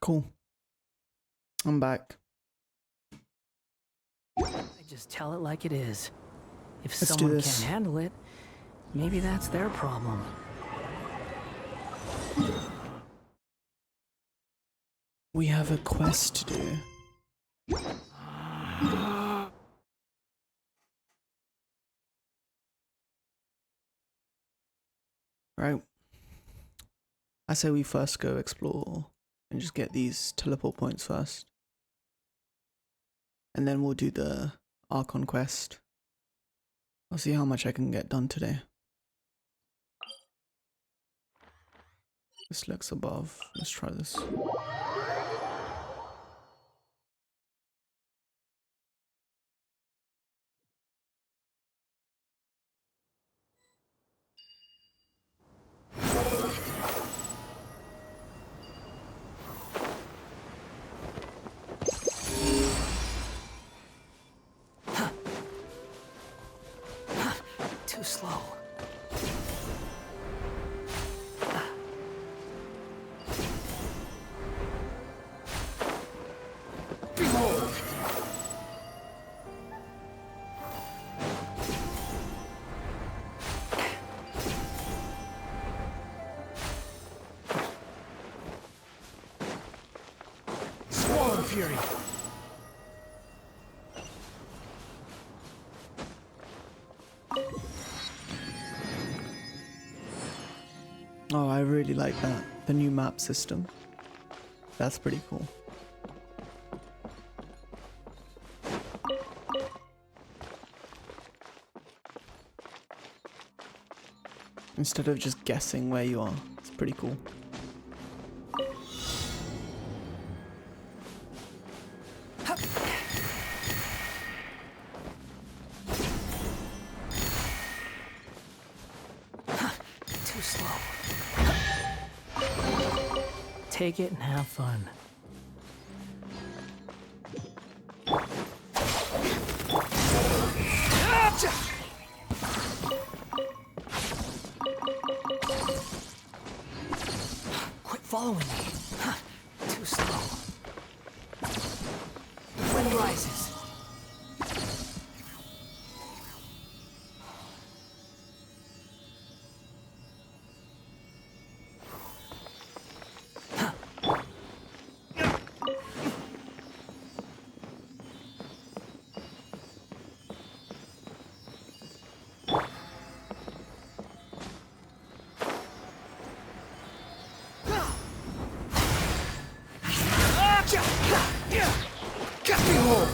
Cool. I'm back. I just tell it like it is. If Let's do someone this. can't handle it, maybe that's their problem. We have a quest to do. Right. I say we first go explore and just get these teleport points first. And then we'll do the Archon quest. I'll see how much I can get done today. This looks above. Let's try this. Too slow. Behold! Swarm Fury! Oh, I really like that. The new map system. That's pretty cool. Instead of just guessing where you are. It's pretty cool. Too slow. Take it and have fun. Quit following me. Too slow. The wind rises. Behold!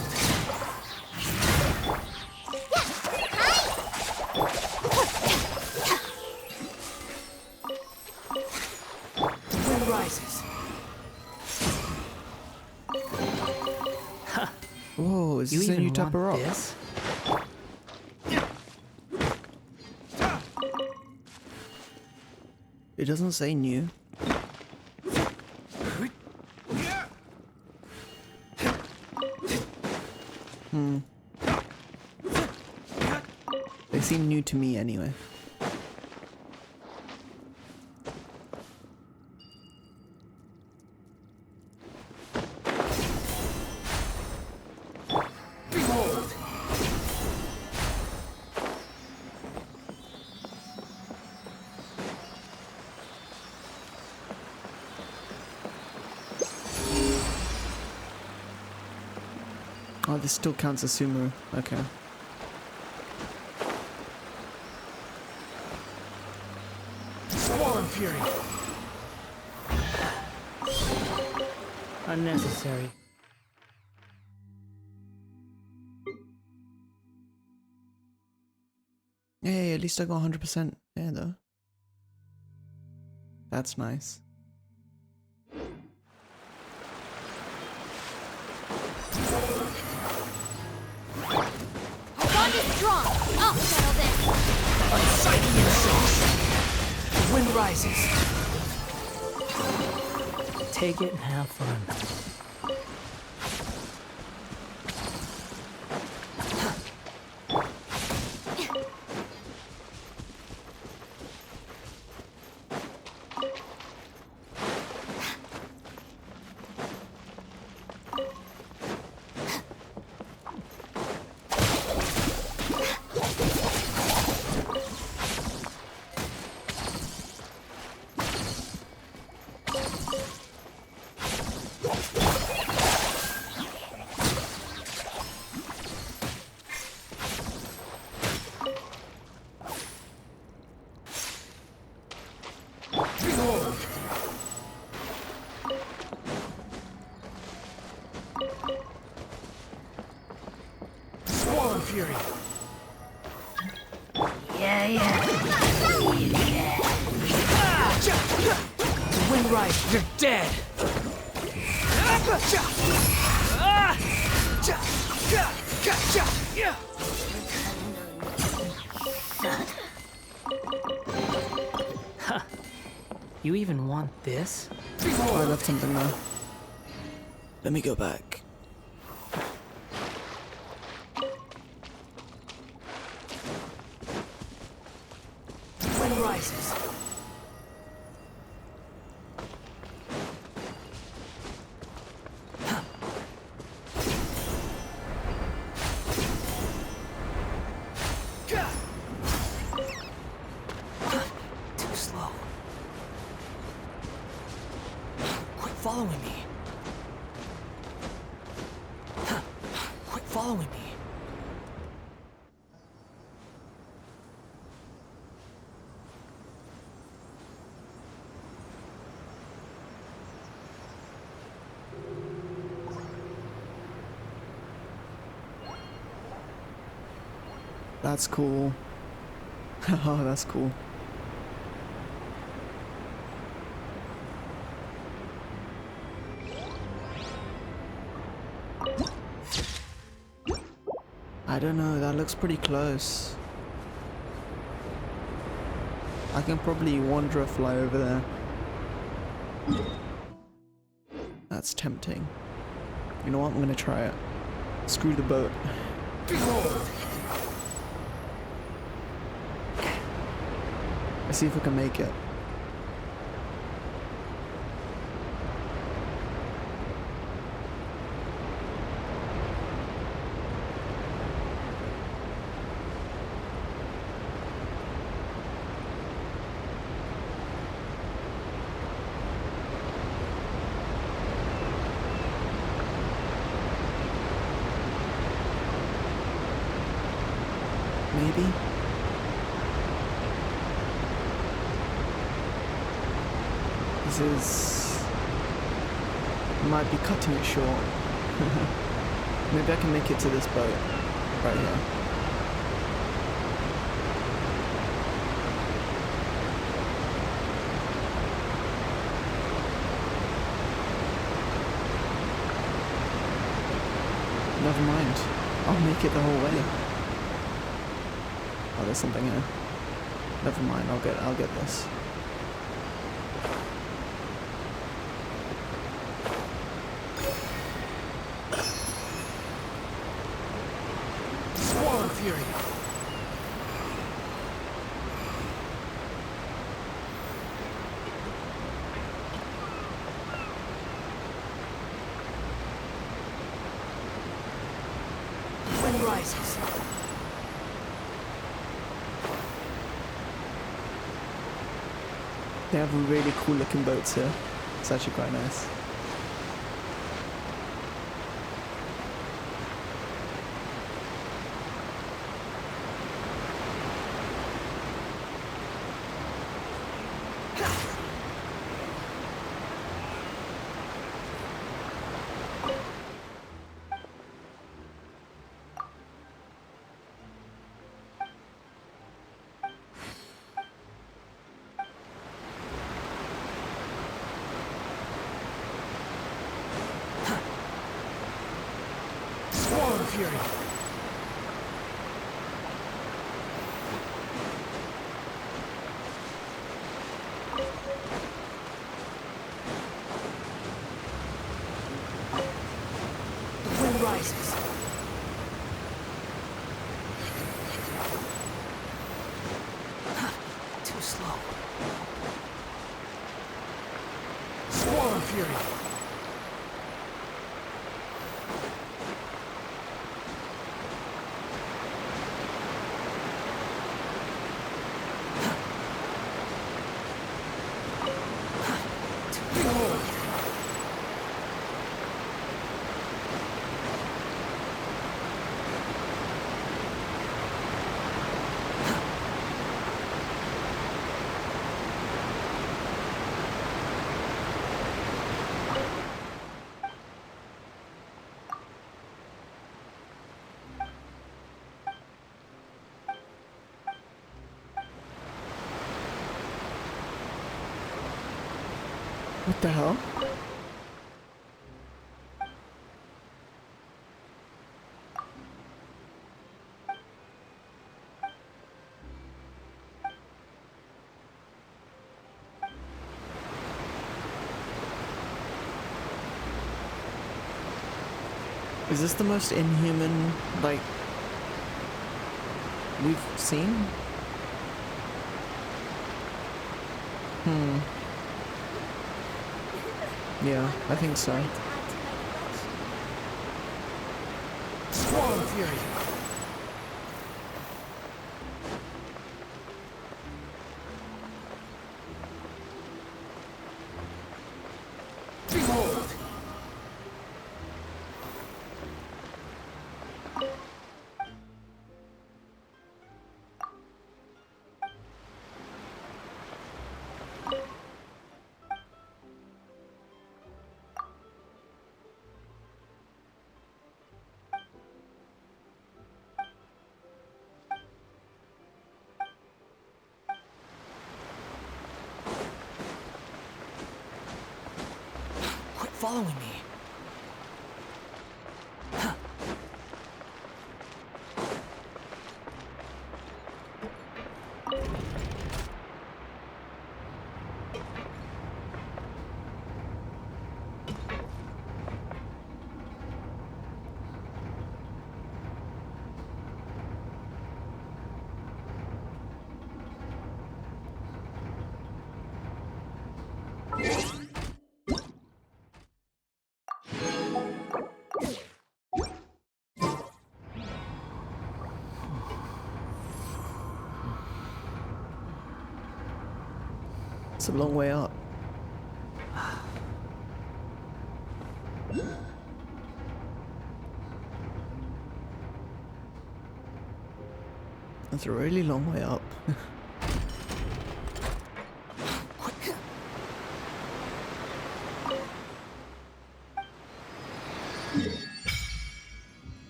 The wind rises. Whoa, is You this a even new type of rock? want this? It doesn't say new. They seem new to me anyway. Behold! Oh, this still counts as Sumeru. Okay. Swarm Fury! Unnecessary. Hey, at least I got 100% there though. That's nice. Our bond is strong. I'll settle this. Unsightly insects! The wind rises. Take it and have fun. Behold! Swollen fury! The wind rises. You're dead! You even want this? Oh, I left something there. Let me go back. The wind rises. Too slow. Quit following me. Quit following me. That's cool. Oh, that's cool. I don't know, that looks pretty close. I can probably wander a fly over there. That's tempting. You know what? I'm gonna try it. Screw the boat. Behold! Let's see if we can make it. Maybe? This is... might be cutting it short. Maybe I can make it to this boat. Right here. Never mind. I'll make it the whole way. Oh, there's something here. Never mind, I'll get this. Swollen fury! The wind rises. They have really cool looking boats here. It's actually quite nice. Swollen fury! The wind rises. Too slow. Swollen fury! Behold! What the hell? Is this the most inhuman, like, we've seen? Yeah, I think so. Squall of fury. Behold! Quit following me. It's a long way up. That's a really long way up.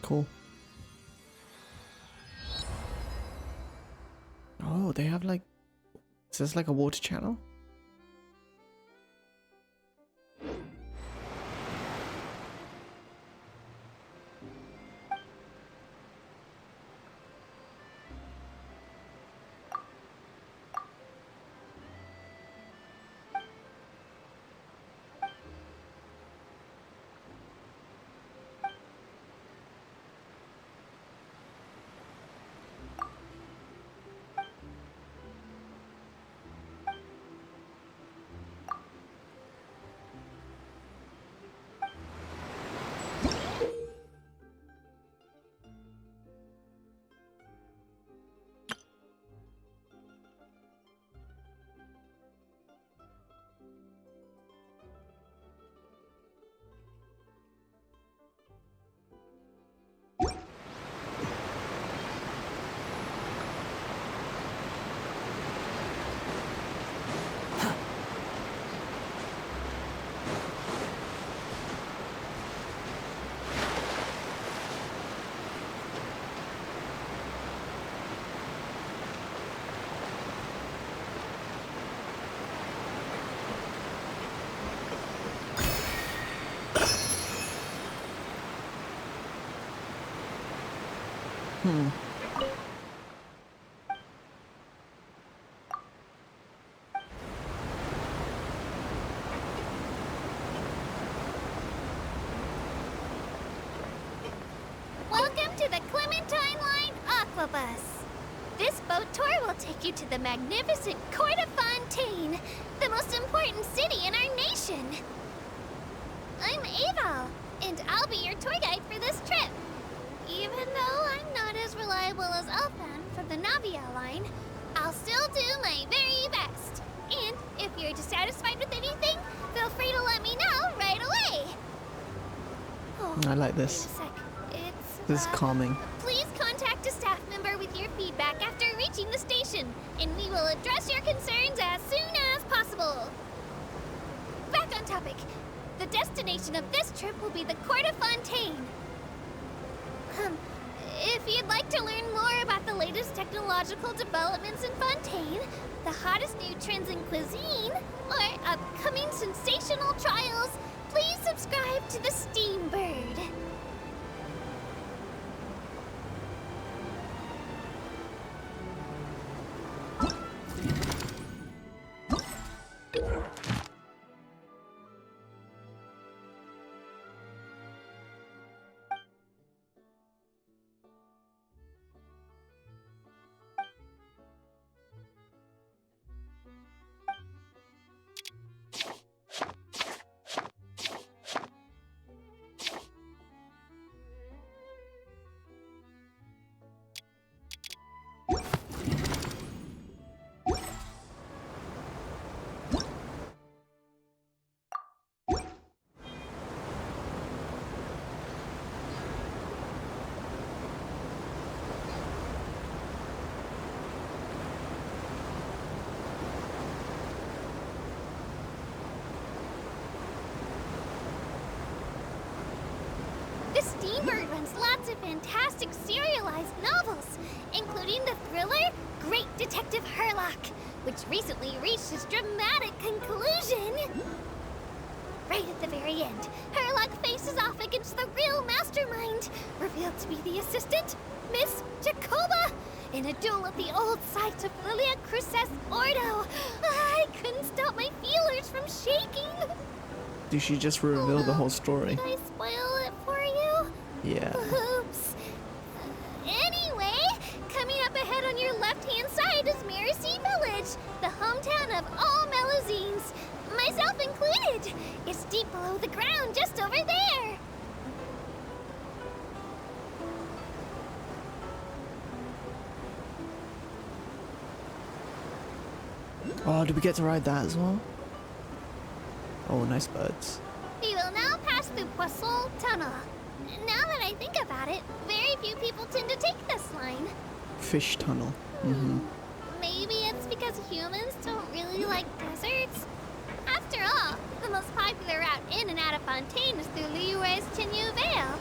Cool. Oh, they have like... Is this like a water channel? Welcome to the Clementine Line Aquabus. This boat tour will take you to the magnificent Court of Fontaine, the most important city in our nation. I'm Aval, and I'll be your tour guide for this trip. Even though I'm not as reliable as Elfan from the Navia line, I'll still do my very best. And if you're dissatisfied with anything, feel free to let me know right away. Oh, I like wait this. a sec. This is calming. Please contact a staff member with your feedback after reaching the station, and we will address your concerns as soon as possible. Back on topic. The destination of this trip will be the Court of Fontaine. If you'd like to learn more about the latest technological developments in Fontaine, the hottest new trends in cuisine, or upcoming sensational trials, please subscribe to the Steambird. The Steambird runs lots of fantastic serialized novels, including the thriller Great Detective Herlock, which recently reached its dramatic conclusion. Right at the very end, Herlock faces off against the real mastermind, revealed to be the assistant, Miss Jacoba, in a duel at the old site of Lilia Cruces Ordo. I couldn't stop my feelers from shaking. Did she just reveal the whole story? Did I spoil it for you? Yeah. Oops. Anyway, coming up ahead on your left-hand side is Miracy Village, the hometown of all Melusines, myself included. It's deep below the ground, just over there. Oh, did we get to ride that as well? Oh, nice birds. We will now pass through Poisson Tunnel. Now that I think about it, very few people tend to take this line. Fish tunnel. Mm-hmm. Maybe it's because humans don't really like deserts? After all, the most popular route in and out of Fontaine is through Liyue's Tenue Vale.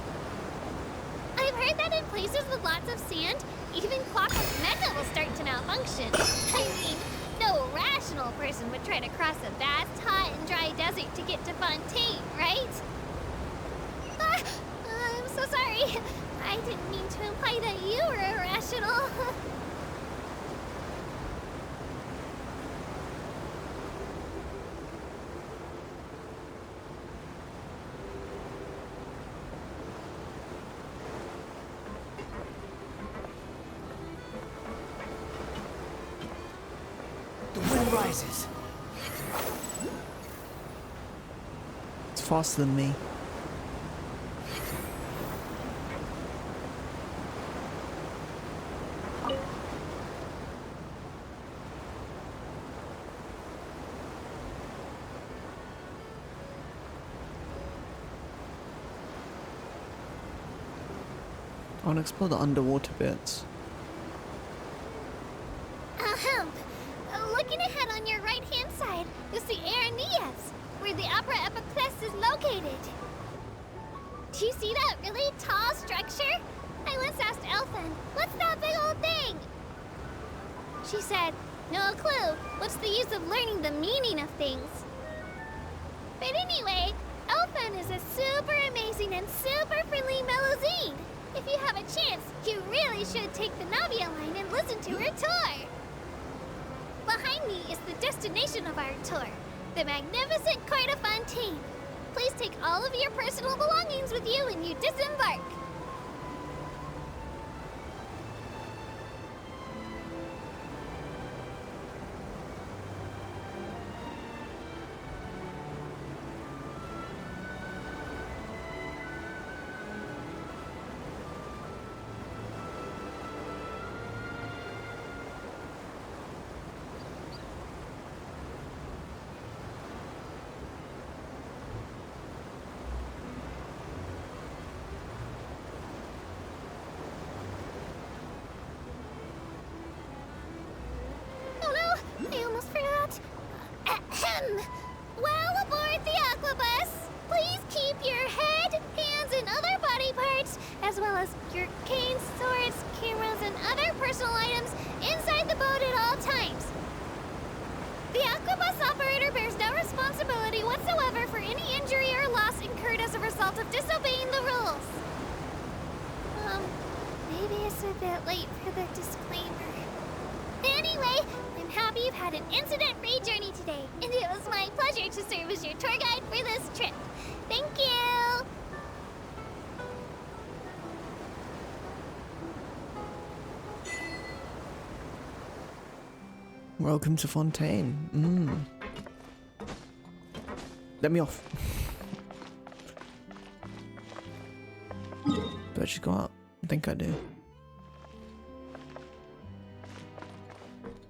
I've heard that in places with lots of sand, even clockwork mecha will start to malfunction. I mean, no rational person would try to cross a vast, hot, and dry desert to get to Fontaine, right? I'm so sorry. I didn't mean to imply that you were irrational. The wind rises. It's faster than me. I want to explore the underwater bits. Ahem. Looking ahead on your right-hand side, you'll see Aranias, where the Opera Epiclese is located. Do you see that really tall structure? I once asked Elfin, what's that big old thing? She said, no clue. What's the use of learning the meaning of things? But anyway, Elfin is a super amazing and super friendly Melusine. If you have a chance, you really should take the Navia line and listen to her tour. Behind me is the destination of our tour, the magnificent Court of Fontaine. Please take all of your personal belongings with you when you disembark. While aboard the Aquabus, please keep your head, hands, and other body parts, as well as your canes, swords, other personal items inside the boat at all times. The Aquabus operator bears no responsibility whatsoever for any injury or loss incurred as a result of disobeying the rules. Maybe it's a bit late for the disclaimer. Anyway, I'm happy you've had an incident-free journey today, and it was my pleasure to serve as your tour guide for this trip. Thank you! Welcome to Fontaine. Let me off. Do I just go out? I think I do.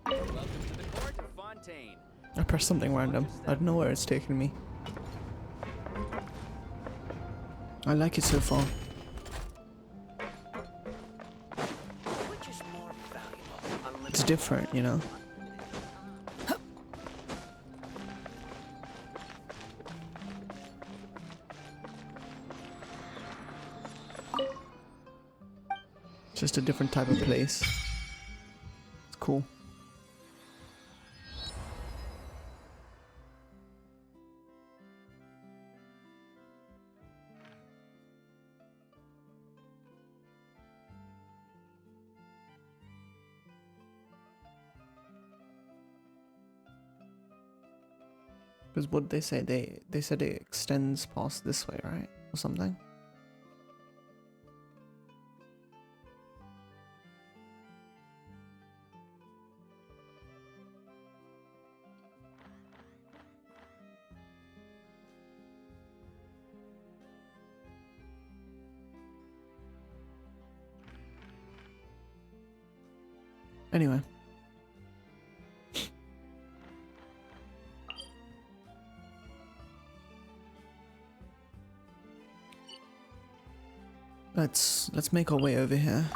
Welcome to the court of Fontaine. I pressed something random. I don't know where it's taking me. I like it so far. Which is more valuable? It's different, you know? Just a different type of place. It's cool. Because what did they say? They said it extends past this way, right? Or something? Anyway. Let's make our way over here.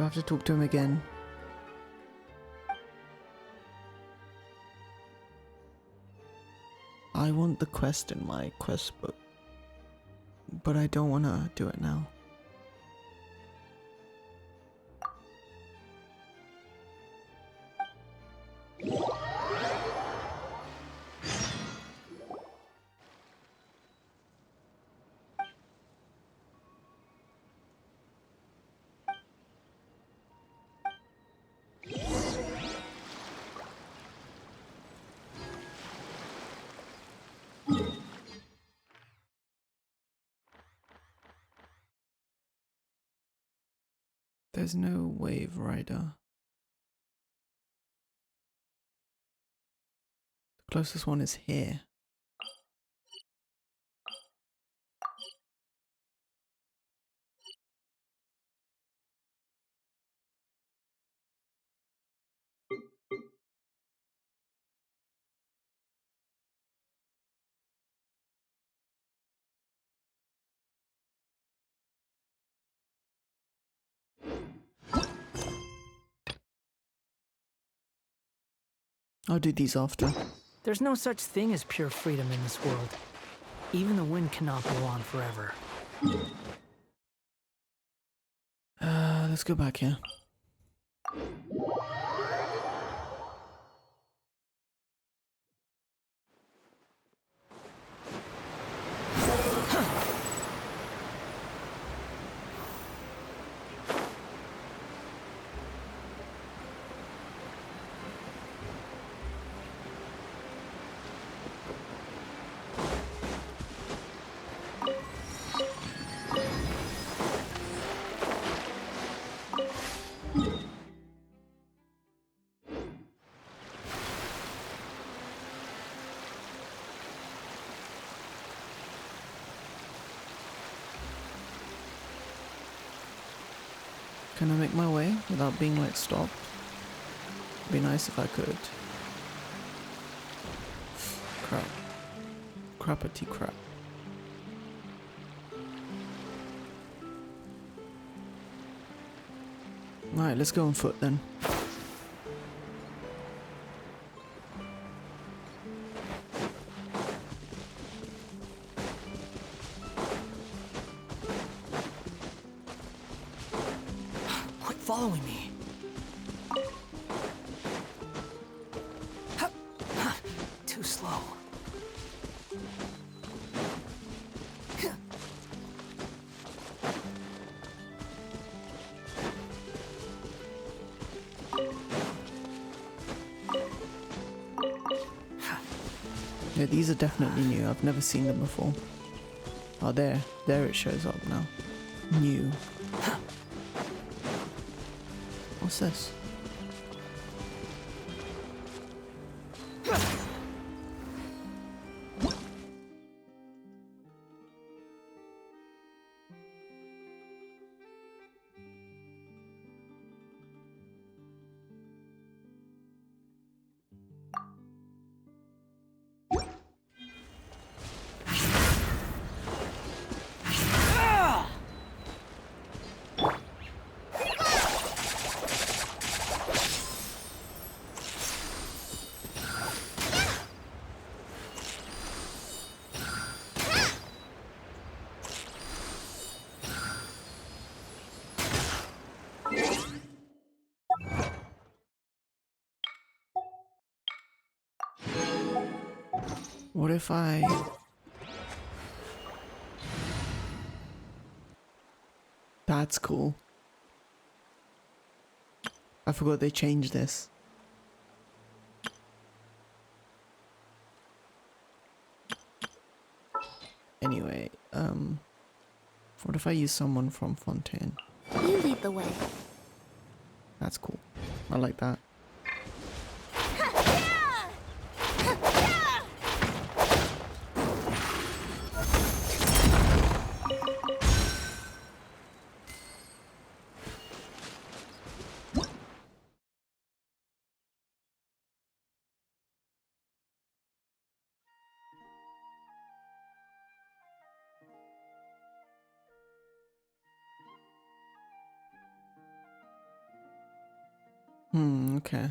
Do I have to talk to him again? I want the quest in my quest book, but I don't want to do it now. There's no wave rider. The closest one is here. I'll do these after. There's no such thing as pure freedom in this world. Even the wind cannot go on forever. Let's go back here. Can I make my way without being like stopped? It'd be nice if I could. Crap. Crappity crap. Alright, let's go on foot then. Quit following me. Too slow. Yeah, these are definitely new. I've never seen them before. Oh, there it shows up now. New. What's this? What if I... That's cool. I forgot they changed this. Anyway, what if I use someone from Fontaine? You lead the way. That's cool. I like that. Okay.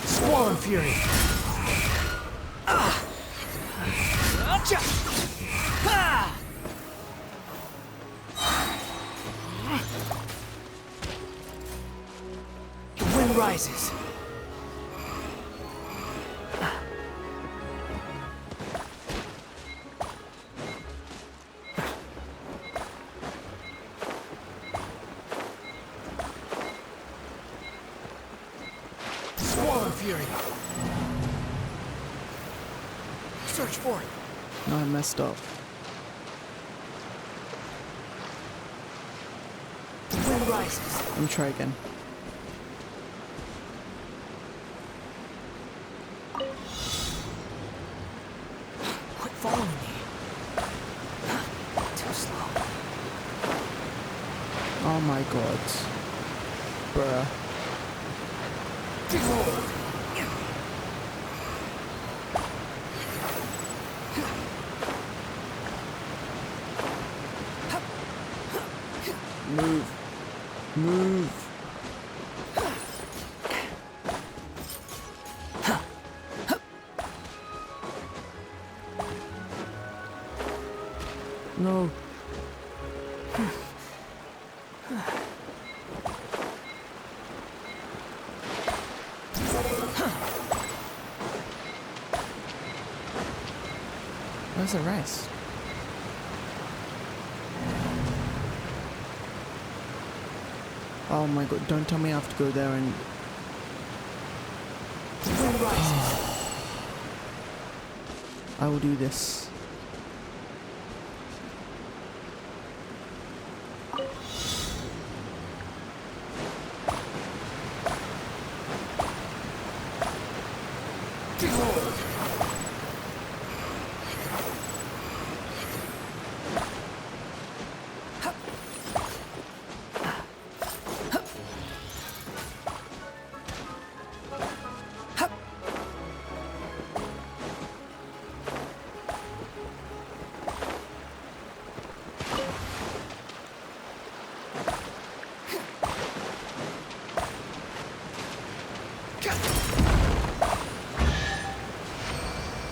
Squall and Fury. Gotcha. Ha! The wind rises. Squall and Fury. Search for it. No, I messed up. The wind rises. Let me try again. Quit following me. Too slow. Oh my god. Bruh. Behold. Move. Move. No. Where's the rest? Oh my god, don't tell me I have to go there and... The wind rises. I will do this. Behold.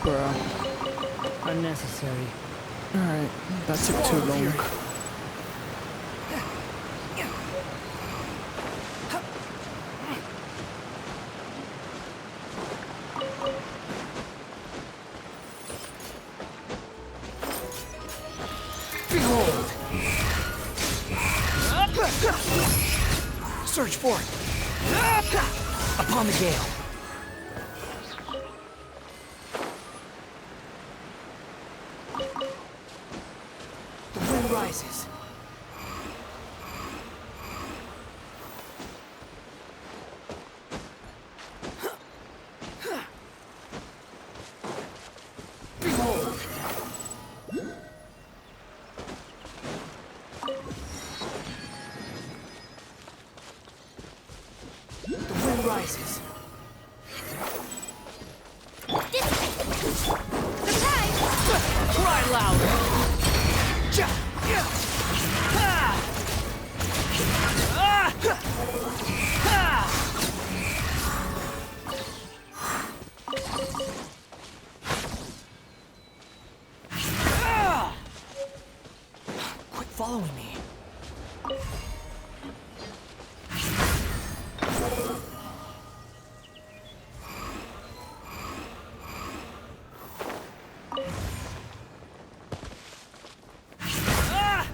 Bruh. Unnecessary. Alright, that took too long. Behold. Search for it. Upon the gale. The wind rises. Behold. The wind rises. Surprise! Cry louder! Ja! Ha! Ah! Ha! Ah! Quit following me. Ah!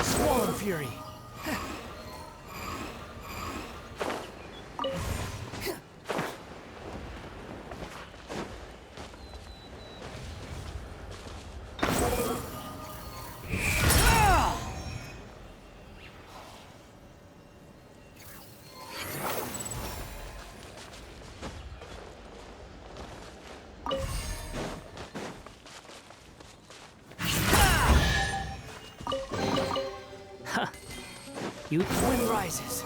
Squall and Fury. Ah! You wind rises.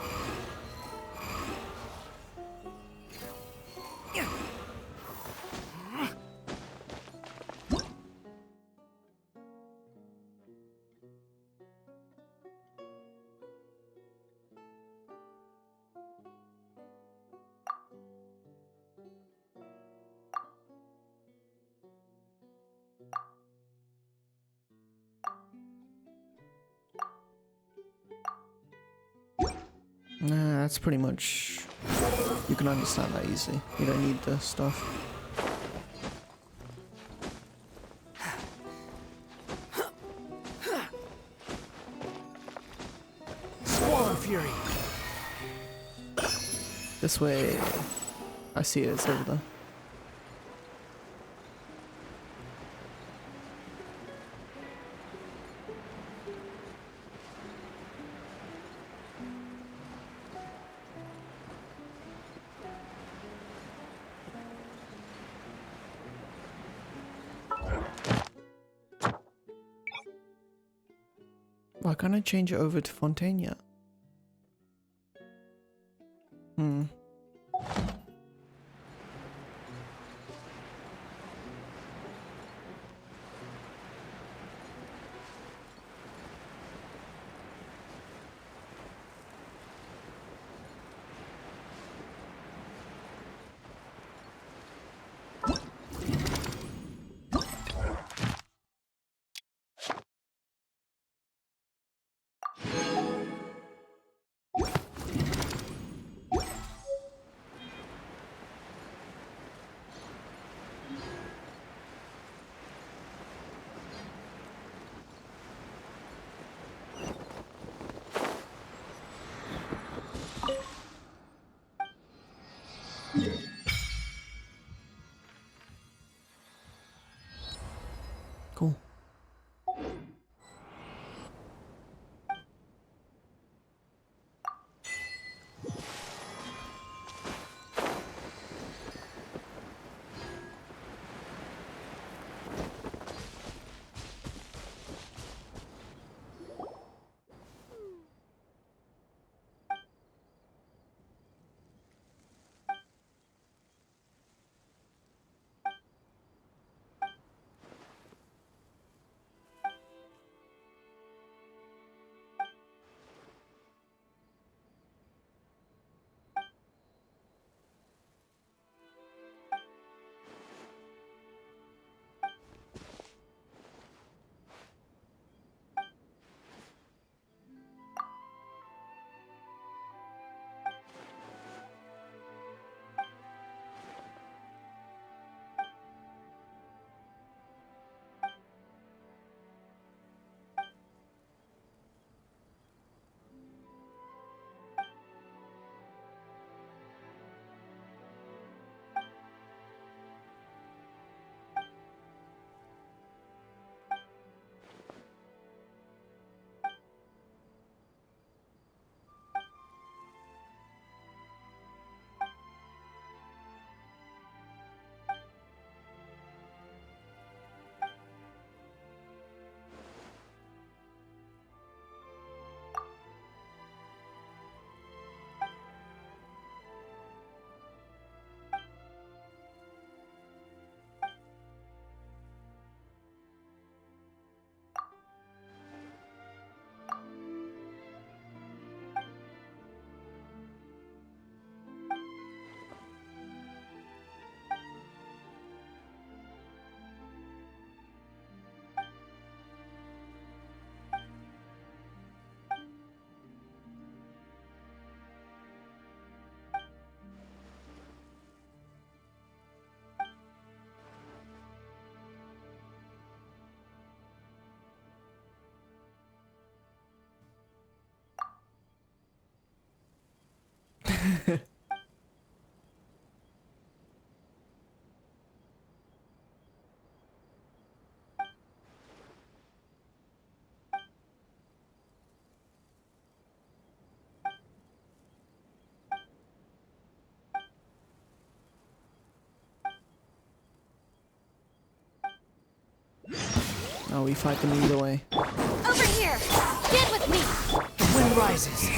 Nah, that's pretty much... You can understand that easily. You don't need the stuff. Squall and fury. This way... I see it, it's over there. Why can't I change it over to Fontaine yet? Cool. No, we fight them either way. Over here! Get with me! surprises.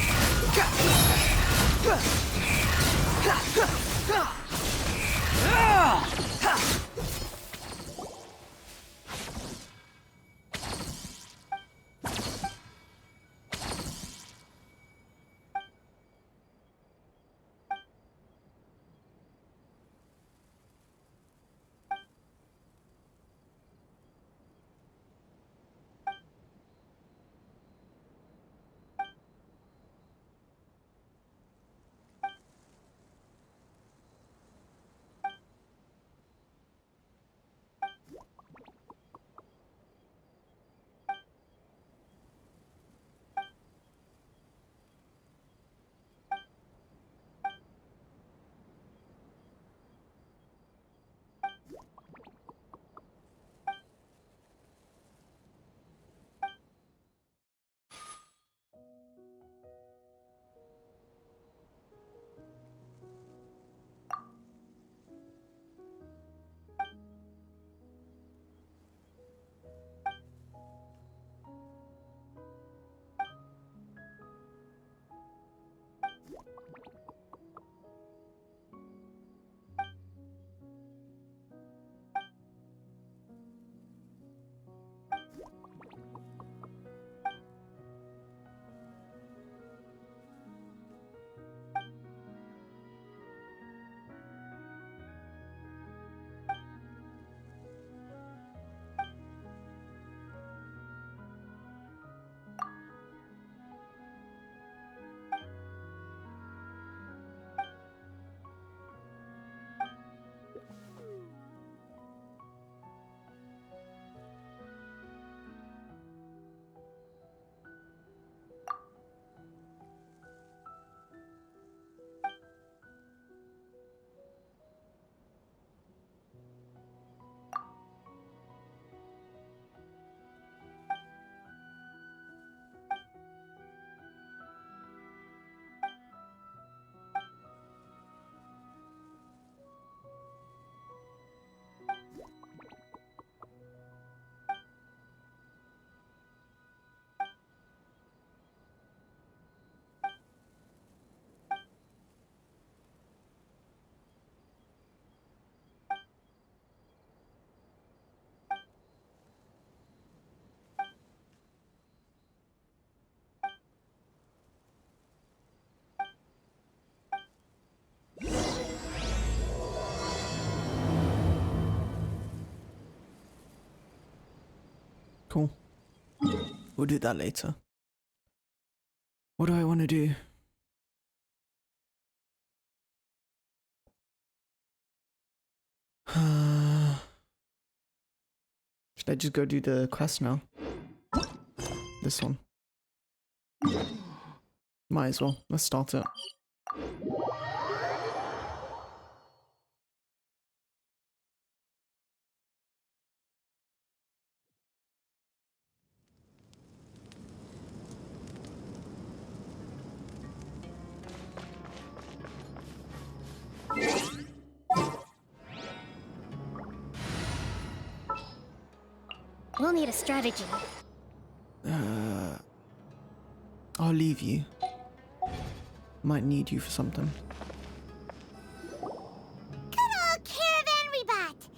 Cool. We'll do that later. What do I want to do? Should I just go do the quest now? This one. Might as well. Let's start it. We'll need a strategy. I'll leave you. Might need you for something. Good old caravan rebot.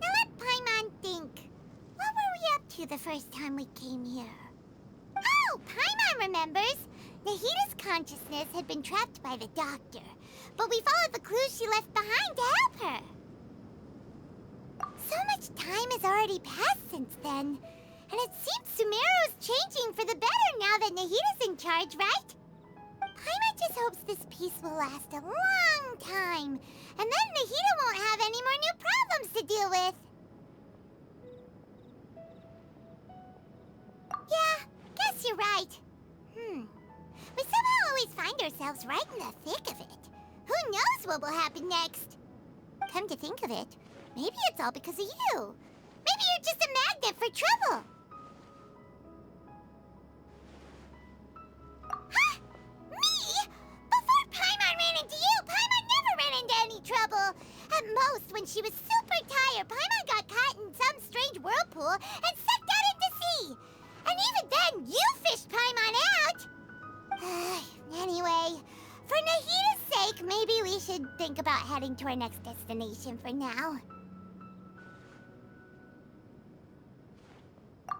Now let Paimon think. What were we up to the first time we came here? Oh, Paimon remembers. Nahita's consciousness had been trapped by the doctor, but we followed the clues she left behind to help her. So much time has already passed since then, and it seems Sumeru's changing for the better now that Nahita's in charge, right? Paimon just hopes this peace will last a long time, and then Nahita won't have any more new problems to deal with. Yeah, guess you're right. We somehow always find ourselves right in the thick of it. Who knows what will happen next? Come to think of it, maybe it's all because of you. Maybe you're just a magnet for trouble. Huh? Me? Before Paimon ran into you, Paimon never ran into any trouble. At most, when she was super tired, Paimon got caught in some strange whirlpool and sucked out into sea. And even then, you fished Paimon out. think about heading to our next destination for now.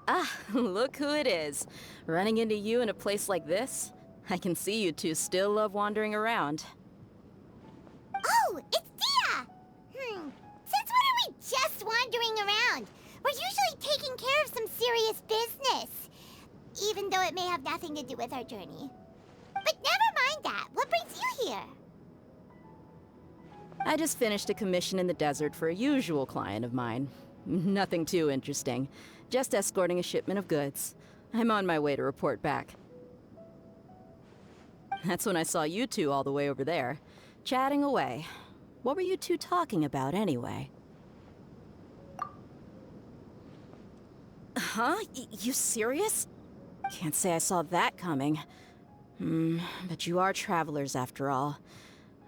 Ah, look who it is. Running into you in a place like this? I can see you two still love wandering around. Oh, it's Dia! Since when are we just wandering around? We're usually taking care of some serious business. Even though it may have nothing to do with our journey. But never mind that. What brings you here? I just finished a commission in the desert for a usual client of mine. Nothing too interesting. Just escorting a shipment of goods. I'm on my way to report back. That's when I saw you two all the way over there, chatting away. What were you two talking about anyway? Huh? You serious? Can't say I saw that coming. But you are travelers after all.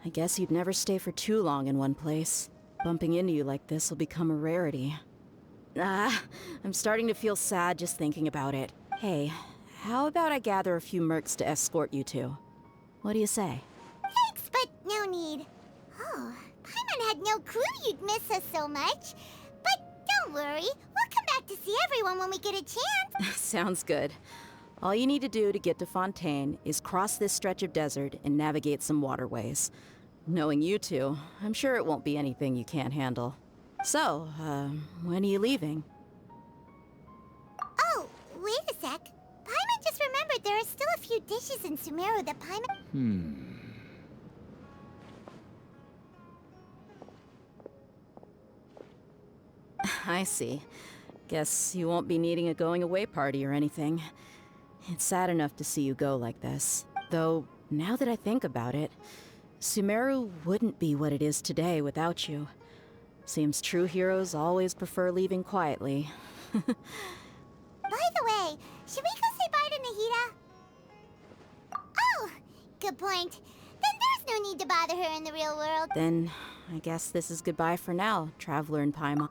I guess you'd never stay for too long in one place. Bumping into you like this will become a rarity. I'm starting to feel sad just thinking about it. Hey, how about I gather a few mercs to escort you two? What do you say? Thanks, but no need. Oh, Paimon had no clue you'd miss us so much. But don't worry, we'll come back to see everyone when we get a chance. Sounds good. All you need to do to get to Fontaine is cross this stretch of desert and navigate some waterways. Knowing you two, I'm sure it won't be anything you can't handle. So, when are you leaving? Oh, wait a sec. Paimon just remembered there are still a few dishes in Sumeru that Paimon... I see. Guess you won't be needing a going-away party or anything. It's sad enough to see you go like this. Though, now that I think about it, Sumeru wouldn't be what it is today without you. Seems true heroes always prefer leaving quietly. By the way, should we go say bye to Nahida? Oh, good point. Then there's no need to bother her in the real world. Then, I guess this is goodbye for now, Traveler and Paimon.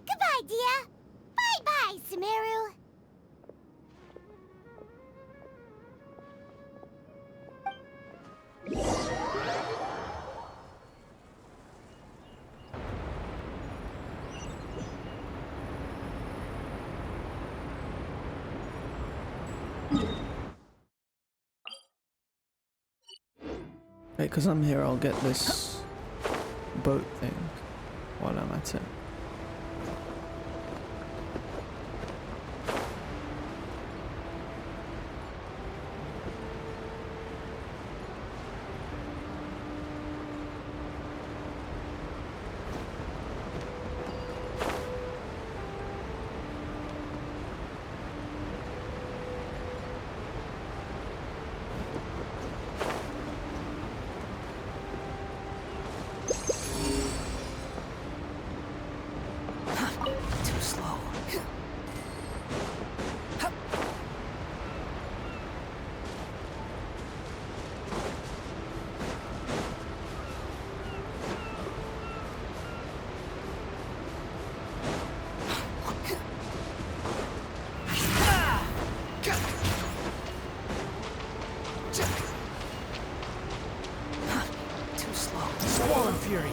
Goodbye, Dia. Bye-bye, Sumeru. Wait, because I'm here, I'll get this boat thing while I'm at it. Too slow. Too slow. Squall and fury.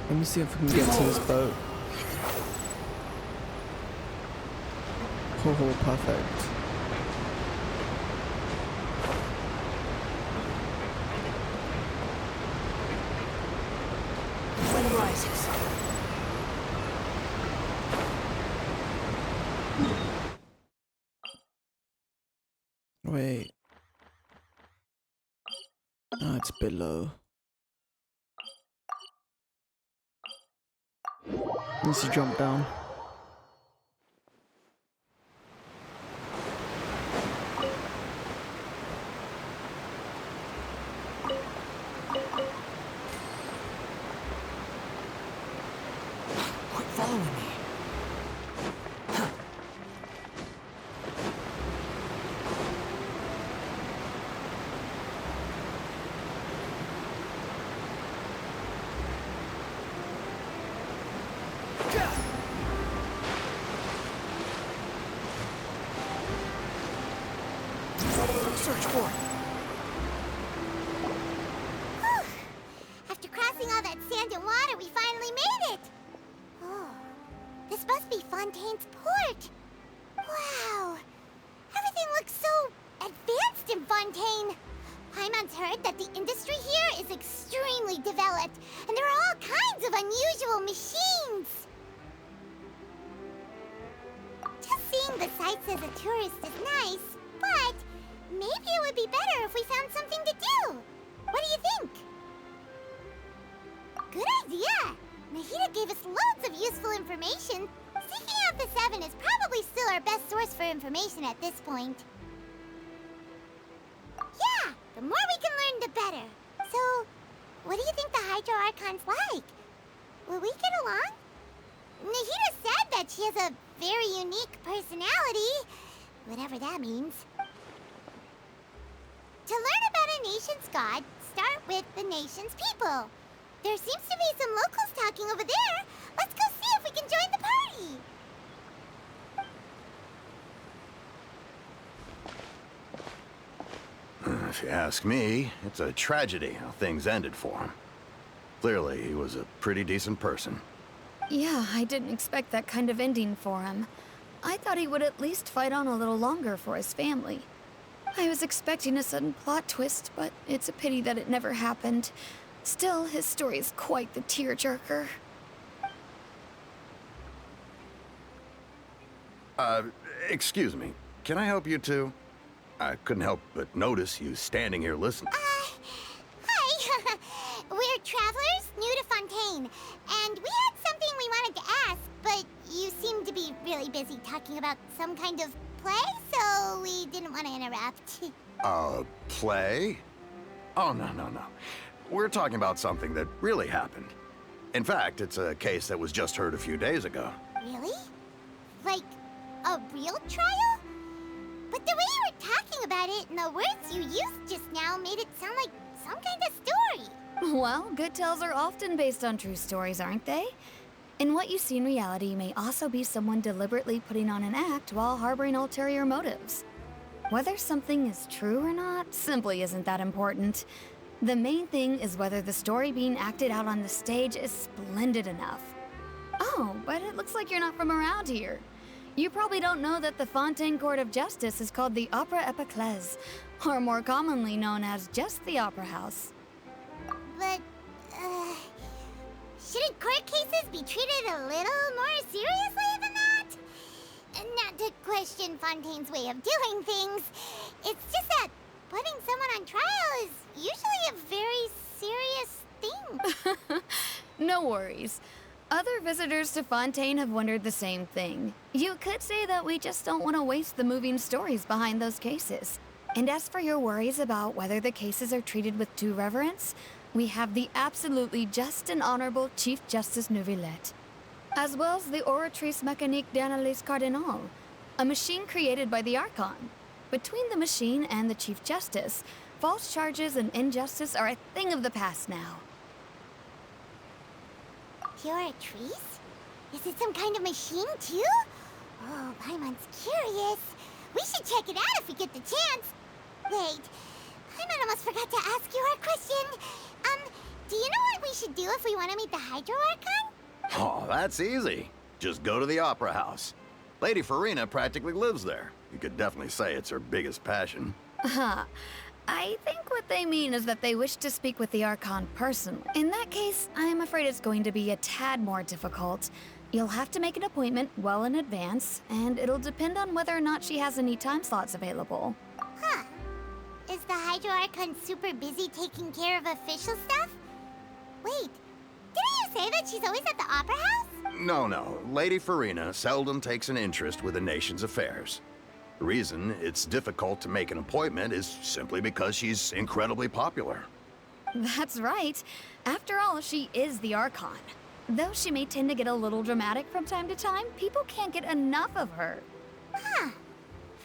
Let me see if we can get to this boat. Oh, perfect. Wind rises. Wait. Ah, it's below. Needs to jump down. Quit following me. Search for it. Whew. After crossing all that sand and water, we finally made it! Oh, this must be Fontaine's port. Wow, everything looks so advanced in Fontaine. Paimon's heard that the industry here is extremely developed, and there are all kinds of unusual machines. Just seeing the sights as a tourist is nice, but maybe it would be better if we found something to do. What do you think? Good idea! Nahida gave us loads of useful information. Seeking out the Seven is probably still our best source for information at this point. Yeah, the more we can learn, the better. So, what do you think the Hydro Archon's like? Will we get along? Nahida said that she has a very unique personality, whatever that means. To learn about a nation's god, start with the nation's people. There seems to be some locals talking over there. Let's go see if we can join the party. If you ask me, it's a tragedy how things ended for him. Clearly, he was a pretty decent person. Yeah, I didn't expect that kind of ending for him. I thought he would at least fight on a little longer for his family. I was expecting a sudden plot twist, but it's a pity that it never happened. Still, his story is quite the tearjerker. Excuse me. Can I help you two? I couldn't help but notice you standing here listening. Hi. We're travelers new to Fontaine, and we had something we wanted to ask, but you seem to be really busy talking about some kind of play, so we didn't want to interrupt. Play? Oh, no. We're talking about something that really happened. In fact, it's a case that was just heard a few days ago. Really? Like, a real trial? But the way you were talking about it and the words you used just now made it sound like some kind of story. Well, good tales are often based on true stories, aren't they? And what you see in reality may also be someone deliberately putting on an act while harboring ulterior motives. Whether something is true or not simply isn't that important. The main thing is whether the story being acted out on the stage is splendid enough. Oh, but it looks like you're not from around here. You probably don't know that the Fontaine Court of Justice is called the Opera Epiclese, or more commonly known as just the Opera House. But, shouldn't court cases be treated a little more seriously than that? Not to question Fontaine's way of doing things. It's just that putting someone on trial is usually a very serious thing. No worries. Other visitors to Fontaine have wondered the same thing. You could say that we just don't want to waste the moving stories behind those cases. And as for your worries about whether the cases are treated with due reverence, we have the absolutely just and honorable Chief Justice Neuvillette, as well as the Oratrice Mécanique d'Analyse Cardinal, a machine created by the Archon. Between the machine and the Chief Justice, false charges and injustice are a thing of the past now. Oratrice? Is it some kind of machine, too? Oh, Paimon's curious. We should check it out if we get the chance. Wait, Paimon almost forgot to ask you our question. Do you know what we should do if we want to meet the Hydro Archon? Oh, that's easy. Just go to the Opera House. Lady Farina practically lives there. You could definitely say it's her biggest passion. I think what they mean is that they wish to speak with the Archon personally. In that case, I'm afraid it's going to be a tad more difficult. You'll have to make an appointment well in advance, and it'll depend on whether or not she has any time slots available. Huh. Is the Hydro Archon super busy taking care of official stuff? Wait, didn't you say that she's always at the Opera House? No. Lady Farina seldom takes an interest with the nation's affairs. The reason it's difficult to make an appointment is simply because she's incredibly popular. That's right. After all, she is the Archon. Though she may tend to get a little dramatic from time to time, people can't get enough of her. Huh.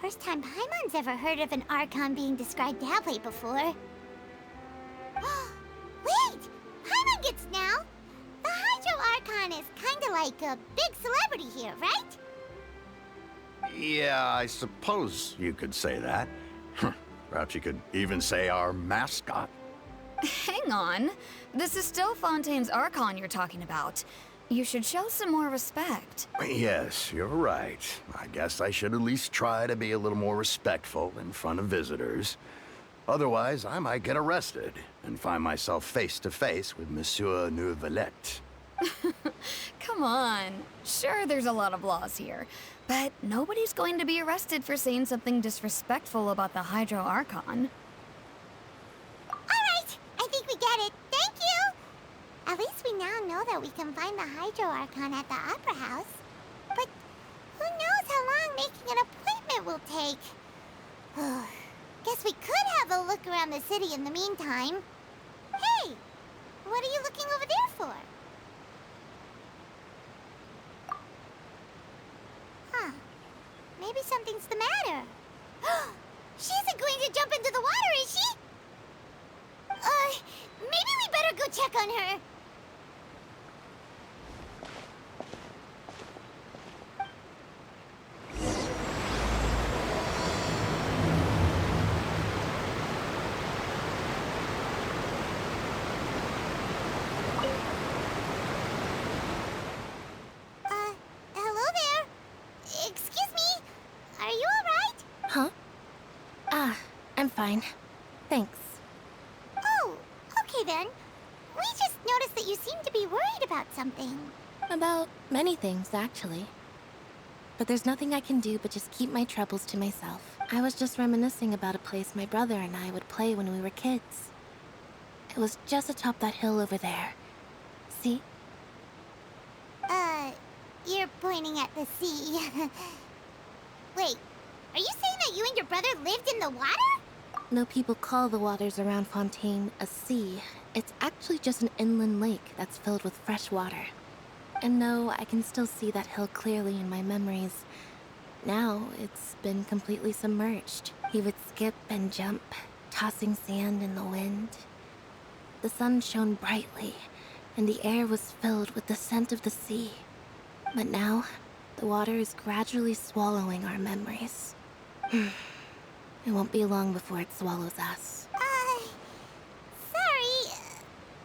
First time Paimon's ever heard of an Archon being described that way before. Wait! Paimon gets now! The Hydro Archon is kinda like a big celebrity here, right? Yeah, I suppose you could say that. Perhaps you could even say our mascot. Hang on. This is still Fontaine's Archon you're talking about. You should show some more respect. Yes, you're right. I guess I should at least try to be a little more respectful in front of visitors. Otherwise, I might get arrested and find myself face to face with Monsieur Neuvillette. Come on. Sure, there's a lot of laws here, but nobody's going to be arrested for saying something disrespectful about the Hydro Archon. Alright, I think we get it. Thank you! At least we now know that we can find the Hydro Archon at the Opera House. But who knows how long making an appointment will take? Guess we could have a look around the city in the meantime. Hey! What are you looking over there for? Huh. Maybe something's the matter. She isn't going to jump into the water, is she? Maybe we better go check on her. Hello there. Excuse me. Are you alright? Huh? I'm fine. Thanks. Oh, okay then. We just noticed that you seem to be worried about something. About many things, actually. But there's nothing I can do but just keep my troubles to myself. I was just reminiscing about a place my brother and I would play when we were kids. It was just atop that hill over there. See? You're pointing at the sea. Wait, are you saying that you and your brother lived in the water? No people call the waters around Fontaine a sea. It's actually just an inland lake that's filled with fresh water. And no, I can still see that hill clearly in my memories. Now, it's been completely submerged. He would skip and jump, tossing sand in the wind. The sun shone brightly, and the air was filled with the scent of the sea. But now, the water is gradually swallowing our memories. It won't be long before it swallows us. Sorry.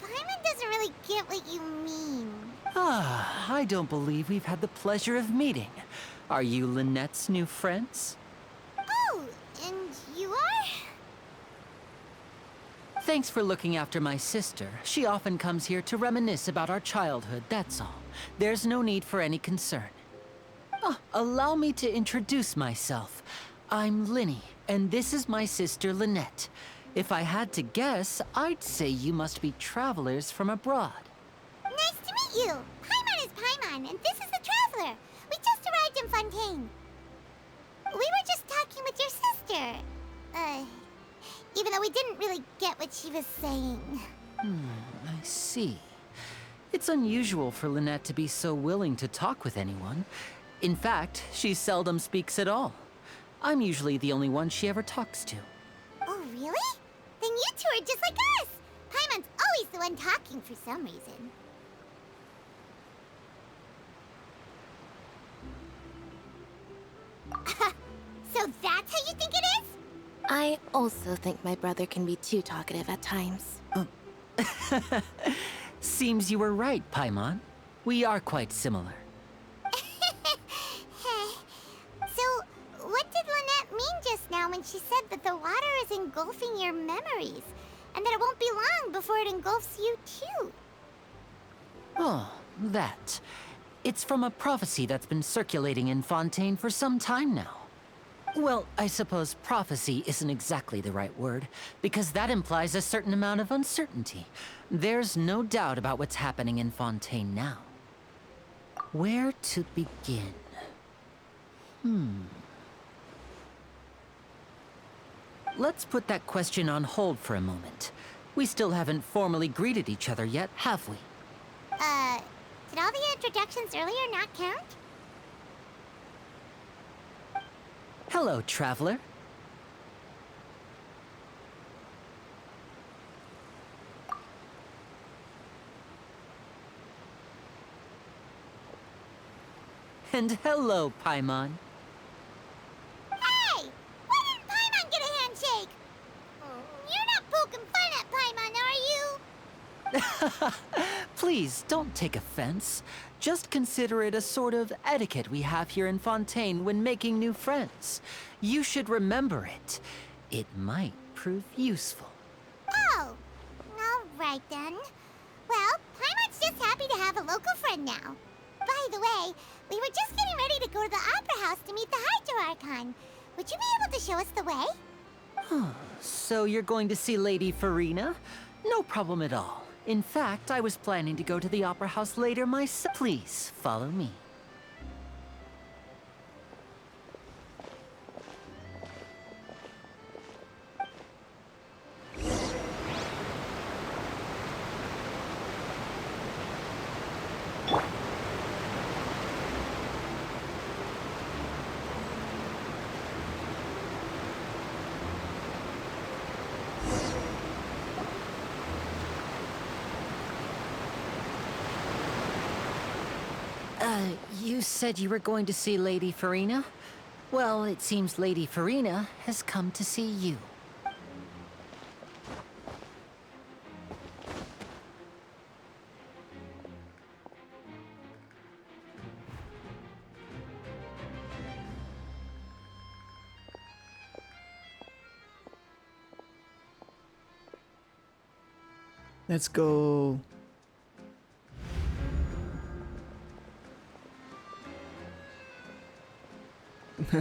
Paimon doesn't really get what you mean. I don't believe we've had the pleasure of meeting. Are you Lynette's new friends? Oh, and you are? Thanks for looking after my sister. She often comes here to reminisce about our childhood, that's all. There's no need for any concern. Allow me to introduce myself. I'm Linny, and this is my sister Lynette. If I had to guess, I'd say you must be travelers from abroad. Nice to meet you. Paimon is Paimon, and this is the Traveler. We just arrived in Fontaine. We were just talking with your sister. Even though we didn't really get what she was saying. I see. It's unusual for Lynette to be so willing to talk with anyone. In fact, she seldom speaks at all. I'm usually the only one she ever talks to. Oh, really? Then you two are just like us. Paimon's always the one talking for some reason. So that's how you think it is? I also think my brother can be too talkative at times. Seems you were right, Paimon. We are quite similar. So, what did Lynette mean just now when she said that the water is engulfing your memories? And that it won't be long before it engulfs you too? Oh, that. It's from a prophecy that's been circulating in Fontaine for some time now. Well, I suppose prophecy isn't exactly the right word, because that implies a certain amount of uncertainty. There's no doubt about what's happening in Fontaine now. Where to begin? Let's put that question on hold for a moment. We still haven't formally greeted each other yet, have we? Did all the introductions earlier not count? Hello, traveler. And hello, Paimon. Hey! Why didn't Paimon get a handshake? Please, don't take offense. Just consider it a sort of etiquette we have here in Fontaine when making new friends. You should remember it. It might prove useful. Oh, all right then. Well, Paimon's just happy to have a local friend now. By the way, we were just getting ready to go to the Opera House to meet the Hydro Archon. Would you be able to show us the way? So you're going to see Lady Farina? No problem at all. In fact, I was planning to go to the Opera House later myself. Please, follow me. You said you were going to see Lady Farina? Well, it seems Lady Farina has come to see you. Let's go.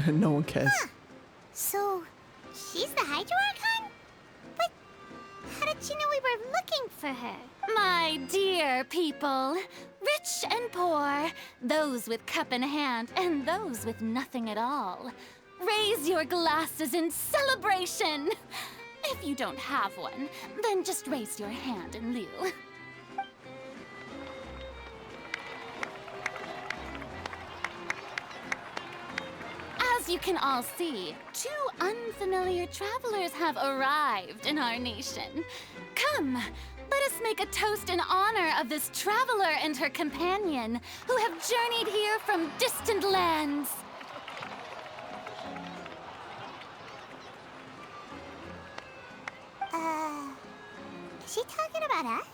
No one cares. Huh. So, she's the Hydro Archon? But how did she know we were looking for her? My dear people, rich and poor, those with cup in hand and those with nothing at all, raise your glasses in celebration. If you don't have one, then just raise your hand in lieu. As you can all see, two unfamiliar travelers have arrived in our nation. Come, let us make a toast in honor of this traveler and her companion who have journeyed here from distant lands. Is she talking about us?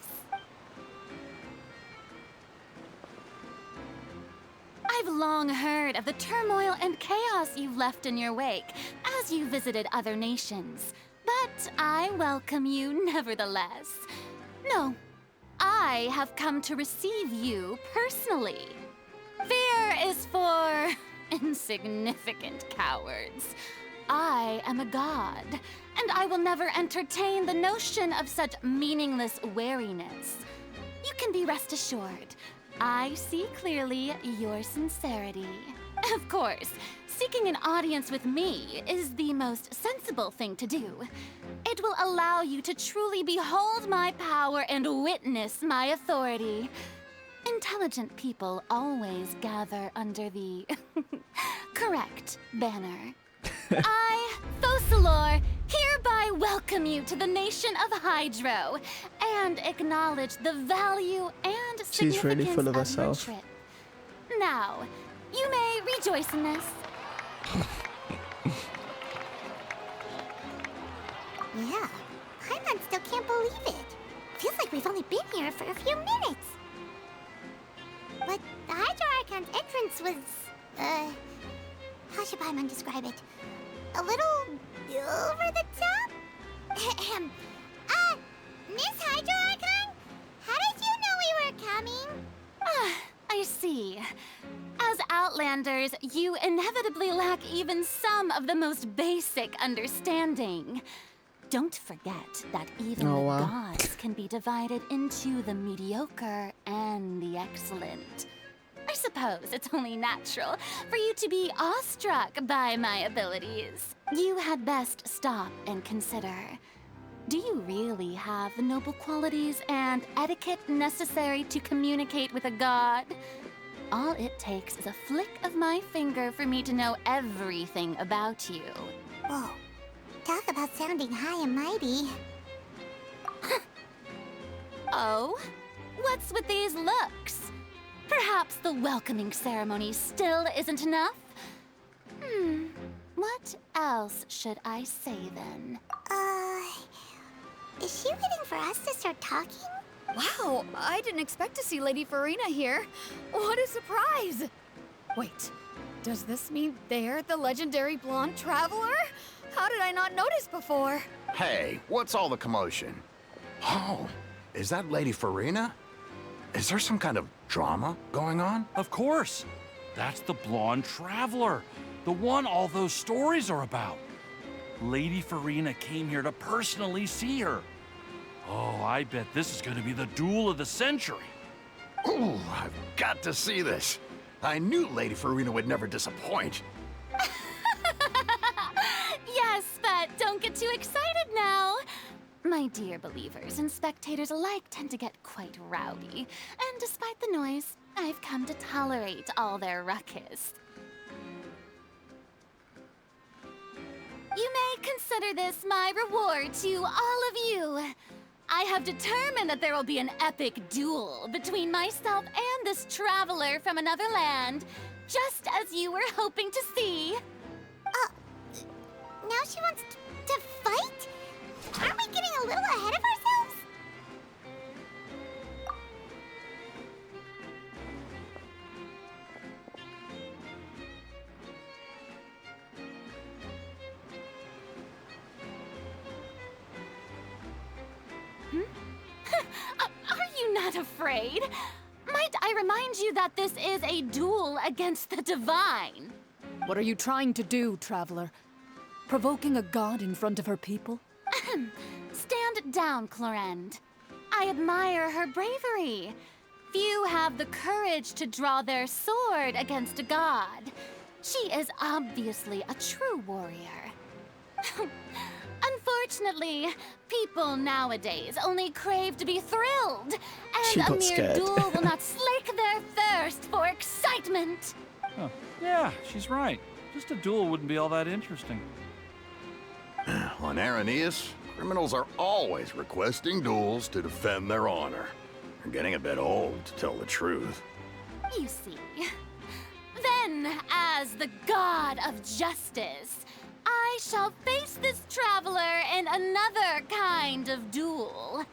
I've long heard of the turmoil and chaos you've left in your wake as you visited other nations, but I welcome you nevertheless. No, I have come to receive you personally. Fear is for insignificant cowards. I am a god, and I will never entertain the notion of such meaningless wariness. You can be rest assured, I see clearly your sincerity. Of course, seeking an audience with me is the most sensible thing to do. It will allow you to truly behold my power and witness my authority. Intelligent people always gather under the correct banner. I, Focalor, hereby welcome you to the nation of Hydro and acknowledge the value and She's really significance full of of your herself. trip. Now, you may rejoice in this. Yeah, Paimon still can't believe it. Feels like we've only been here for a few minutes. But the Hydro Archon's entrance was, how should Paimon describe it? A little over the top? Miss Hydro Archon? How did you know we were coming? I see. As Outlanders, you inevitably lack even some of the most basic understanding. Don't forget that even Oh, the wow. gods can be divided into the mediocre and the excellent. I suppose it's only natural for you to be awestruck by my abilities. You had best stop and consider. Do you really have the noble qualities and etiquette necessary to communicate with a god? All it takes is a flick of my finger for me to know everything about you. Whoa, talk about sounding high and mighty. Oh? What's with these looks? Perhaps the welcoming ceremony still isn't enough? What else should I say then? Is she waiting for us to start talking? Wow, I didn't expect to see Lady Farina here. What a surprise! Wait, does this mean they're the legendary blonde traveler? How did I not notice before? Hey, what's all the commotion? Oh, is that Lady Farina? Is there some kind of drama going on? Of course. That's the blonde traveler. The one all those stories are about. Lady Farina came here to personally see her. Oh, I bet this is going to be the duel of the century. Ooh, I've got to see this. I knew Lady Farina would never disappoint. Yes, but don't get too excited now. My dear believers and spectators alike tend to get quite rowdy, and despite the noise, I've come to tolerate all their ruckus. You may consider this my reward to all of you. I have determined that there will be an epic duel between myself and this traveler from another land, just as you were hoping to see. Now she wants to fight? Aren't we getting a little ahead of ourselves? Are you not afraid? Might I remind you that this is a duel against the divine? What are you trying to do, traveler? Provoking a god in front of her people? Stand down, Clorend. I admire her bravery. Few have the courage to draw their sword against a god. She is obviously a true warrior. Unfortunately, people nowadays only crave to be thrilled, She and a got mere scared. duel will not slake their thirst for excitement. Oh, yeah, she's right. Just a duel wouldn't be all that interesting. On Araneus, criminals are always requesting duels to defend their honor. They're getting a bit old, to tell the truth. You see. Then, as the god of justice, I shall face this traveler in another kind of duel.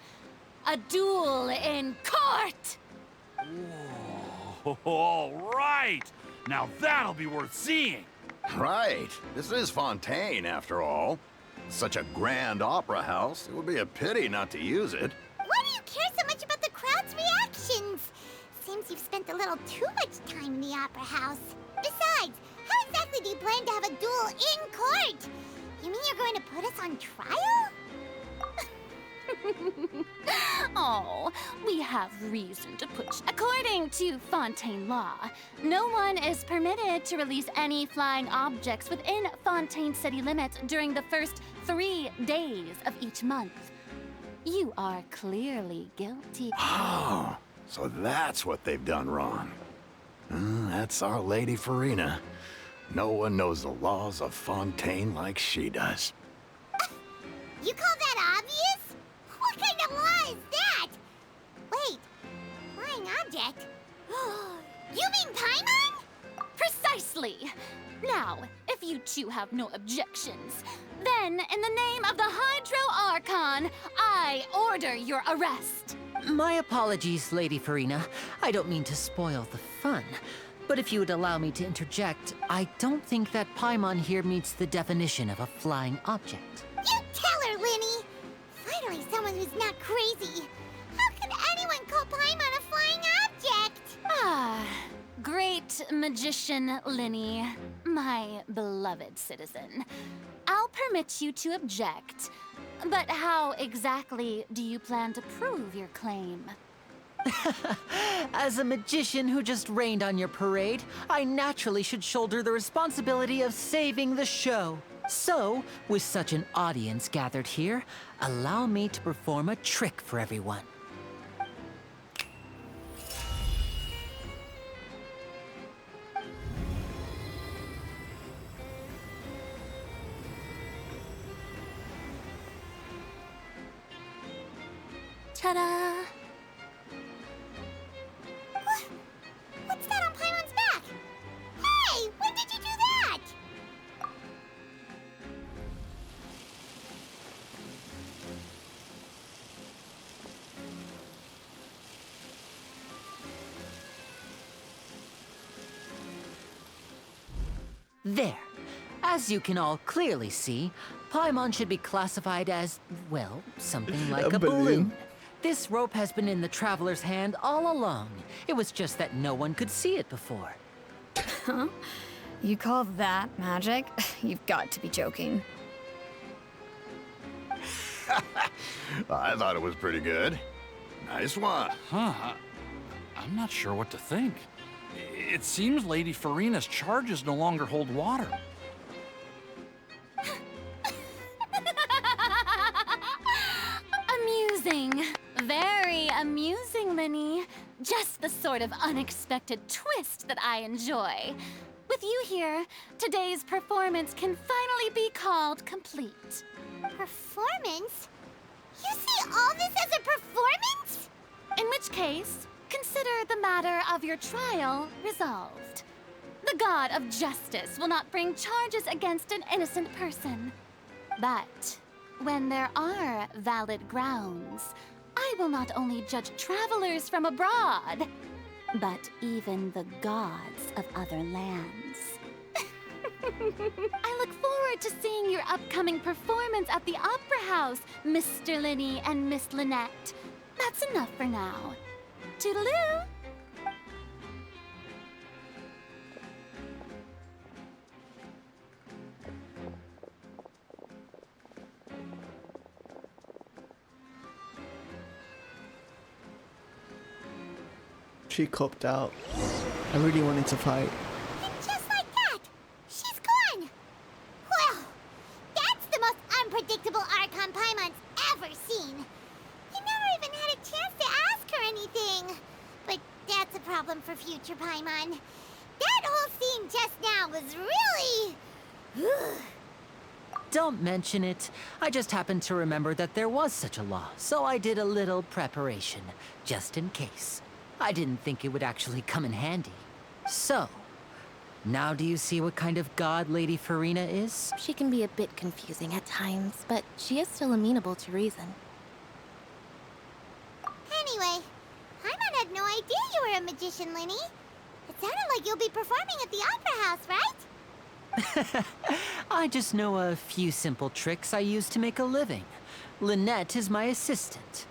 A duel in court! Whoa, all right! Now that'll be worth seeing! Right. This is Fontaine, after all. Such a grand opera house, it would be a pity not to use it. Why do you care so much about the crowd's reactions? Seems you've spent a little too much time in the opera house. Besides, how exactly do you plan to have a duel in court? You mean you're going to put us on trial? Oh, we have reason to push. According to Fontaine law, no one is permitted to release any flying objects within Fontaine city limits during the first 3 days of each month. You are clearly guilty. Oh, so that's what they've done wrong. That's our Lady Farina. No one knows the laws of Fontaine like she does. You call that obvious? What kind of law is that? Wait, flying object? You mean Paimon? Precisely. Now, if you two have no objections, then in the name of the Hydro Archon, I order your arrest. My apologies, Lady Farina. I don't mean to spoil the fun. But if you would allow me to interject, I don't think that Paimon here meets the definition of a flying object. You tell her, Linny! Finally someone who's not crazy. How can anyone call Paimon a flying object? Ah, great magician Linny, my beloved citizen. I'll permit you to object, but how exactly do you plan to prove your claim? As a magician who just rained on your parade, I naturally should shoulder the responsibility of saving the show. So, with such an audience gathered here, allow me to perform a trick for everyone. Ta-da! What's that on Paimon's back? Hey, when did you do that? There. As you can all clearly see, Paimon should be classified as, well, something like a balloon. This rope has been in the Traveler's hand all along. It was just that no one could see it before. Huh? You call that magic? You've got to be joking. I thought it was pretty good. Nice one. Huh. I'm not sure what to think. It seems Lady Farina's charges no longer hold water. Amusing. Very amusing, Linny. Just the sort of unexpected twist that I enjoy. With you here, today's performance can finally be called complete. Performance? You see all this as a performance? In which case, consider the matter of your trial resolved. The god of justice will not bring charges against an innocent person. But when there are valid grounds, I will not only judge travelers from abroad, but even the gods of other lands. I look forward to seeing your upcoming performance at the Opera House, Mr. Linny and Miss Lynette. That's enough for now. Toodaloo! She copped out. I really wanted to fight. And just like that, she's gone. Well, that's the most unpredictable Archon Paimon's ever seen. You never even had a chance to ask her anything. But that's a problem for future Paimon. That whole scene just now was really... Don't mention it. I just happened to remember that there was such a law, so I did a little preparation, just in case. I didn't think it would actually come in handy. So, now do you see what kind of god Lady Farina is? She can be a bit confusing at times, but she is still amenable to reason. Anyway, Paimon had no idea you were a magician, Linny. It sounded like you'll be performing at the Opera House, right? I just know a few simple tricks I use to make a living. Lynette is my assistant.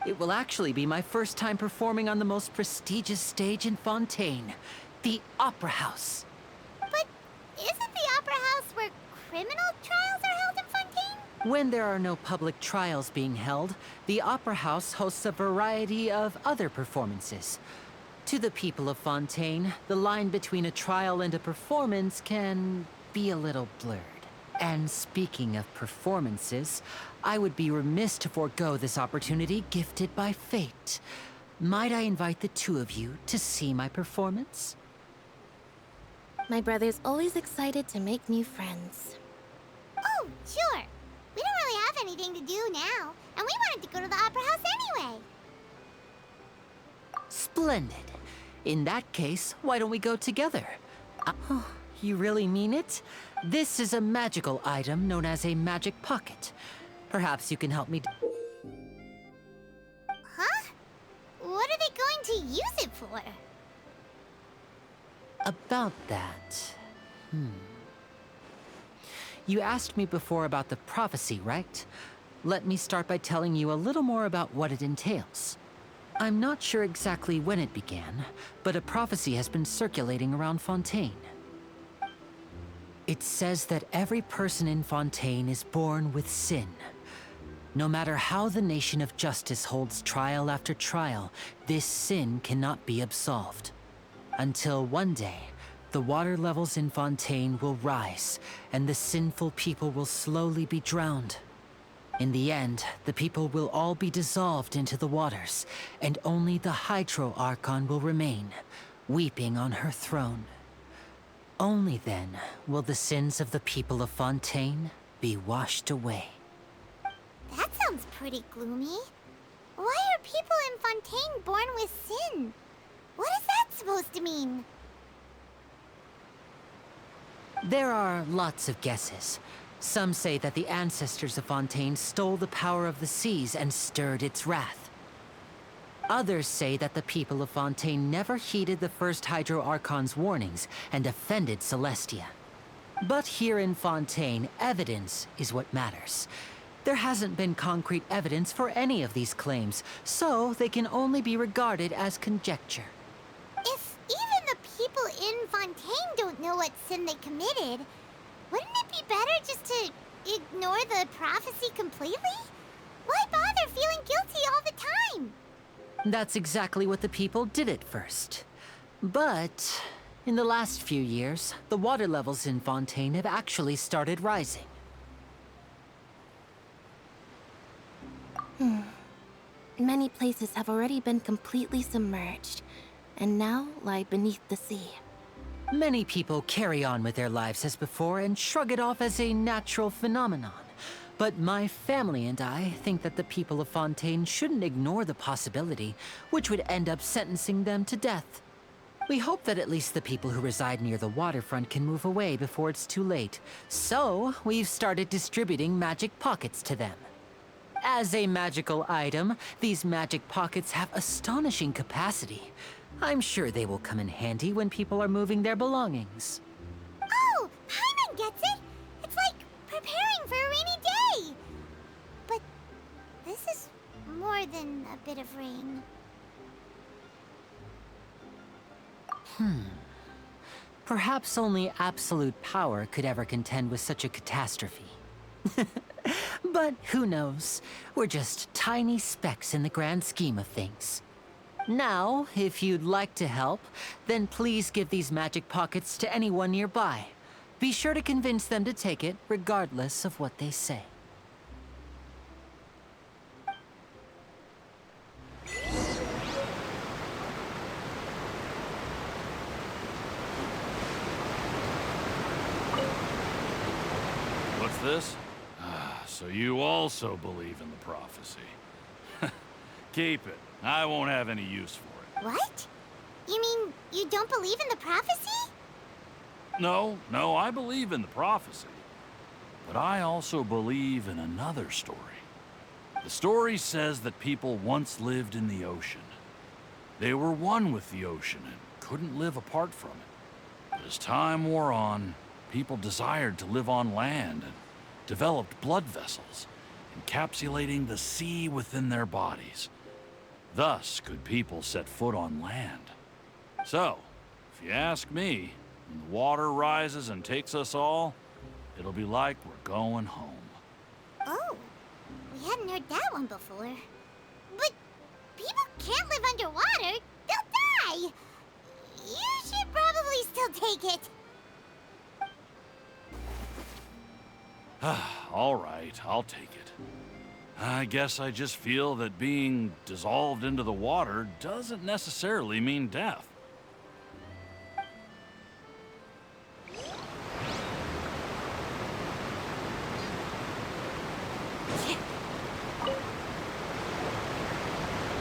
It will actually be my first time performing on the most prestigious stage in Fontaine, the Opera House. But isn't the Opera House where criminal trials are held in Fontaine? When there are no public trials being held, the Opera House hosts a variety of other performances. To the people of Fontaine, the line between a trial and a performance can be a little blurred. And speaking of performances, I would be remiss to forego this opportunity gifted by fate. Might I invite the two of you to see my performance? My brother's always excited to make new friends. Oh, sure. We don't really have anything to do now, and we wanted to go to the Opera House anyway. Splendid. In that case, why don't we go together? You really mean it? This is a magical item known as a magic pocket. Perhaps you can help me. Huh? What are they going to use it for? About that. You asked me before about the prophecy, right? Let me start by telling you a little more about what it entails. I'm not sure exactly when it began, but a prophecy has been circulating around Fontaine. It says that every person in Fontaine is born with sin. No matter how the nation of justice holds trial after trial, this sin cannot be absolved. Until one day, the water levels in Fontaine will rise, and the sinful people will slowly be drowned. In the end, the people will all be dissolved into the waters, and only the Hydro Archon will remain, weeping on her throne. Only then will the sins of the people of Fontaine be washed away. That sounds pretty gloomy. Why are people in Fontaine born with sin? What is that supposed to mean? There are lots of guesses. Some say that the ancestors of Fontaine stole the power of the seas and stirred its wrath. Others say that the people of Fontaine never heeded the first Hydro Archon's warnings and defended Celestia. But here in Fontaine, evidence is what matters. There hasn't been concrete evidence for any of these claims, so they can only be regarded as conjecture. If even the people in Fontaine don't know what sin they committed, wouldn't it be better just to ignore the prophecy completely? Why bother feeling guilty all the time? That's exactly what the people did at first. But in the last few years, the water levels in Fontaine have actually started rising. Many places have already been completely submerged, and now lie beneath the sea. Many people carry on with their lives as before and shrug it off as a natural phenomenon. But my family and I think that the people of Fontaine shouldn't ignore the possibility, which would end up sentencing them to death. We hope that at least the people who reside near the waterfront can move away before it's too late. So, we've started distributing magic pockets to them. As a magical item, these magic pockets have astonishing capacity. I'm sure they will come in handy when people are moving their belongings. Oh, Paimon gets it! It's like preparing for a rainy day! But this is more than a bit of rain. Perhaps only absolute power could ever contend with such a catastrophe. But who knows? We're just tiny specks in the grand scheme of things. Now, if you'd like to help, then please give these magic pockets to anyone nearby. Be sure to convince them to take it, regardless of what they say. What's this? So you also believe in the prophecy. Keep it. I won't have any use for it. What? You mean you don't believe in the prophecy? No, I believe in the prophecy. But I also believe in another story. The story says that people once lived in the ocean. They were one with the ocean and couldn't live apart from it. But as time wore on, people desired to live on land and developed blood vessels, encapsulating the sea within their bodies. Thus could people set foot on land. So, if you ask me, when the water rises and takes us all, it'll be like we're going home. Oh, we hadn't heard that one before. But people can't live underwater. They'll die. You should probably still take it. All right, I'll take it. I guess I just feel that being dissolved into the water doesn't necessarily mean death.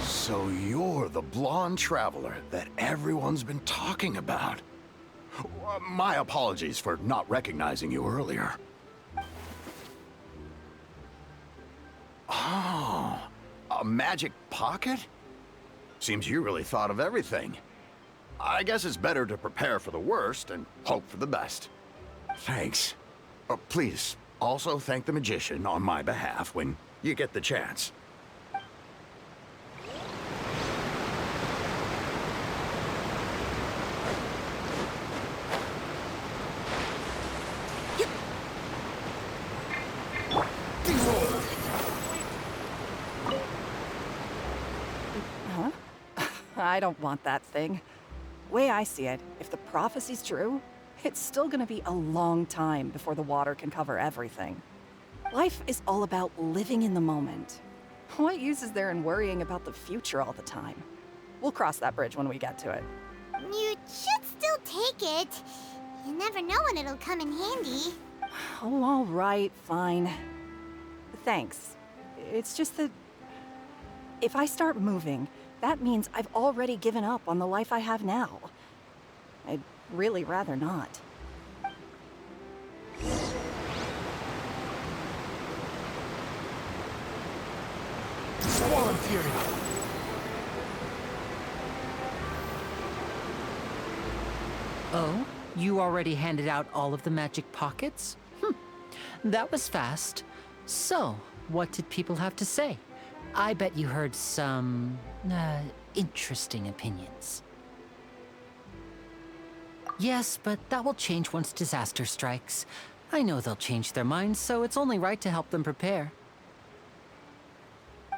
So you're the blonde traveler that everyone's been talking about. My apologies for not recognizing you earlier. Oh, a magic pocket? Seems you really thought of everything. I guess it's better to prepare for the worst and hope for the best. Thanks. Please, also thank the magician on my behalf when you get the chance. I don't want that thing. Way I see it, if the prophecy's true, it's still gonna be a long time before the water can cover everything. Life is all about living in the moment. What use is there in worrying about the future all the time? We'll cross that bridge when we get to it. You should still take it. You never know when it'll come in handy. Oh, all right, fine. Thanks. It's just that if I start moving, that means I've already given up on the life I have now. I'd really rather not. Volunteering. Oh? You already handed out all of the magic pockets? That was fast. So, what did people have to say? I bet you heard some, interesting opinions. Yes, but that will change once disaster strikes. I know they'll change their minds, so it's only right to help them prepare.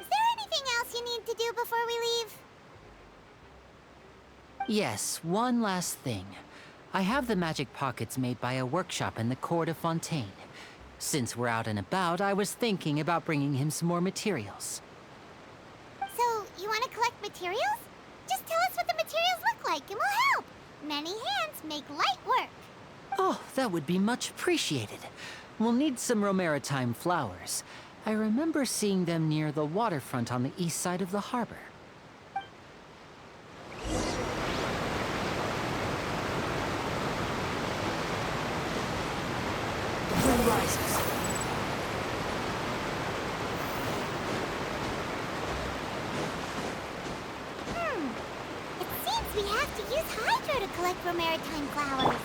Is there anything else you need to do before we leave? Yes, one last thing. I have the magic pockets made by a workshop in the court of Fontaine. Since we're out and about, I was thinking about bringing him some more materials. So, you want to collect materials? Just tell us what the materials look like and we'll help. Many hands make light work. Oh, that would be much appreciated. We'll need some Romaritime flowers. I remember seeing them near the waterfront on the east side of the harbor. The wind rises. It seems we have to use Hydro to collect Romaritime flowers.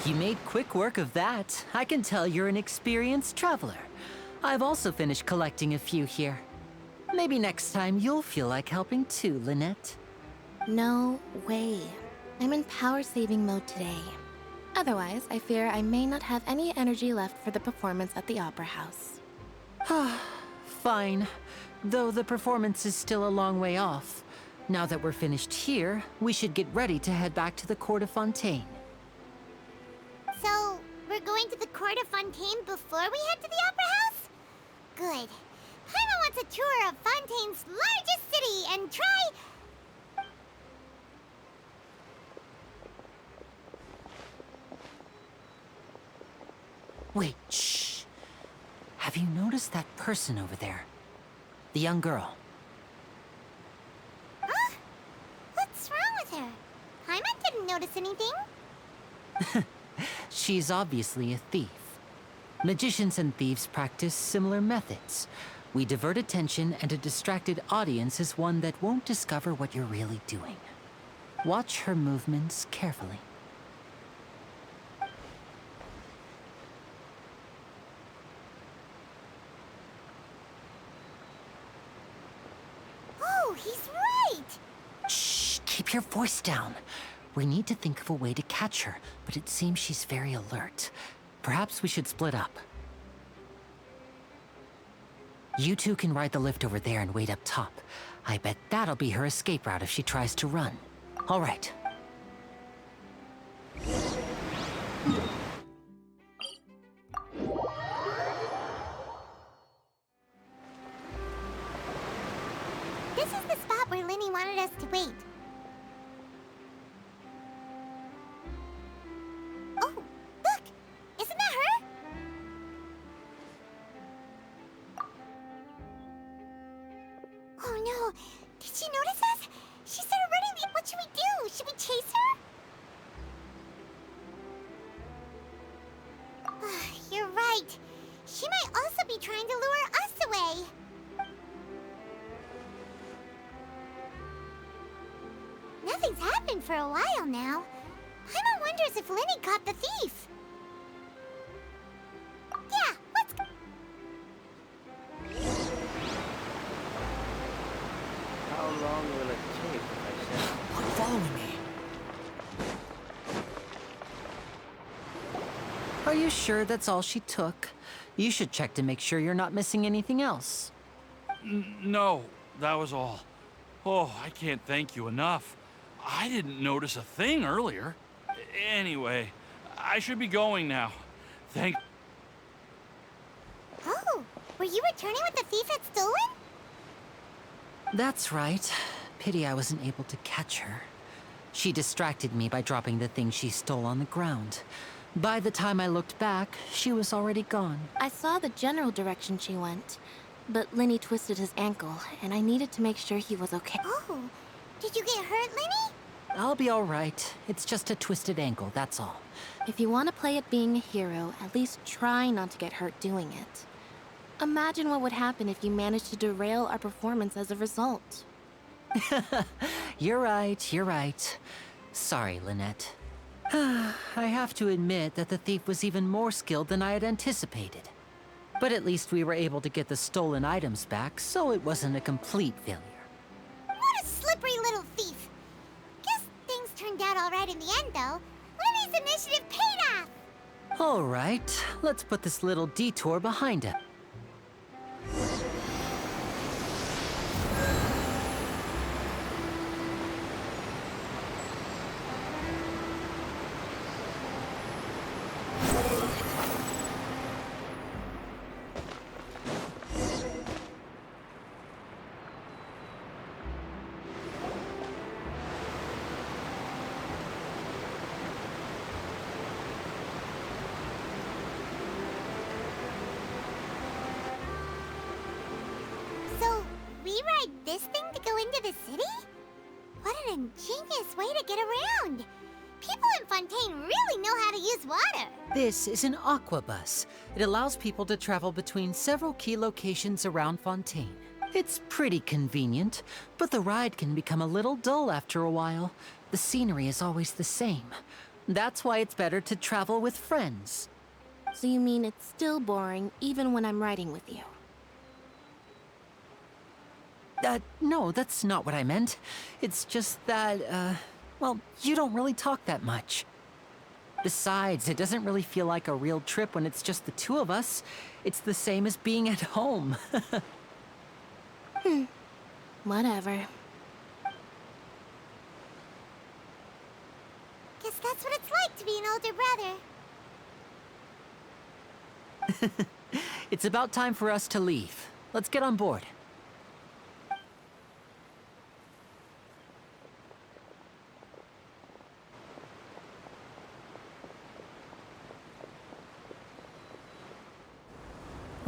You made quick work of that. I can tell you're an experienced traveler. I've also finished collecting a few here. Maybe next time you'll feel like helping too, Lynette. No way. I'm in power-saving mode today. Otherwise, I fear I may not have any energy left for the performance at the Opera House. Fine. Though the performance is still a long way off. Now that we're finished here, we should get ready to head back to the Court of Fontaine. So, we're going to the Court of Fontaine before we head to the Opera House? Good. Paimon wants a tour of Fontaine's largest city and try... Wait, shh. Have you noticed that person over there? The young girl. Huh? What's wrong with her? Paimon didn't notice anything. She's obviously a thief. Magicians and thieves practice similar methods. We divert attention, and a distracted audience is one that won't discover what you're really doing. Watch her movements carefully. Oh, he's right! Shh, keep your voice down. We need to think of a way to catch her, but it seems she's very alert. Perhaps we should split up. You two can ride the lift over there and wait up top. I bet that'll be her escape route if she tries to run. All right. This is the spot where Linny wanted us to wait. Oh, look! Isn't that her? Oh no! Did she notice us? She started running. What should we do? Should we chase her? You're right. She might also be trying to lure us away. Nothing's happened for a while now. Paimon wonders if Linny caught the thief. Yeah, let's go. How long will it take if I set Quit following me. Are you sure that's all she took? You should check to make sure you're not missing anything else. No, that was all. Oh, I can't thank you enough. I didn't notice a thing earlier. Anyway, I should be going now. Oh, were you returning what the thief had stolen? That's right. Pity I wasn't able to catch her. She distracted me by dropping the thing she stole on the ground. By the time I looked back, she was already gone. I saw the general direction she went, but Lenny twisted his ankle, and I needed to make sure he was okay. Oh, did you get hurt, Lenny? I'll be all right. It's just a twisted ankle, that's all. If you want to play at being a hero, at least try not to get hurt doing it. Imagine what would happen if you managed to derail our performance as a result. You're right, you're right. Sorry, Lynette. I have to admit that the thief was even more skilled than I had anticipated. But at least we were able to get the stolen items back, so it wasn't a complete failure. What a slippery little thief. Guess things turned out all right in the end, though. Lenny's initiative paid off. All right, let's put this little detour behind us. So, we ride this thing to go into the city? What an ingenious way to get around. People in Fontaine really know how to use water. This is an aquabus. It allows people to travel between several key locations around Fontaine. It's pretty convenient, but the ride can become a little dull after a while. The scenery is always the same. That's why it's better to travel with friends. So you mean it's still boring even when I'm riding with you? No, that's not what I meant. It's just that, well, you don't really talk that much. Besides, it doesn't really feel like a real trip when it's just the two of us. It's the same as being at home. Whatever. Guess that's what it's like to be an older brother. It's about time for us to leave. Let's get on board.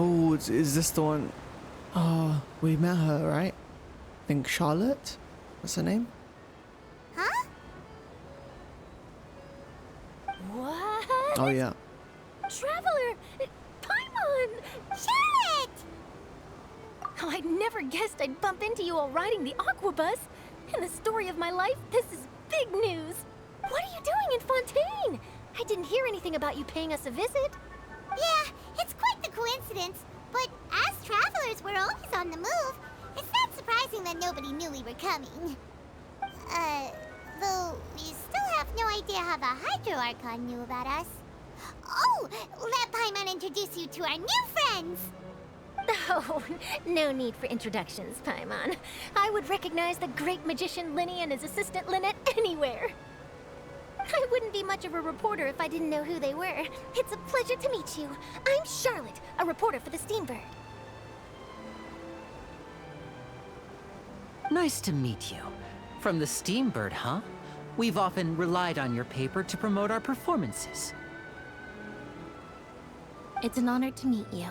Oh, is this the one? Oh, we met her, right? I think Charlotte? What's her name? Huh? What? Oh, yeah. Traveler! Paimon! Charlotte! Oh, I'd never guessed I'd bump into you while riding the aquabus. In the story of my life, this is big news. What are you doing in Fontaine? I didn't hear anything about you paying us a visit. Yeah, it's quite the coincidence. But as travelers, we're always on the move. It's not surprising that nobody knew we were coming. Though we still have no idea how the Hydro Archon knew about us. Oh, let Paimon introduce you to our new friends. Oh, no need for introductions, Paimon. I would recognize the great magician Lenny and his assistant Lynette anywhere. I wouldn't be much of a reporter if I didn't know who they were. It's a pleasure to meet you. I'm Charlotte, a reporter for the Steambird. Nice to meet you. From the Steambird, huh? We've often relied on your paper to promote our performances. It's an honor to meet you.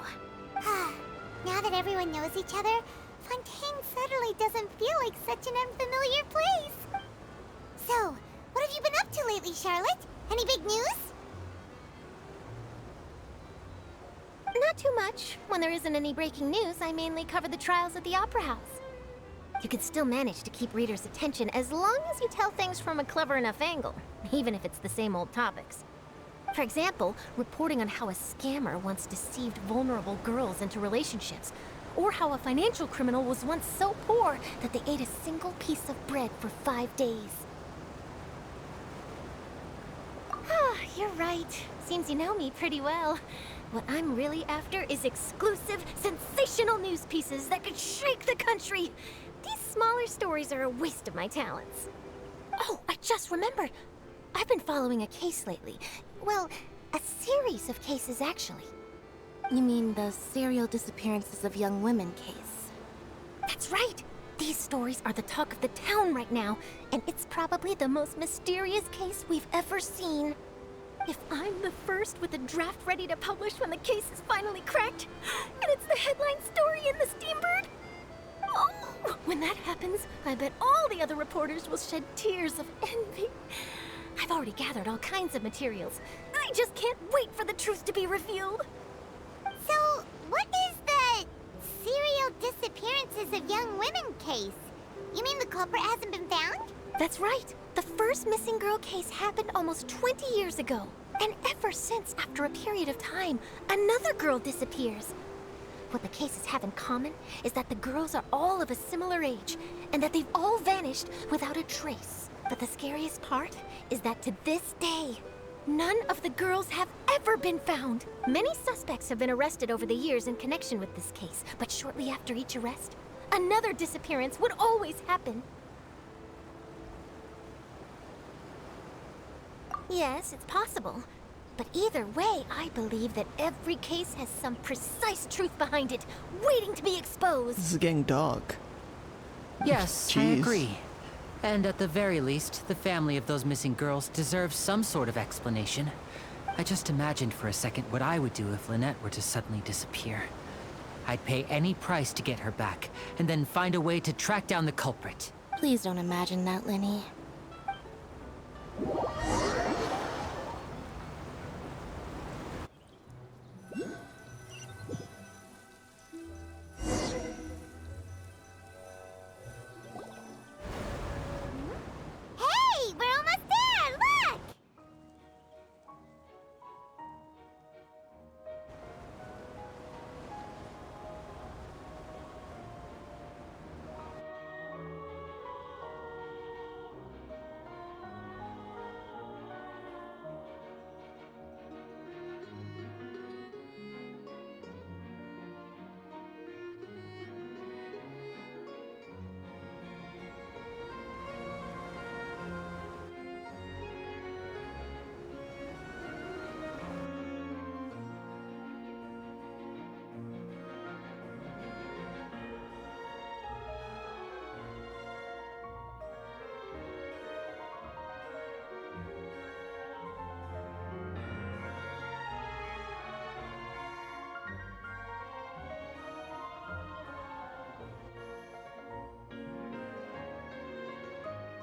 Now that everyone knows each other, Fontaine suddenly doesn't feel like such an unfamiliar place. So, what have you been up to lately, Charlotte? Any big news? Not too much. When there isn't any breaking news, I mainly cover the trials at the Opera House. You can still manage to keep readers' attention as long as you tell things from a clever enough angle, even if it's the same old topics. For example, reporting on how a scammer once deceived vulnerable girls into relationships, or how a financial criminal was once so poor that they ate a single piece of bread for 5 days. Ah, you're right. Seems you know me pretty well. What I'm really after is exclusive, sensational news pieces that could shake the country. These smaller stories are a waste of my talents. Oh, I just remembered. I've been following a case lately. Well, a series of cases, actually. You mean the serial disappearances of young women case? That's right! These stories are the talk of the town right now, and it's probably the most mysterious case we've ever seen. If I'm the first with a draft ready to publish when the case is finally cracked, and it's the headline story in the Steambird, oh, when that happens, I bet all the other reporters will shed tears of envy. I've already gathered all kinds of materials. I just can't wait for the truth to be revealed. So, what is the serial disappearances of young women case? You mean the culprit hasn't been found? That's right. The first missing girl case happened almost 20 years ago. And ever since, after a period of time, another girl disappears. What the cases have in common is that the girls are all of a similar age, and that they've all vanished without a trace. But the scariest part is that to this day, none of the girls have ever been found. Many suspects have been arrested over the years in connection with this case, but shortly after each arrest, another disappearance would always happen. Yes, it's possible. But either way, I believe that every case has some precise truth behind it, waiting to be exposed. This is getting dark. Yes, I Jeez. agree. And at the very least, the family of those missing girls deserves some sort of explanation. I just imagined for a second what I would do if Lynette were to suddenly disappear. I'd pay any price to get her back, and then find a way to track down the culprit. Please don't imagine that, Lenny. Hey, we're almost there! Look!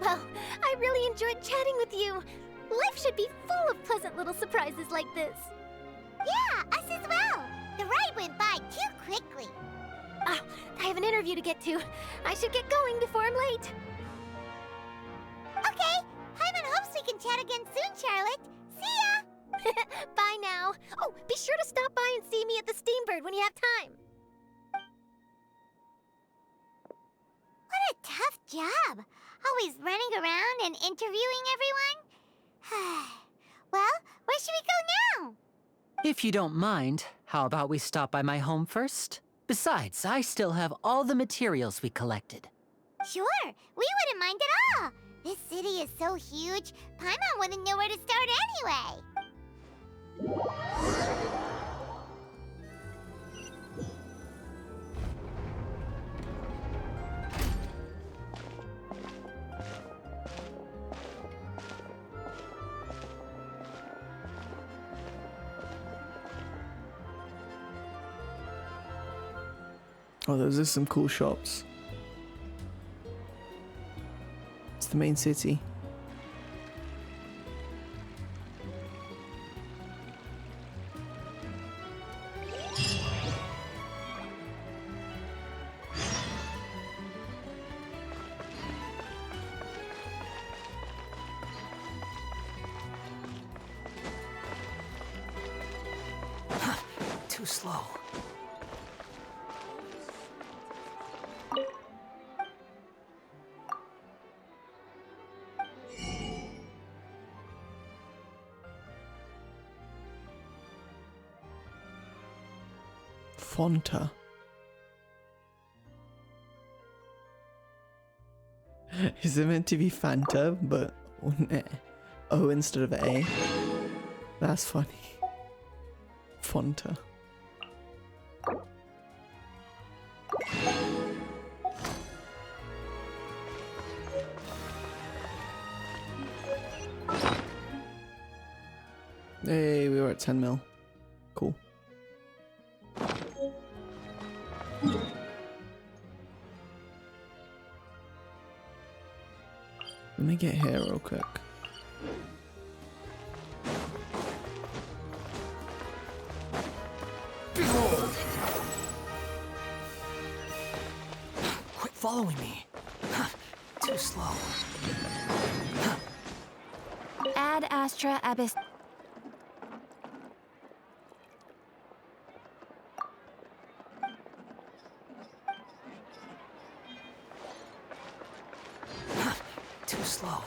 Well, I really enjoyed chatting with you. Life should be full of pleasant little surprises like this. Yeah, us as well. The ride went by too quickly. Ah, I have an interview to get to. I should get going before I'm late. Okay, Hyman hopes we can chat again soon, Charlotte. See ya! Bye now. Oh, be sure to stop by and see me at the Steambird when you have time. What a tough job. Always running around and interviewing everyone. Well, where should we go now? If you don't mind, how about we stop by my home first? Besides, I still have all the materials we collected. Sure, we wouldn't mind at all. This city is so huge, Paimon wouldn't know where to start anyway. Oh, those are some cool shops. It's the main city. Too slow. Fonta. Is it meant to be Fanta, but O instead of A? That's funny. Fonta. Hey, we were at 10 mil. Cool. Let me get here real quick. Quit following me. Too slow. Ad Astra Abyss. Too slow.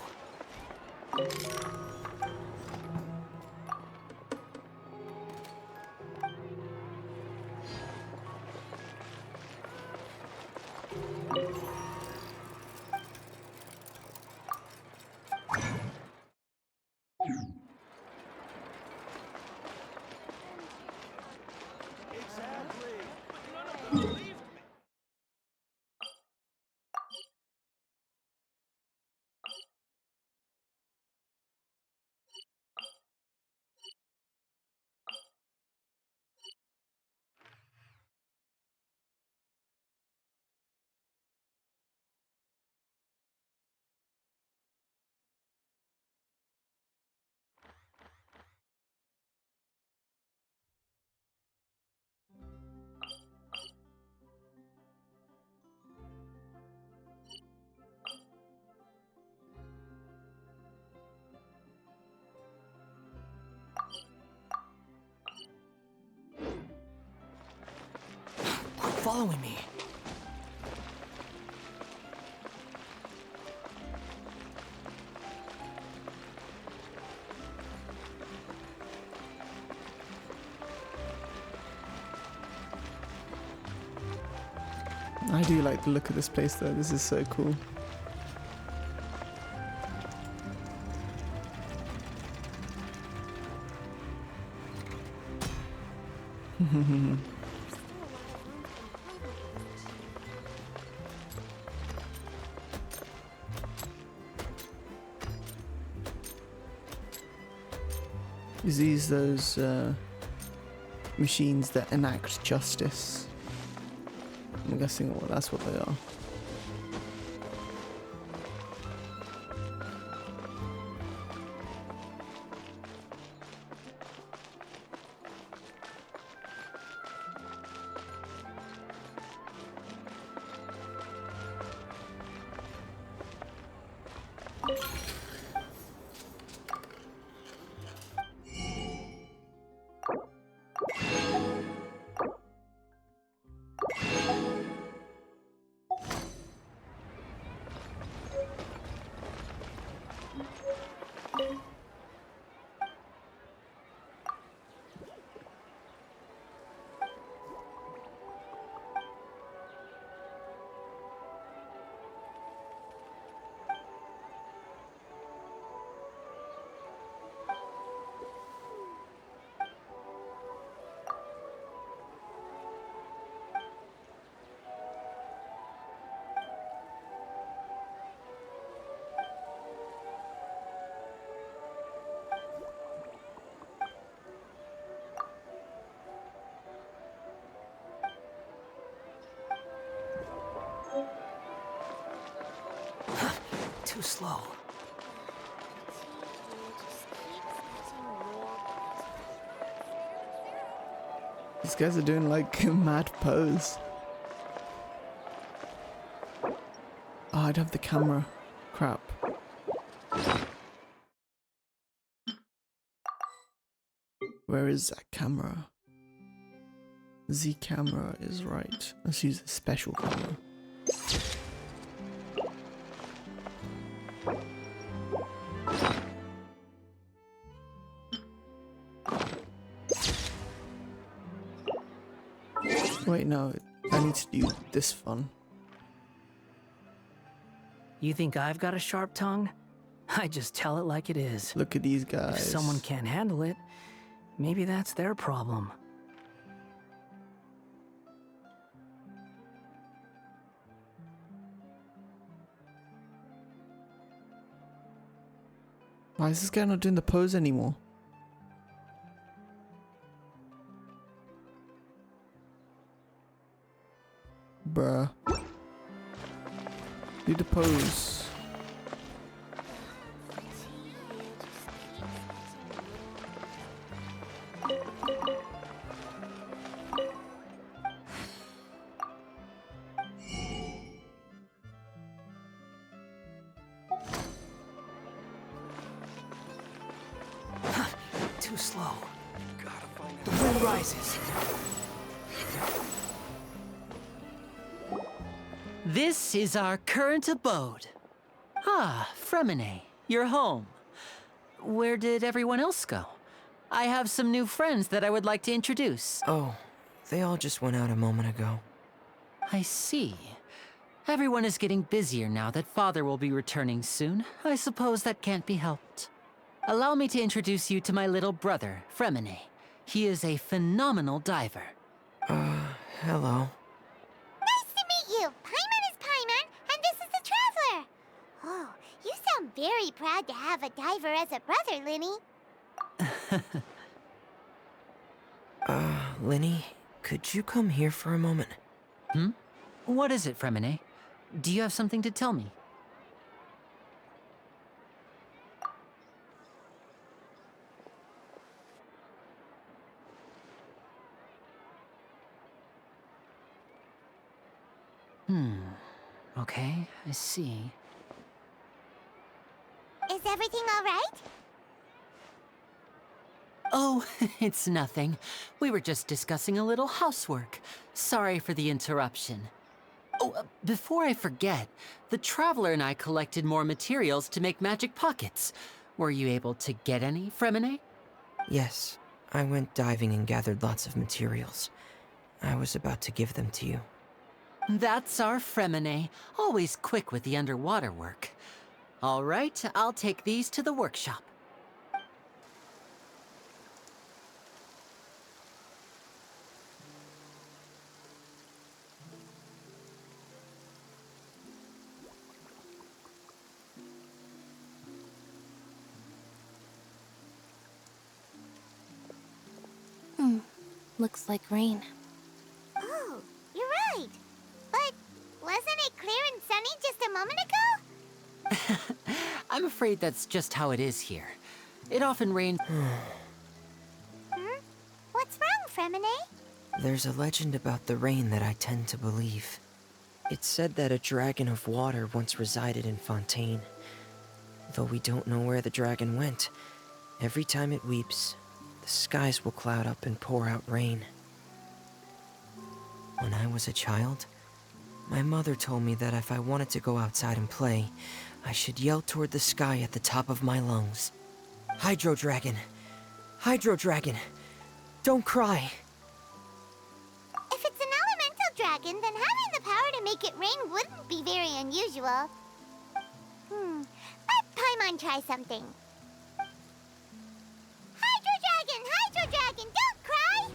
Quit following me. I do like the look of this place though. This is so cool. Is these those machines that enact justice? I'm guessing well, that's what they are. Too slow. These guys are doing like a mad pose. Oh, I'd have the camera. Crap. Where is that camera? Z camera is right. Let's use a special camera. Wait, no. I need to do this fun. You think I've got a sharp tongue? I just tell it like it is. Look at these guys. If someone can't handle it, maybe that's their problem. Why is this guy not doing the pose anymore? Bruh. Do the pose. Too slow. The wind rises. This is our current abode. Ah, Fremine, you're home. Where did everyone else go? I have some new friends that I would like to introduce. Oh, they all just went out a moment ago. I see. Everyone is getting busier now that Father will be returning soon. I suppose that can't be helped. Allow me to introduce you to my little brother, Fremine. He is a phenomenal diver. Hello. Nice to meet you. Paimon is Paimon, and this is the Traveler. Oh, you sound very proud to have a diver as a brother, Linny. Linny, could you come here for a moment? Hmm? What is it, Fremine? Do you have something to tell me? Okay, I see. Is everything all right? Oh, it's nothing. We were just discussing a little housework. Sorry for the interruption. Oh, before I forget, the Traveler and I collected more materials to make magic pockets. Were you able to get any, Fremine? Yes, I went diving and gathered lots of materials. I was about to give them to you. That's our Fremine, always quick with the underwater work. All right, I'll take these to the workshop. Looks like rain. Oh, you're right. But wasn't it clear and sunny just a moment ago? I'm afraid that's just how it is here. It often rains. What's wrong, Fremine? There's a legend about the rain that I tend to believe. It's said that a dragon of water once resided in Fontaine. Though we don't know where the dragon went, every time it weeps, the skies will cloud up and pour out rain. When I was a child, my mother told me that if I wanted to go outside and play, I should yell toward the sky at the top of my lungs. Hydro Dragon! Hydro Dragon! Don't cry! If it's an elemental dragon, then having the power to make it rain wouldn't be very unusual. Let Paimon try something. Hydro Dragon, don't cry!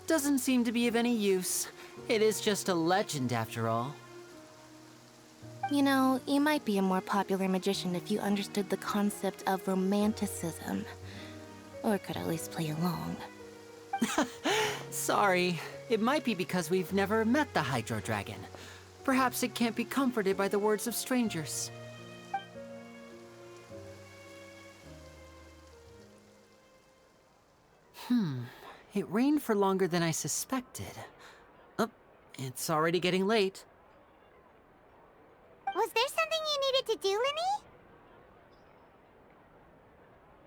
Doesn't seem to be of any use. It is just a legend after all. You know, you might be a more popular magician if you understood the concept of romanticism. Or could at least play along. Sorry. It might be because we've never met the Hydro Dragon. Perhaps it can't be comforted by the words of strangers. It rained for longer than I suspected. Oh, it's already getting late. Was there something you needed to do, Linny?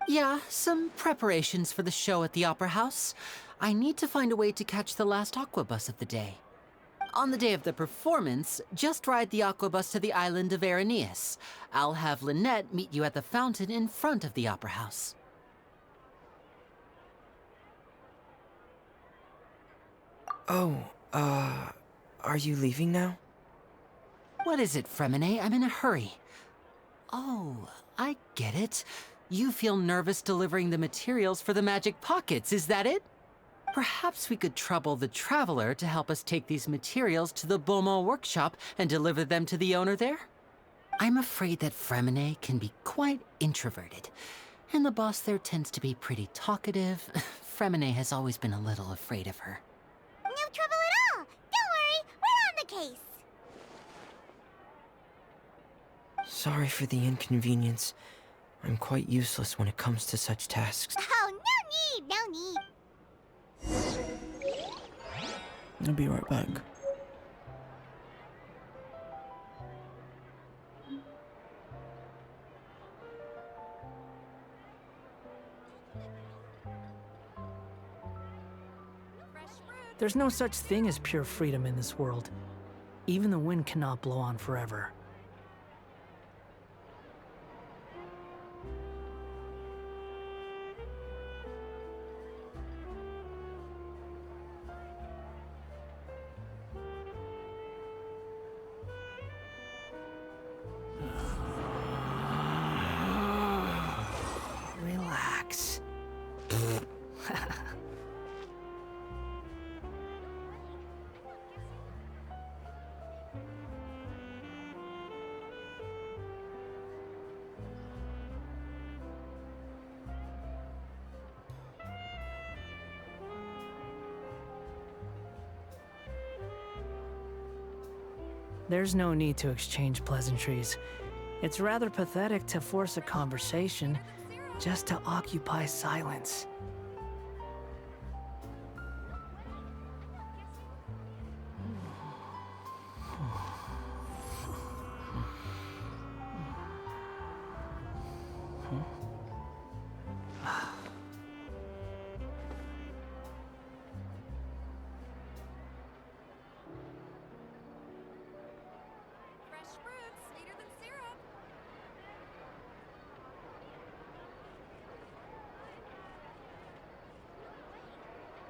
Yeah, some preparations for the show at the Opera House. I need to find a way to catch the last aqua bus of the day. On the day of the performance, just ride the aqua bus to the island of Araneus. I'll have Lynette meet you at the fountain in front of the Opera House. Oh, are you leaving now? What is it, Fremine? I'm in a hurry. Oh, I get it. You feel nervous delivering the materials for the magic pockets, is that it? Perhaps we could trouble the Traveler to help us take these materials to the Beaumont workshop and deliver them to the owner there? I'm afraid that Fremine can be quite introverted, and the boss there tends to be pretty talkative, Fremine has always been a little afraid of her. No trouble at all! Don't worry, we're on the case! Sorry for the inconvenience. I'm quite useless when it comes to such tasks. Oh, no need! I'll be right back. There's no such thing as pure freedom in this world. Even the wind cannot blow on forever. Relax. There's no need to exchange pleasantries. It's rather pathetic to force a conversation just to occupy silence.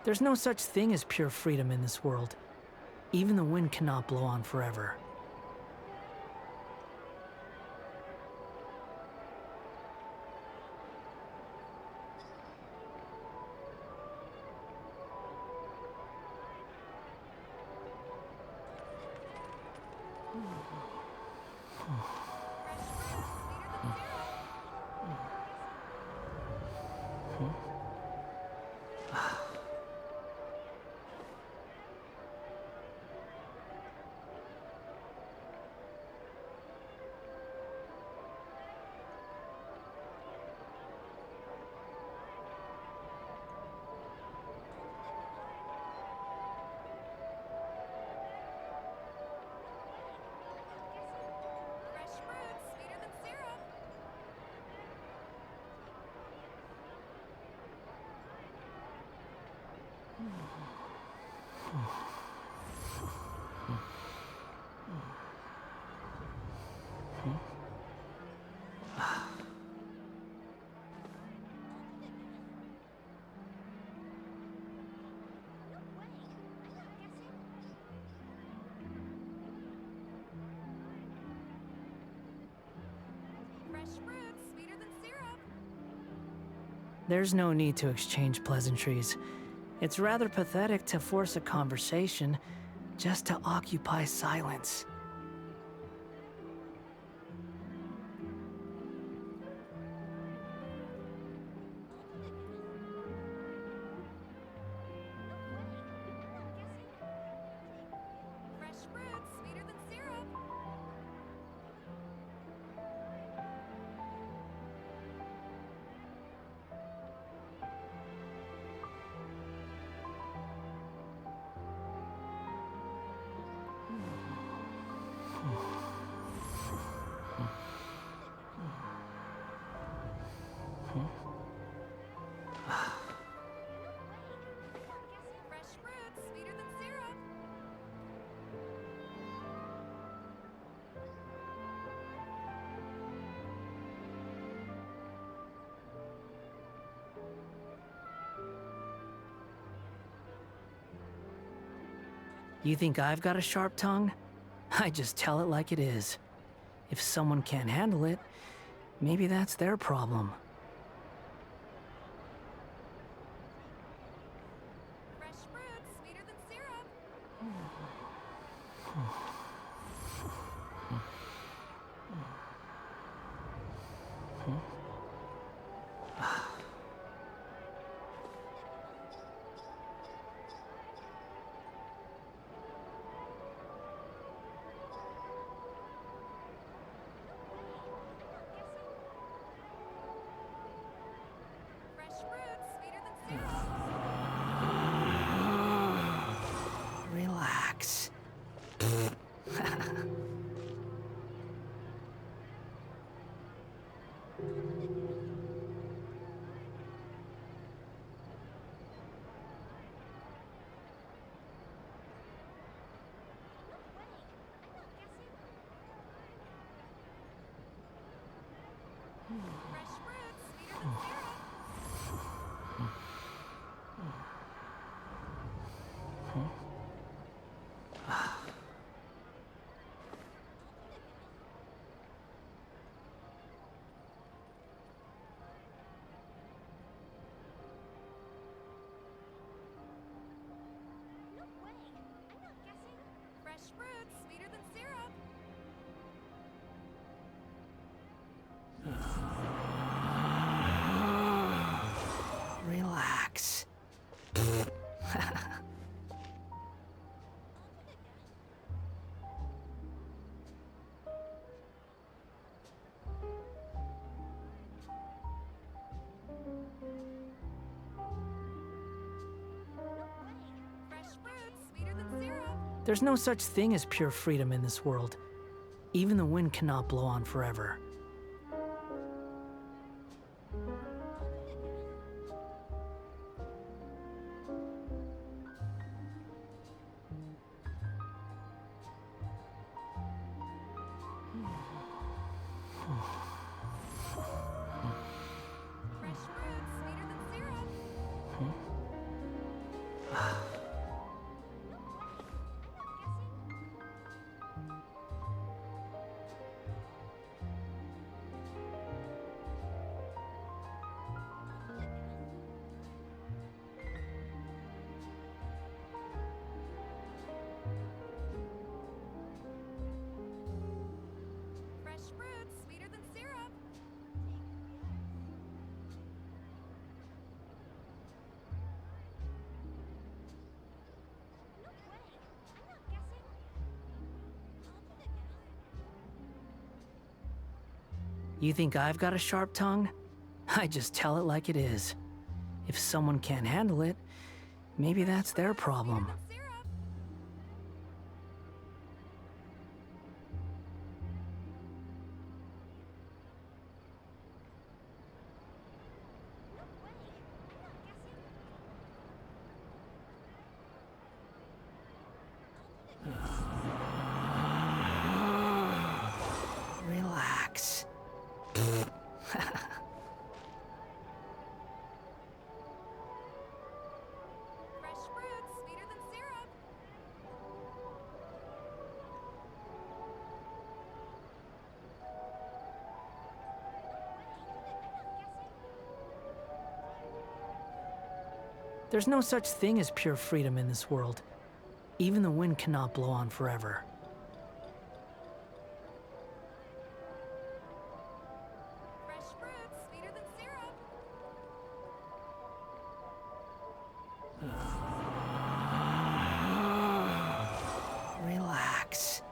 There's no such thing as pure freedom in this world. Even the wind cannot blow on forever. There's no need to exchange pleasantries. It's rather pathetic to force a conversation just to occupy silence. You think I've got a sharp tongue? I just tell it like it is. If someone can't handle it, maybe that's their problem. Relax. There's no such thing as pure freedom in this world. Even the wind cannot blow on forever. You think I've got a sharp tongue? I just tell it like it is. If someone can't handle it, maybe that's their problem. Relax. There's no such thing as pure freedom in this world. Even the wind cannot blow on forever. Relax.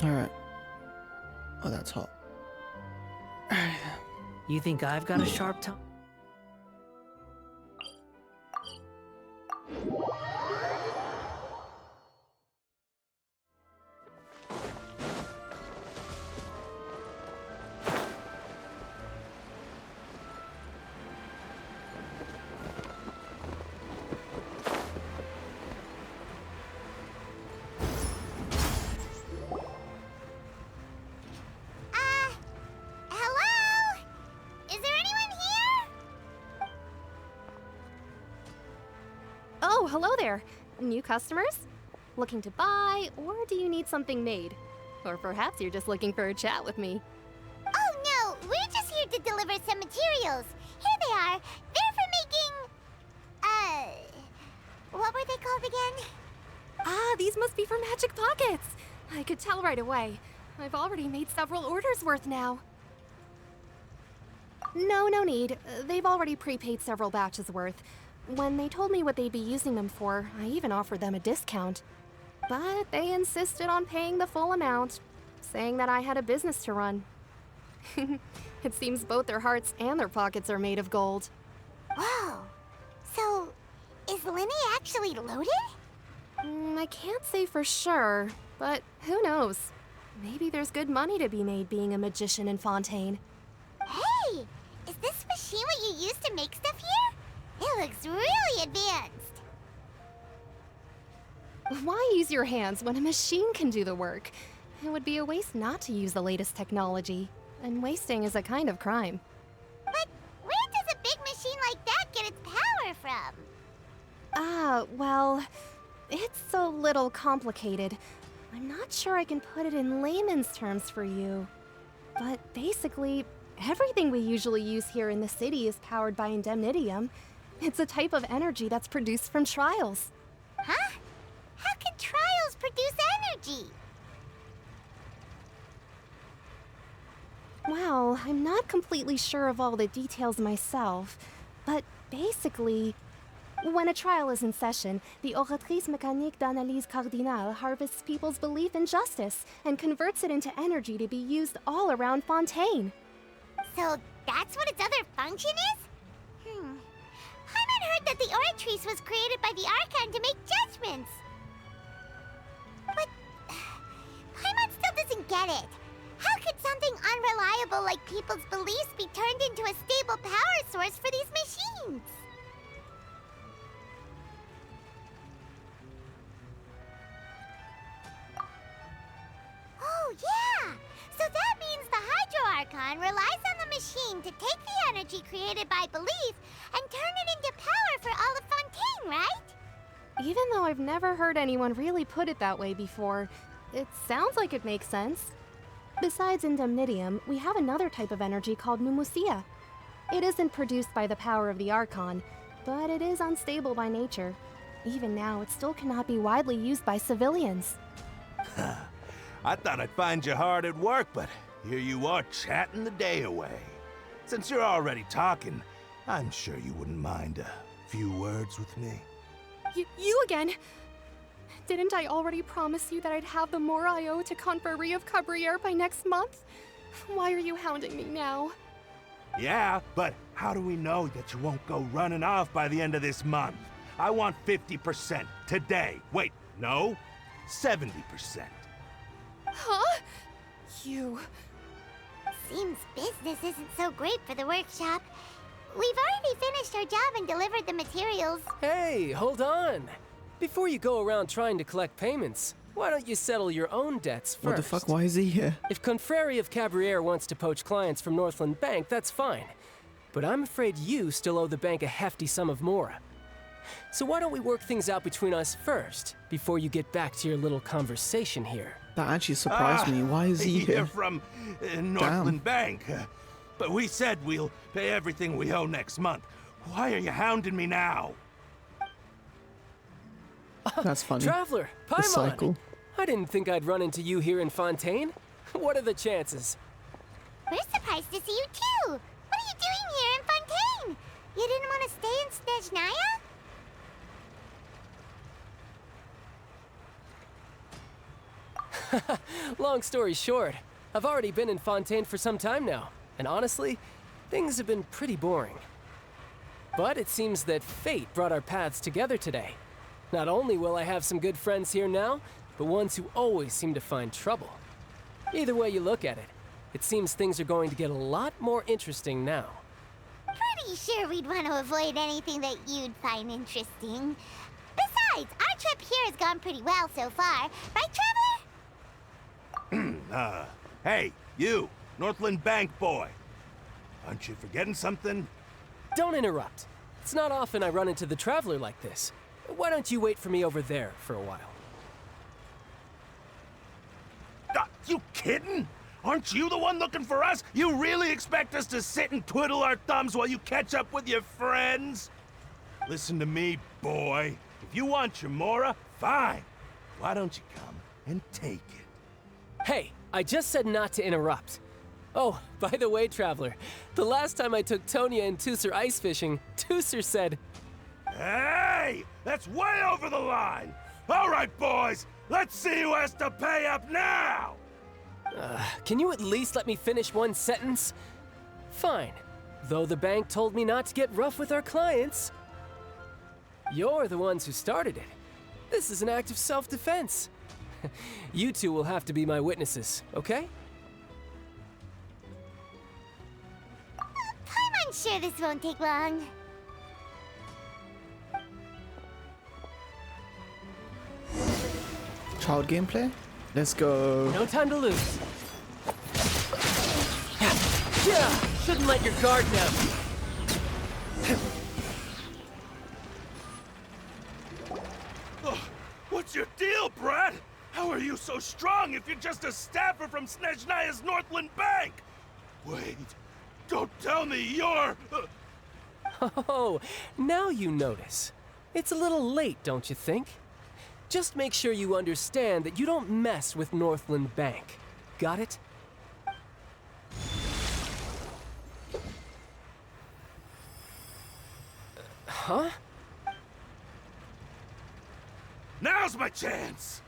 Alright. Oh, that's hot. You think I've got a sharp tongue? Hello? Is there anyone here? Oh, hello there. New customers? Looking to buy, or do you need something made? Or perhaps you're just looking for a chat with me. Oh no, we're just here to deliver some materials. Here they are. They're for making... what were they called again? Ah, these must be for Magic Pockets. I could tell right away. I've already made several orders worth now. No, no need. They've already prepaid several batches worth. When they told me what they'd be using them for, I even offered them a discount. But they insisted on paying the full amount, saying that I had a business to run. It seems both their hearts and their pockets are made of gold. Whoa. So, is Linny actually loaded? I can't say for sure, but who knows? Maybe there's good money to be made being a magician in Fontaine. Hey! Is this machine what you use to make stuff here? It looks really advanced. Why use your hands when a machine can do the work? It would be a waste not to use the latest technology. And wasting is a kind of crime. But where does a big machine like that get its power from? Well, it's a little complicated. I'm not sure I can put it in layman's terms for you. But basically, everything we usually use here in the city is powered by indemnitium. It's a type of energy that's produced from trials. Huh? How can trials produce energy? Well, I'm not completely sure of all the details myself, but basically, when a trial is in session, the Oratrice Mécanique d'Analyse Cardinale harvests people's belief in justice and converts it into energy to be used all around Fontaine. So that's what its other function is? Paimon heard that the Oratrice was created by the Archon to make judgments. But Paimon still doesn't get it. How could something unreliable like people's beliefs be turned into a stable power source for these machines? Oh, yeah! So that means the Hydro Archon relies on the machine to take the energy created by belief and turn it into power for all of Fontaine, right? Even though I've never heard anyone really put it that way before, it sounds like it makes sense. Besides indemnitium, we have another type of energy called pneumosia. It isn't produced by the power of the Archon, but it is unstable by nature. Even now, it still cannot be widely used by civilians. I thought I'd find you hard at work, but here you are chatting the day away. Since you're already talking, I'm sure you wouldn't mind a few words with me. You again? Didn't I already promise you that I'd have the more I owe to Confrérie of Cabriere by next month? Why are you hounding me now? Yeah, but how do we know that you won't go running off by the end of this month? I want 50% today. Wait, no, 70%. Huh? You... Seems business isn't so great for the workshop. We've already finished our job and delivered the materials. Hey, hold on! Before you go around trying to collect payments, why don't you settle your own debts first? What the fuck? Why is he here? If Confrérie of Cabriere wants to poach clients from Northland Bank, that's fine. But I'm afraid you still owe the bank a hefty sum of mora. So why don't we work things out between us first, before you get back to your little conversation here? That actually surprised me. Why is he here? You're from Northland Bank. But we said we'll pay everything we owe next month. Why are you hounding me now? That's funny. Traveler, The Paimon! cycle. I didn't think I'd run into you here in Fontaine. What are the chances? We're surprised to see you too. What are you doing here in Fontaine? You didn't want to stay in Snezhnaya? Long story short, I've already been in Fontaine for some time now, and honestly, things have been pretty boring. But it seems that fate brought our paths together today. Not only will I have some good friends here now, but ones who always seem to find trouble. Either way you look at it, it seems things are going to get a lot more interesting now. Pretty sure we'd want to avoid anything that you'd find interesting. Besides, our trip here has gone pretty well so far. Right, Traveler? Hey, you, Northland Bank boy. Aren't you forgetting something? Don't interrupt. It's not often I run into the Traveler like this. Why don't you wait for me over there for a while? You kidding? Aren't you the one looking for us? You really expect us to sit and twiddle our thumbs while you catch up with your friends? Listen to me, boy. If you want your mora, fine. Why don't you come and take it? Hey, I just said not to interrupt. Oh, by the way, Traveler, the last time I took Tonya and Tooser ice fishing, Tooser said, Hey! That's way over the line! All right, boys, let's see who has to pay up now! Can you at least let me finish one sentence? Fine. Though the bank told me not to get rough with our clients. You're the ones who started it. This is an act of self-defense. You two will have to be my witnesses, okay? I'm sure this won't take long. Child gameplay? Let's go. No time to lose. Yeah, shouldn't let your guard down. What's your deal, Brad? How are you so strong if you're just a staffer from Snezhnaya's Northland Bank? Wait, don't tell me you're... Oh, now you notice. It's a little late, don't you think? Just make sure you understand that you don't mess with Northland Bank. Got it? Huh? Now's my chance!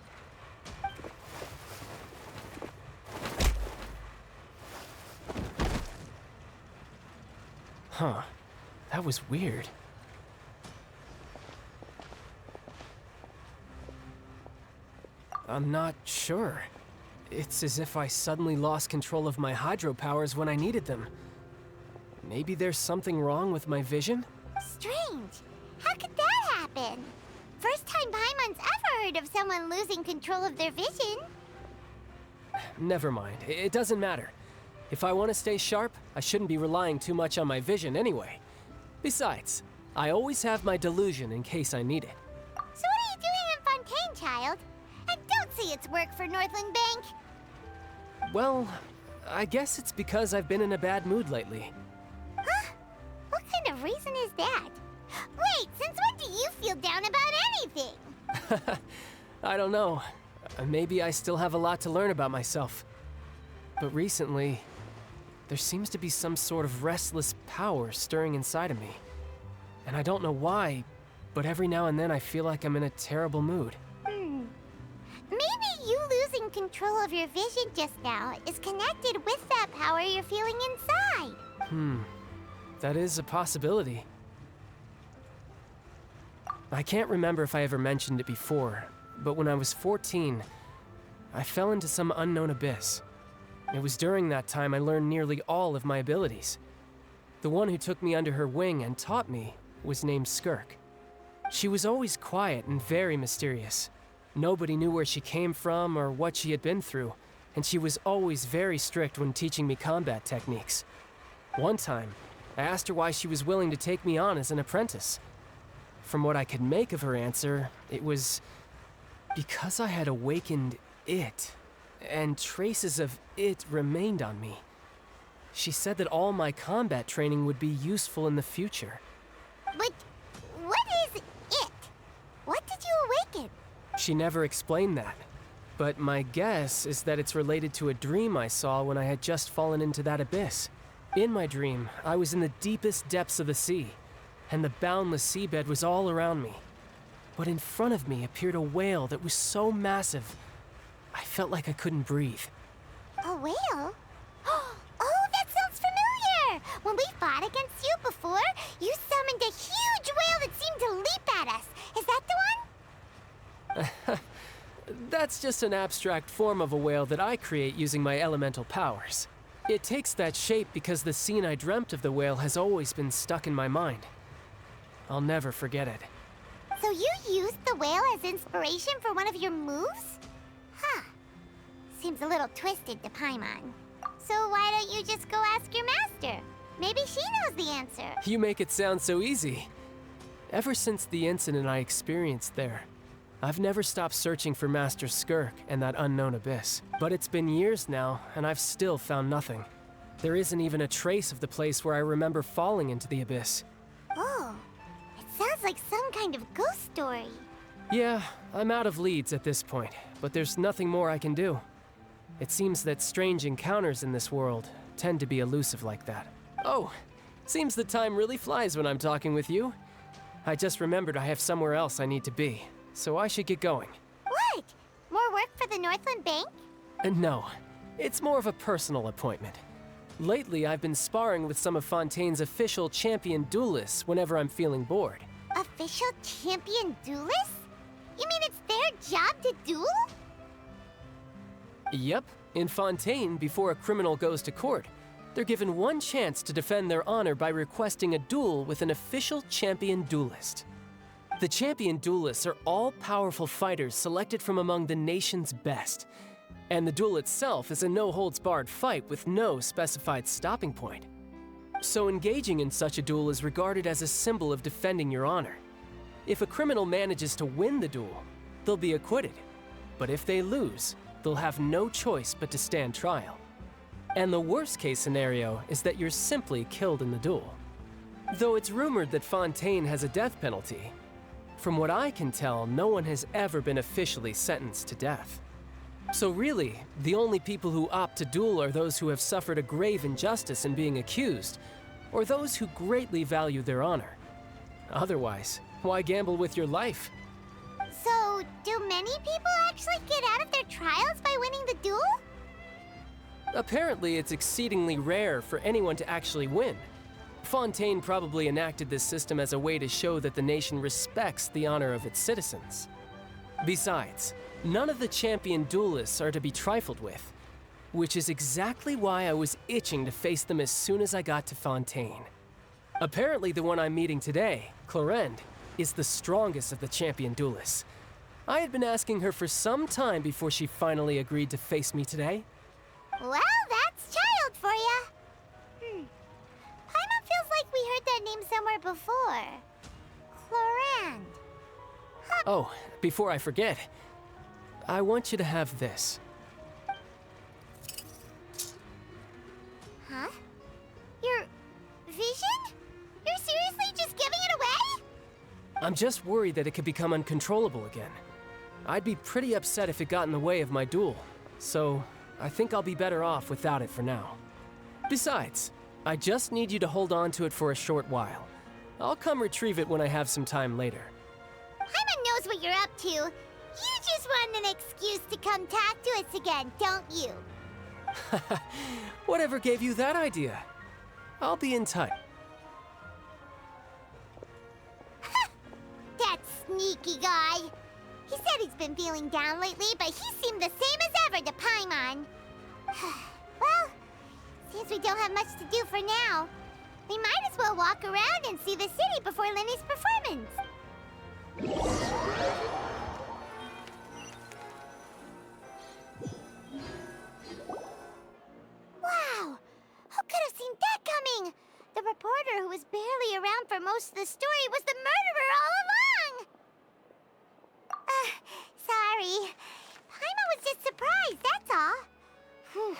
Huh. That was weird. I'm not sure. It's as if I suddenly lost control of my hydro powers when I needed them. Maybe there's something wrong with my vision? Strange. How could that happen? First time Paimon's ever heard of someone losing control of their vision. Never mind. It doesn't matter. If I want to stay sharp, I shouldn't be relying too much on my vision anyway. Besides, I always have my delusion in case I need it. So what are you doing in Fontaine, child? And don't say it's work for Northland Bank. Well, I guess it's because I've been in a bad mood lately. Huh? What kind of reason is that? Wait, since when do you feel down about anything? I don't know. Maybe I still have a lot to learn about myself. But recently, there seems to be some sort of restless power stirring inside of me. And I don't know why, but every now and then I feel like I'm in a terrible mood. Maybe you losing control of your vision just now is connected with that power you're feeling inside. That is a possibility. I can't remember if I ever mentioned it before, but when I was 14, I fell into some unknown abyss. It was during that time I learned nearly all of my abilities. The one who took me under her wing and taught me was named Skirk. She was always quiet and very mysterious. Nobody knew where she came from or what she had been through, and she was always very strict when teaching me combat techniques. One time, I asked her why she was willing to take me on as an apprentice. From what I could make of her answer, it was because I had awakened it, and traces of it remained on me. She said that all my combat training would be useful in the future. But what is it? What did you awaken? She never explained that, but my guess is that it's related to a dream I saw when I had just fallen into that abyss. In my dream, I was in the deepest depths of the sea, and the boundless seabed was all around me. But in front of me appeared a whale that was so massive, I felt like I couldn't breathe. A whale? Oh, that sounds familiar! When we fought against you before, you summoned a huge whale that seemed to leap at us. Is that the one? That's just an abstract form of a whale that I create using my elemental powers. It takes that shape because the scene I dreamt of the whale has always been stuck in my mind. I'll never forget it. So you used the whale as inspiration for one of your moves? Huh. Seems a little twisted to Paimon. So why don't you just go ask your master? Maybe she knows the answer. You make it sound so easy. Ever since the incident I experienced there, I've never stopped searching for Master Skirk and that unknown abyss. But it's been years now, and I've still found nothing. There isn't even a trace of the place where I remember falling into the abyss. Oh, it sounds like some kind of ghost story. Yeah, I'm out of leads at this point, but there's nothing more I can do. It seems that strange encounters in this world, tend to be elusive like that. Oh, seems the time really flies when I'm talking with you. I just remembered I have somewhere else I need to be, so I should get going. What? More work for the Northland Bank? No, it's more of a personal appointment. Lately, I've been sparring with some of Fontaine's official champion duelists whenever I'm feeling bored. Official champion duelists? You mean it's their job to duel? Yep, in Fontaine, before a criminal goes to court, they're given one chance to defend their honor by requesting a duel with an official champion duelist. The champion duelists are all powerful fighters selected from among the nation's best, and the duel itself is a no-holds-barred fight with no specified stopping point. So engaging in such a duel is regarded as a symbol of defending your honor. If a criminal manages to win the duel, they'll be acquitted. But if they lose, they'll have no choice but to stand trial. And the worst-case scenario is that you're simply killed in the duel. Though it's rumored that Fontaine has a death penalty, from what I can tell, no one has ever been officially sentenced to death. So really, the only people who opt to duel are those who have suffered a grave injustice in being accused, or those who greatly value their honor. Otherwise, why gamble with your life? So, do many people actually get out of their trials by winning the duel? Apparently, it's exceedingly rare for anyone to actually win. Fontaine probably enacted this system as a way to show that the nation respects the honor of its citizens. Besides, none of the champion duelists are to be trifled with, which is exactly why I was itching to face them as soon as I got to Fontaine. Apparently, the one I'm meeting today, Clorinde, is the strongest of the champion duelists. I had been asking her for some time before she finally agreed to face me today. Well, that's child for ya. Paimon feels like we heard that name somewhere before. Clorinde. Oh, before I forget, I want you to have this. Huh? Your vision? You're seriously just giving it away? I'm just worried that it could become uncontrollable again. I'd be pretty upset if it got in the way of my duel, so I think I'll be better off without it for now. Besides, I just need you to hold on to it for a short while. I'll come retrieve it when I have some time later. Paimon knows what you're up to. You just want an excuse to come talk to us again, don't you? Whatever gave you that idea? I'll be in touch. That sneaky guy. He said he's been feeling down lately, but he seemed the same as ever to Paimon. Well, since we don't have much to do for now, we might as well walk around and see the city before Lenny's performance. Wow! Who could have seen that coming? The reporter who was barely around for most of the story was the murderer all along! Sorry. Paimon was just surprised, that's all. Whew.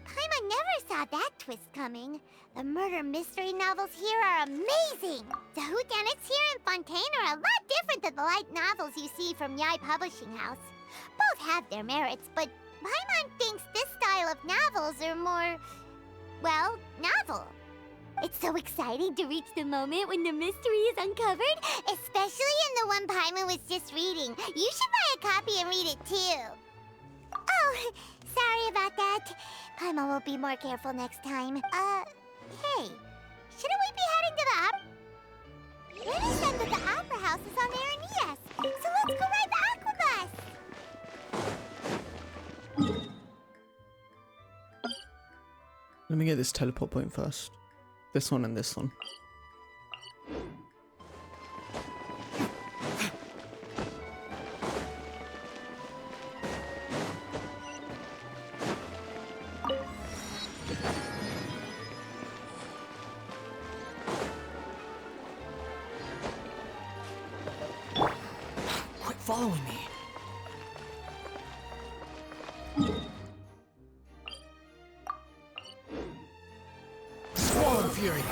Paimon never saw that twist coming. The murder mystery novels here are amazing. The whodunits here in Fontaine are a lot different than the light novels you see from Yai Publishing House. Both have their merits, but Paimon thinks this style of novels are more, well, novel. It's so exciting to reach the moment when the mystery is uncovered, especially in the one Paimon was just reading. You should buy a copy and read it too. Oh, sorry about that. Paimon will be more careful next time. Hey, shouldn't we be heading to the Lenny said that the Opera House is on Aranias, so let's go ride the Aquabus. Let me get this teleport point first. This one and this one. Quit following me. Swallow Fury!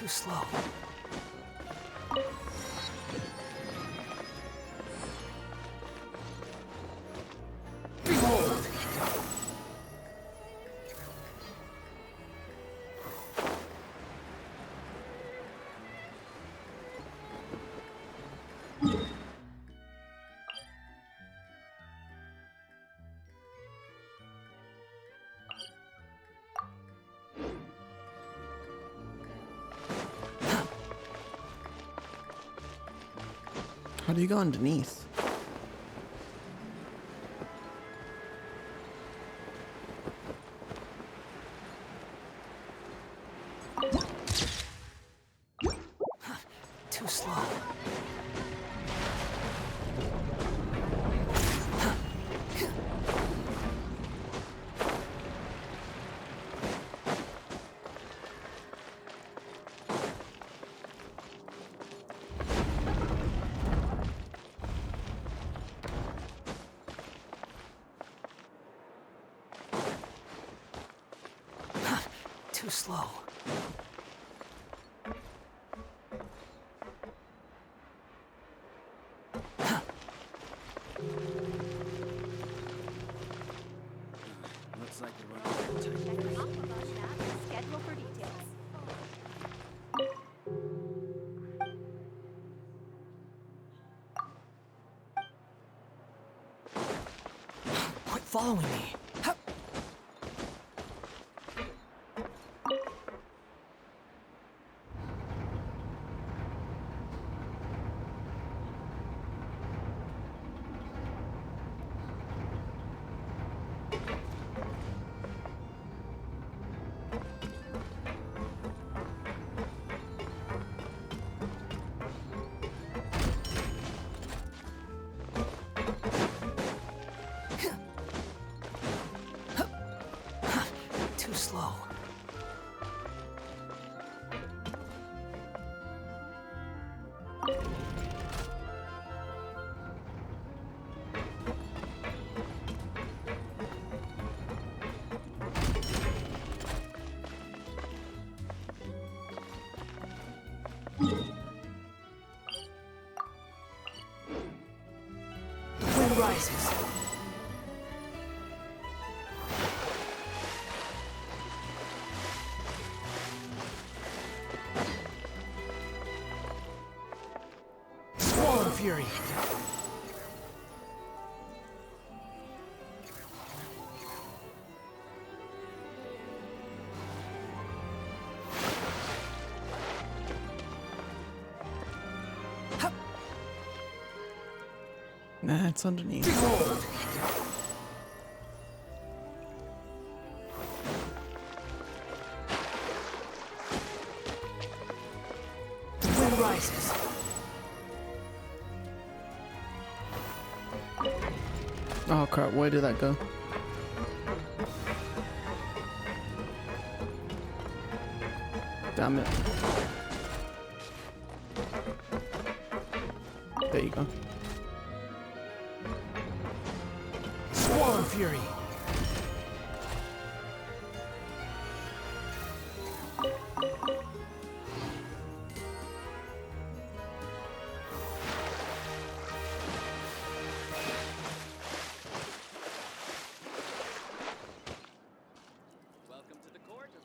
Too slow. Behold! How do you go underneath? Too slow. Too slow. Looks like we're running out of time. Check the Aquabus map and schedule for details. Quit following me. Hup. Too slow. The wind rises. Squall and fury. Nah, it's underneath. Behold! The wind rises. Oh crap, where did that go? Damn it. There you go. Squall and fury.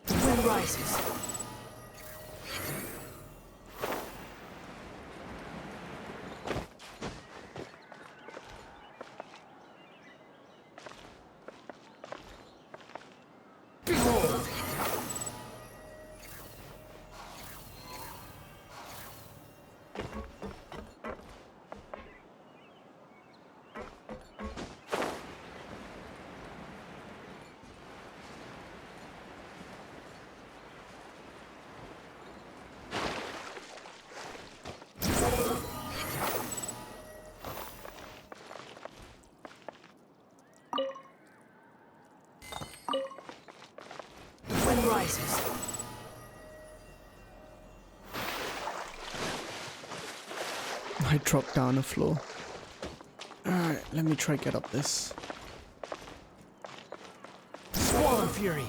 The wind rises. Behold! The wind rises. I dropped down the floor. Alright, let me try get up this. Squall and fury.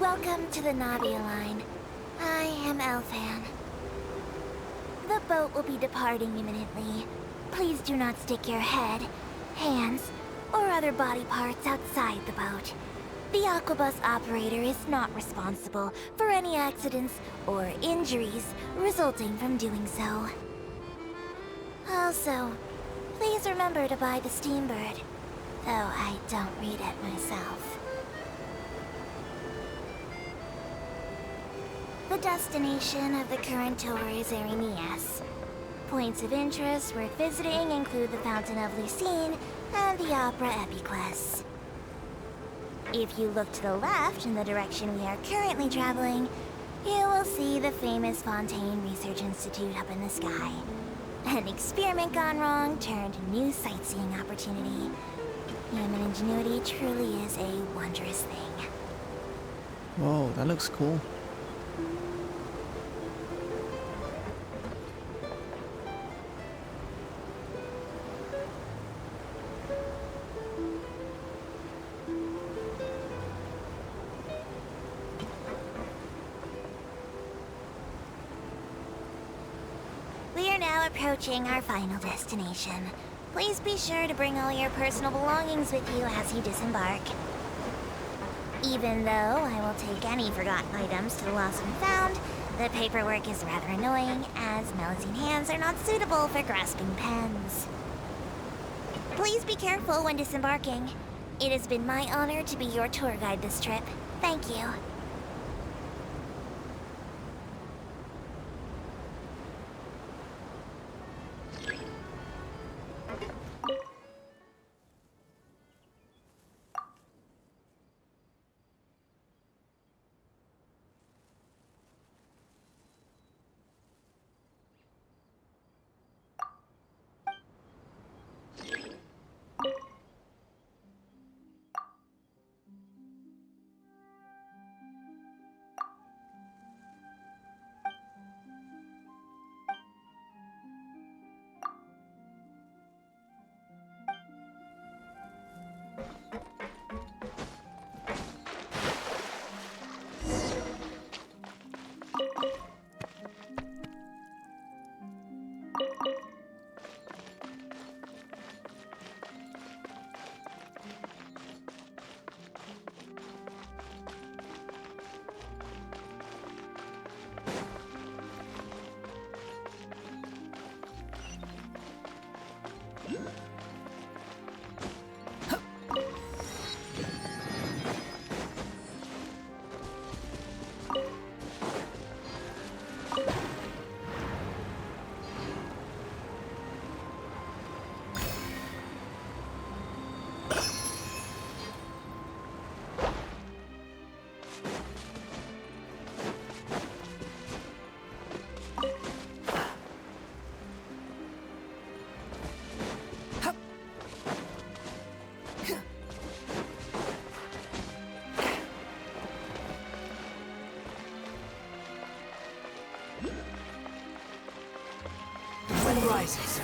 Welcome to the Navia line. I am Elfan. The boat will be departing imminently. Please do not stick your head, hands, or other body parts outside the boat. The Aquabus operator is not responsible for any accidents or injuries resulting from doing so. Also, please remember to buy the Steambird, though I don't read it myself. The destination of the current tour is Erinias. Points of interest worth visiting include the Fountain of Lucine and the Opera Epiclese. If you look to the left in the direction we are currently traveling, you will see the famous Fontaine Research Institute up in the sky. An experiment gone wrong turned new sightseeing opportunity. Human ingenuity truly is a wondrous thing. Whoa, that looks cool. We are now approaching our final destination. Please be sure to bring all your personal belongings with you as you disembark. Even though I will take any forgotten items to the lost and found, the paperwork is rather annoying, as Melusine hands are not suitable for grasping pens. Please be careful when disembarking. It has been my honor to be your tour guide this trip. Thank you. Sun rises.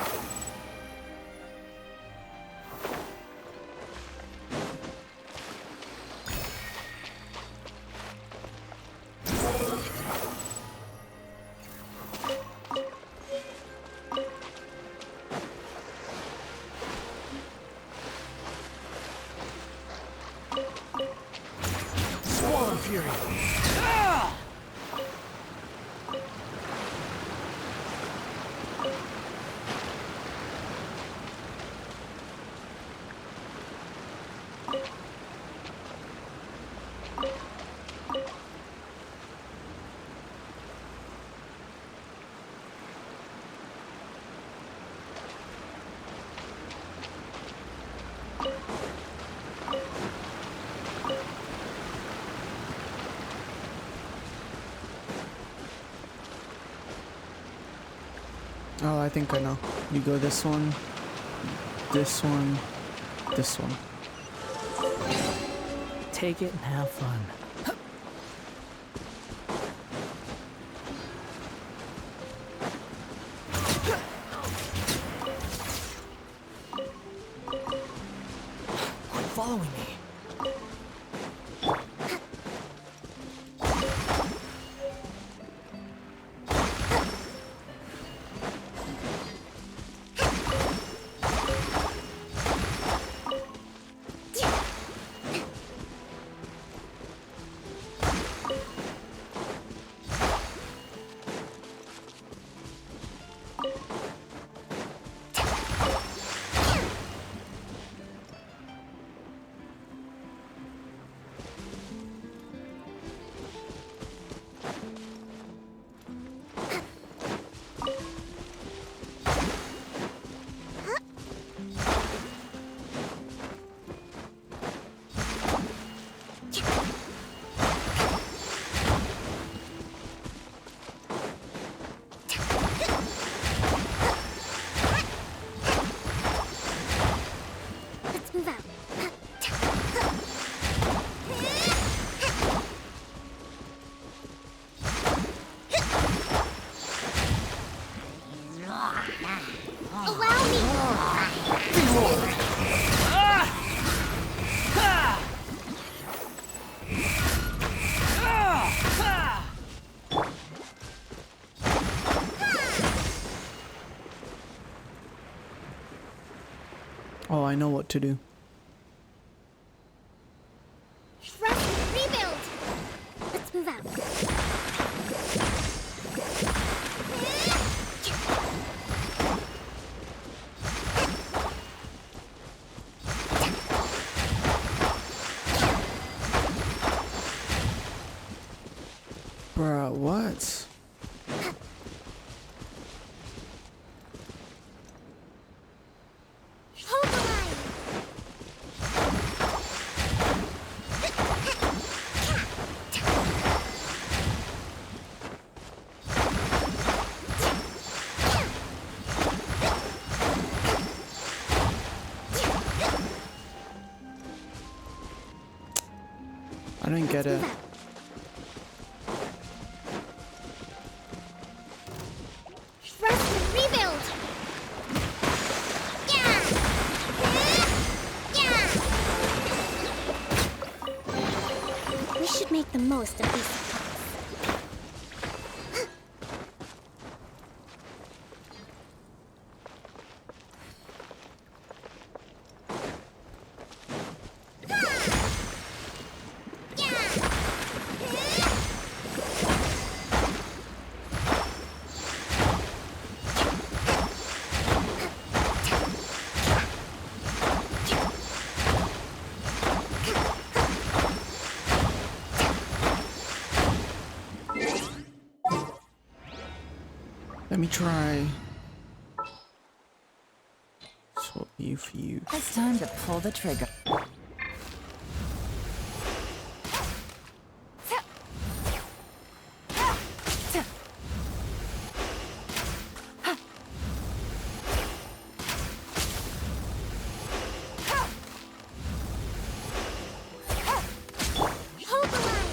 Swarm Fury! Oh, I think I know. You go this one, this one, this one. Take it and have fun. Quit following me. I know what to do. Trust rebuild! Let's move out. Bruh, what? Hold the line! I don't get it. Trust and rebuild! Yeah! Yeah! We should make the most of these supplies. Let me try. Swap you for you. It's time to pull the trigger. Hold the line!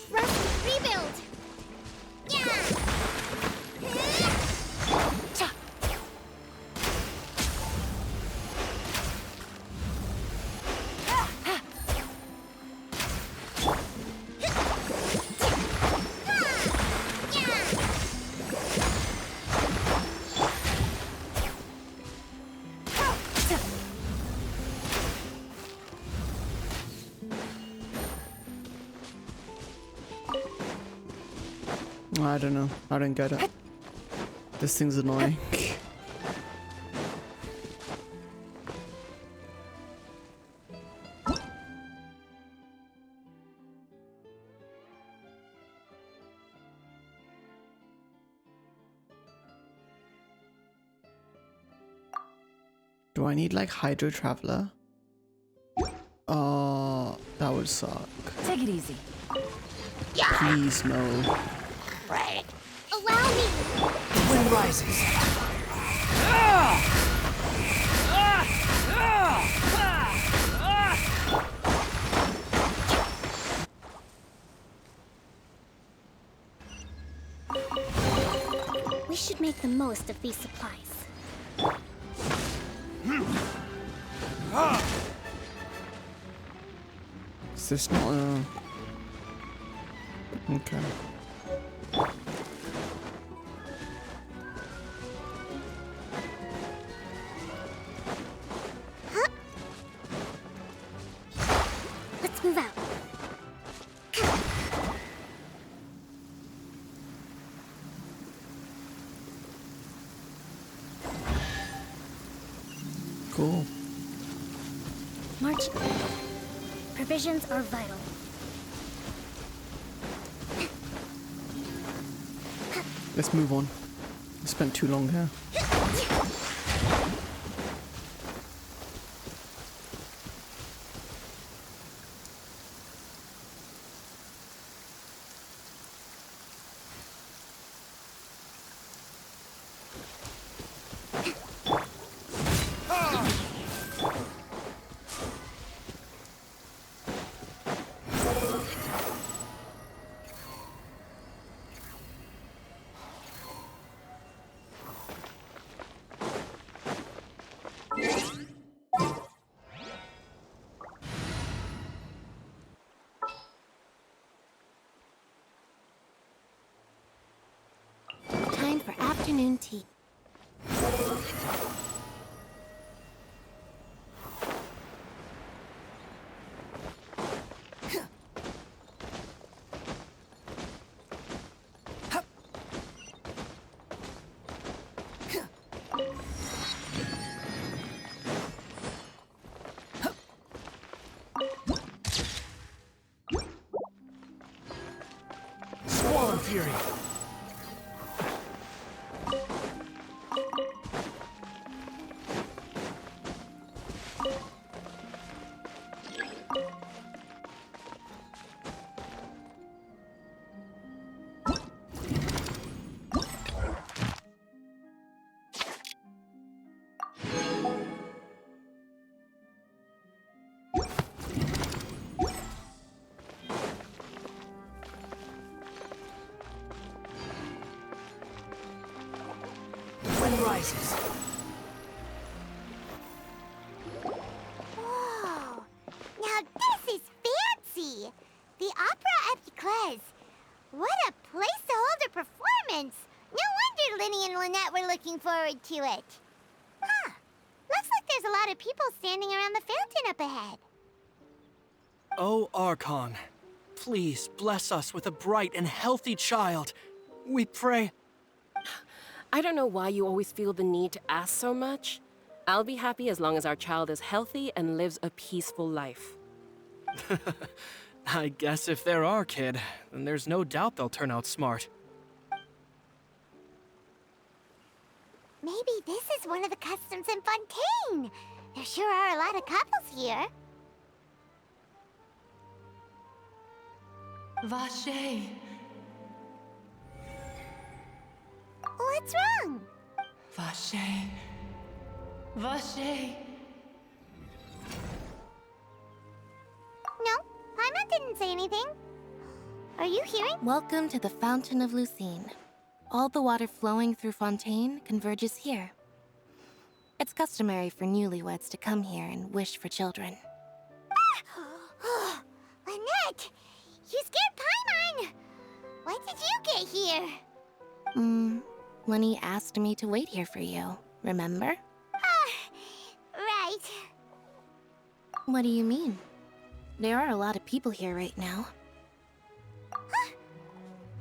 Trust rebuild! Yeah! I don't know. I don't get it. This thing's annoying. Do I need like Hydro Traveler? Oh, that would suck. Take it easy. Please no. Allow me! The wind rises. We should make the most of these supplies. Is this not okay. Let's move out. Cool. March. Provisions are vital. Let's move on. I spent too long here. afternoon tea. Squall Fury! Wind rises. Whoa! Now this is fancy! The Opera at Eclairs. What a place to hold a performance! No wonder Linny and Lynette were looking forward to it. Huh. Looks like there's a lot of people standing around the fountain up ahead. Oh, Archon, please bless us with a bright and healthy child. We pray. I don't know why you always feel the need to ask so much. I'll be happy as long as our child is healthy and lives a peaceful life. I guess if they're our kid, then there's no doubt they'll turn out smart. Maybe this is one of the customs in Fontaine. There sure are a lot of couples here. Vache. What's wrong? Vache. Vache. No, Paimon didn't say anything. Are you hearing? Welcome to the Fountain of Lucine. All the water flowing through Fontaine converges here. It's customary for newlyweds to come here and wish for children. Ah! Lynette! You scared Paimon! When did you get here? Lenny asked me to wait here for you, remember? Right. What do you mean? There are a lot of people here right now.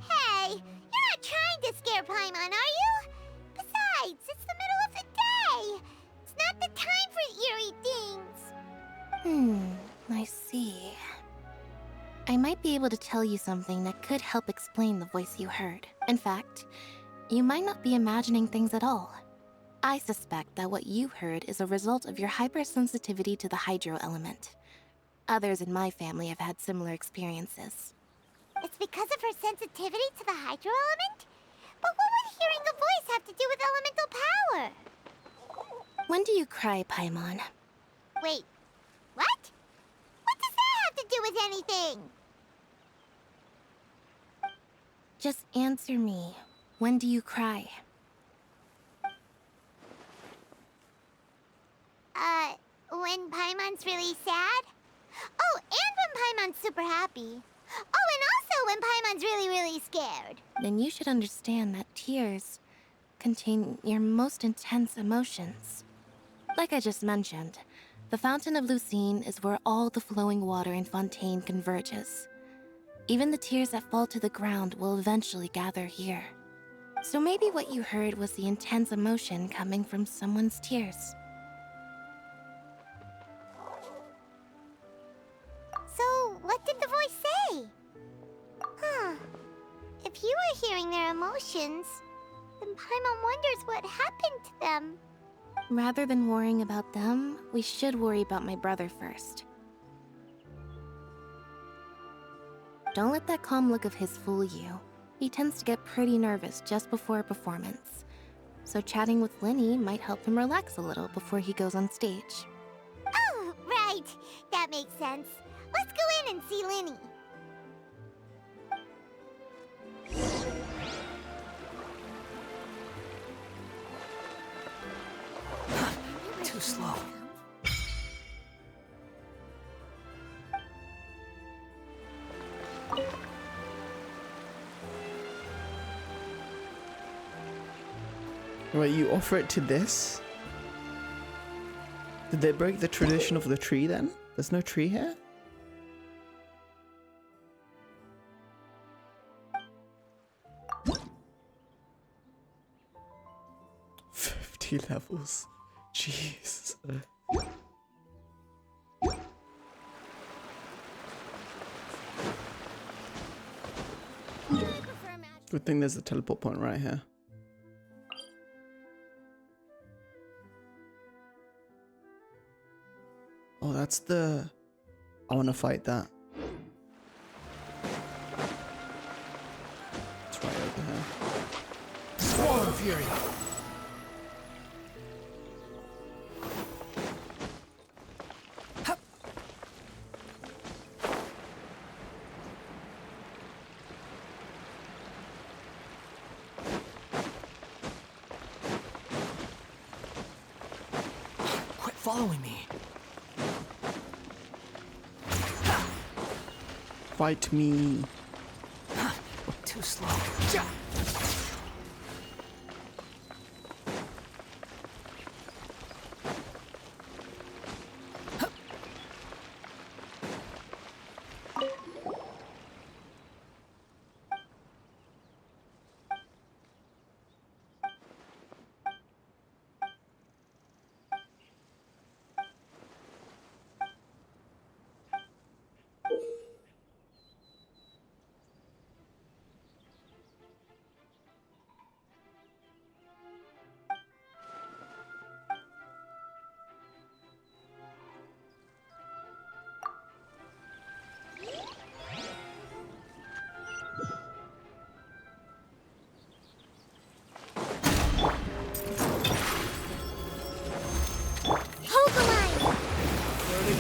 Hey, you're not trying to scare Paimon, are you? Besides, it's the middle of the day. It's not the time for eerie things. I see. I might be able to tell you something that could help explain the voice you heard. In fact, you might not be imagining things at all. I suspect that what you heard is a result of your hypersensitivity to the hydro element. Others in my family have had similar experiences. It's because of her sensitivity to the hydro element? But what would hearing a voice have to do with elemental power? When do you cry, Paimon? Wait, what? What does that have to do with anything? Just answer me. When do you cry? When Paimon's really sad? Oh, and when Paimon's super happy. Oh, and also when Paimon's really, really scared. Then you should understand that tears contain your most intense emotions. Like I just mentioned, the Fountain of Lucine is where all the flowing water in Fontaine converges. Even the tears that fall to the ground will eventually gather here. So maybe what you heard was the intense emotion coming from someone's tears. So, what did the voice say? Huh. If you were hearing their emotions, then Paimon wonders what happened to them. Rather than worrying about them, we should worry about my brother first. Don't let that calm look of his fool you. He tends to get pretty nervous just before a performance. So chatting with Linny might help him relax a little before he goes on stage. Oh, right. That makes sense. Let's go in and see Linny. Too slow. Wait, you offer it to this? Did they break the tradition of the tree then? There's no tree here? Levels. Jeez. Good thing there's a teleport point right here. Oh, that's the... I want to fight that. It's right over here. Swarm Fury! Following me. Fight me. Too slow.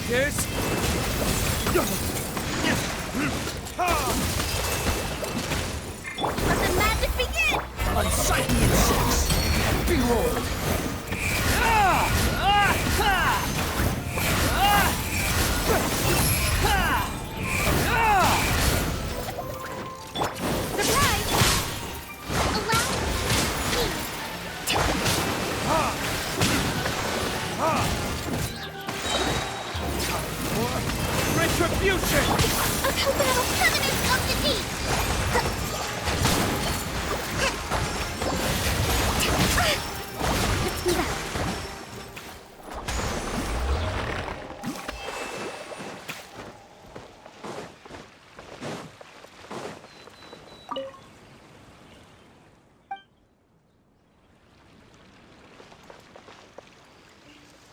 Kiss? Let the magic begin! Unsightly insects! Behold! Surprise! Allow Retribution! a covenant of the deep! Let's move out.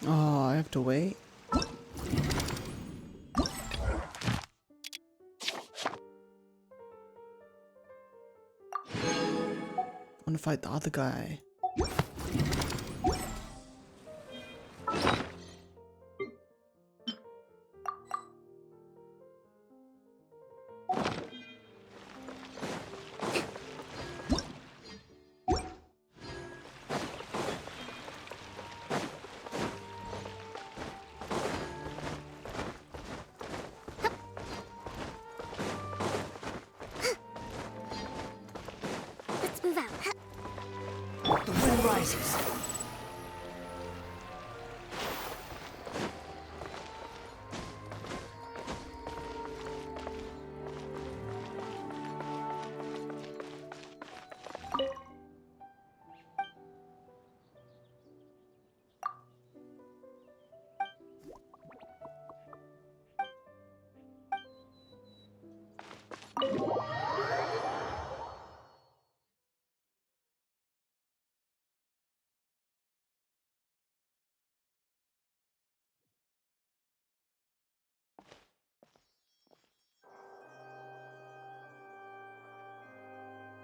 Oh, I have to wait. I want to fight the other guy. Let's move out. The wind rises.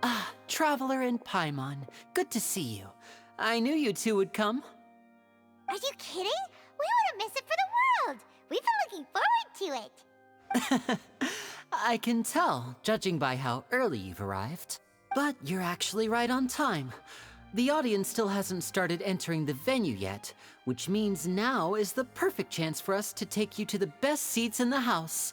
Ah, Traveler and Paimon. Good to see you. I knew you two would come. Are you kidding? We wouldn't miss it for the world. We've been looking forward to it. I can tell, judging by how early you've arrived. But you're actually right on time. The audience still hasn't started entering the venue yet, which means now is the perfect chance for us to take you to the best seats in the house.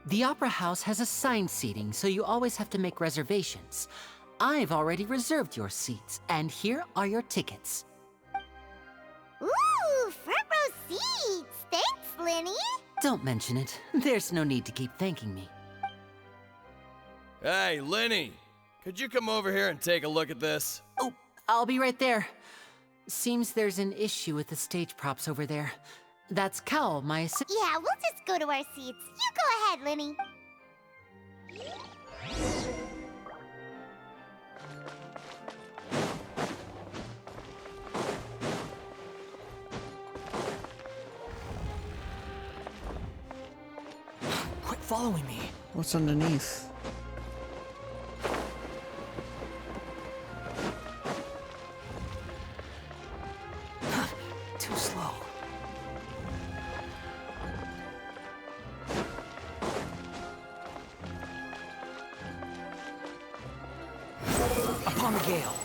The Opera House has assigned seating, so you always have to make reservations. I've already reserved your seats, and here are your tickets. Ooh, front row seats! Thanks, Linny! Don't mention it. There's no need to keep thanking me. Hey, Linny! Could you come over here and take a look at this? Oh, I'll be right there. Seems there's an issue with the stage props over there. That's Cal, my assistant. Yeah, we'll just go to our seats. You go ahead, Linny. Quit following me. What's underneath? Too slow. Upon the gale.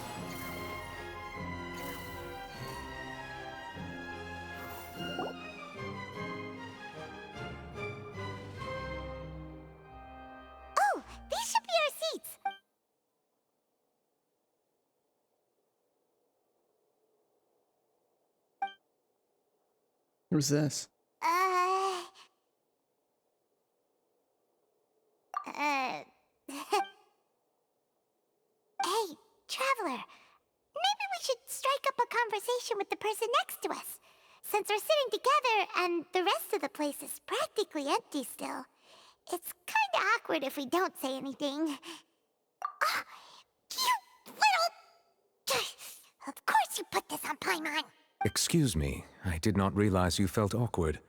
Oh, these should be our seats. Who's this? Hey, Traveler. Maybe we should strike up a conversation with the person next to us. Since we're sitting together and the rest of the place is practically empty still, it's kinda awkward if we don't say anything. Ah, you little... Of course you put this on Paimon. Excuse me, I did not realize you felt awkward.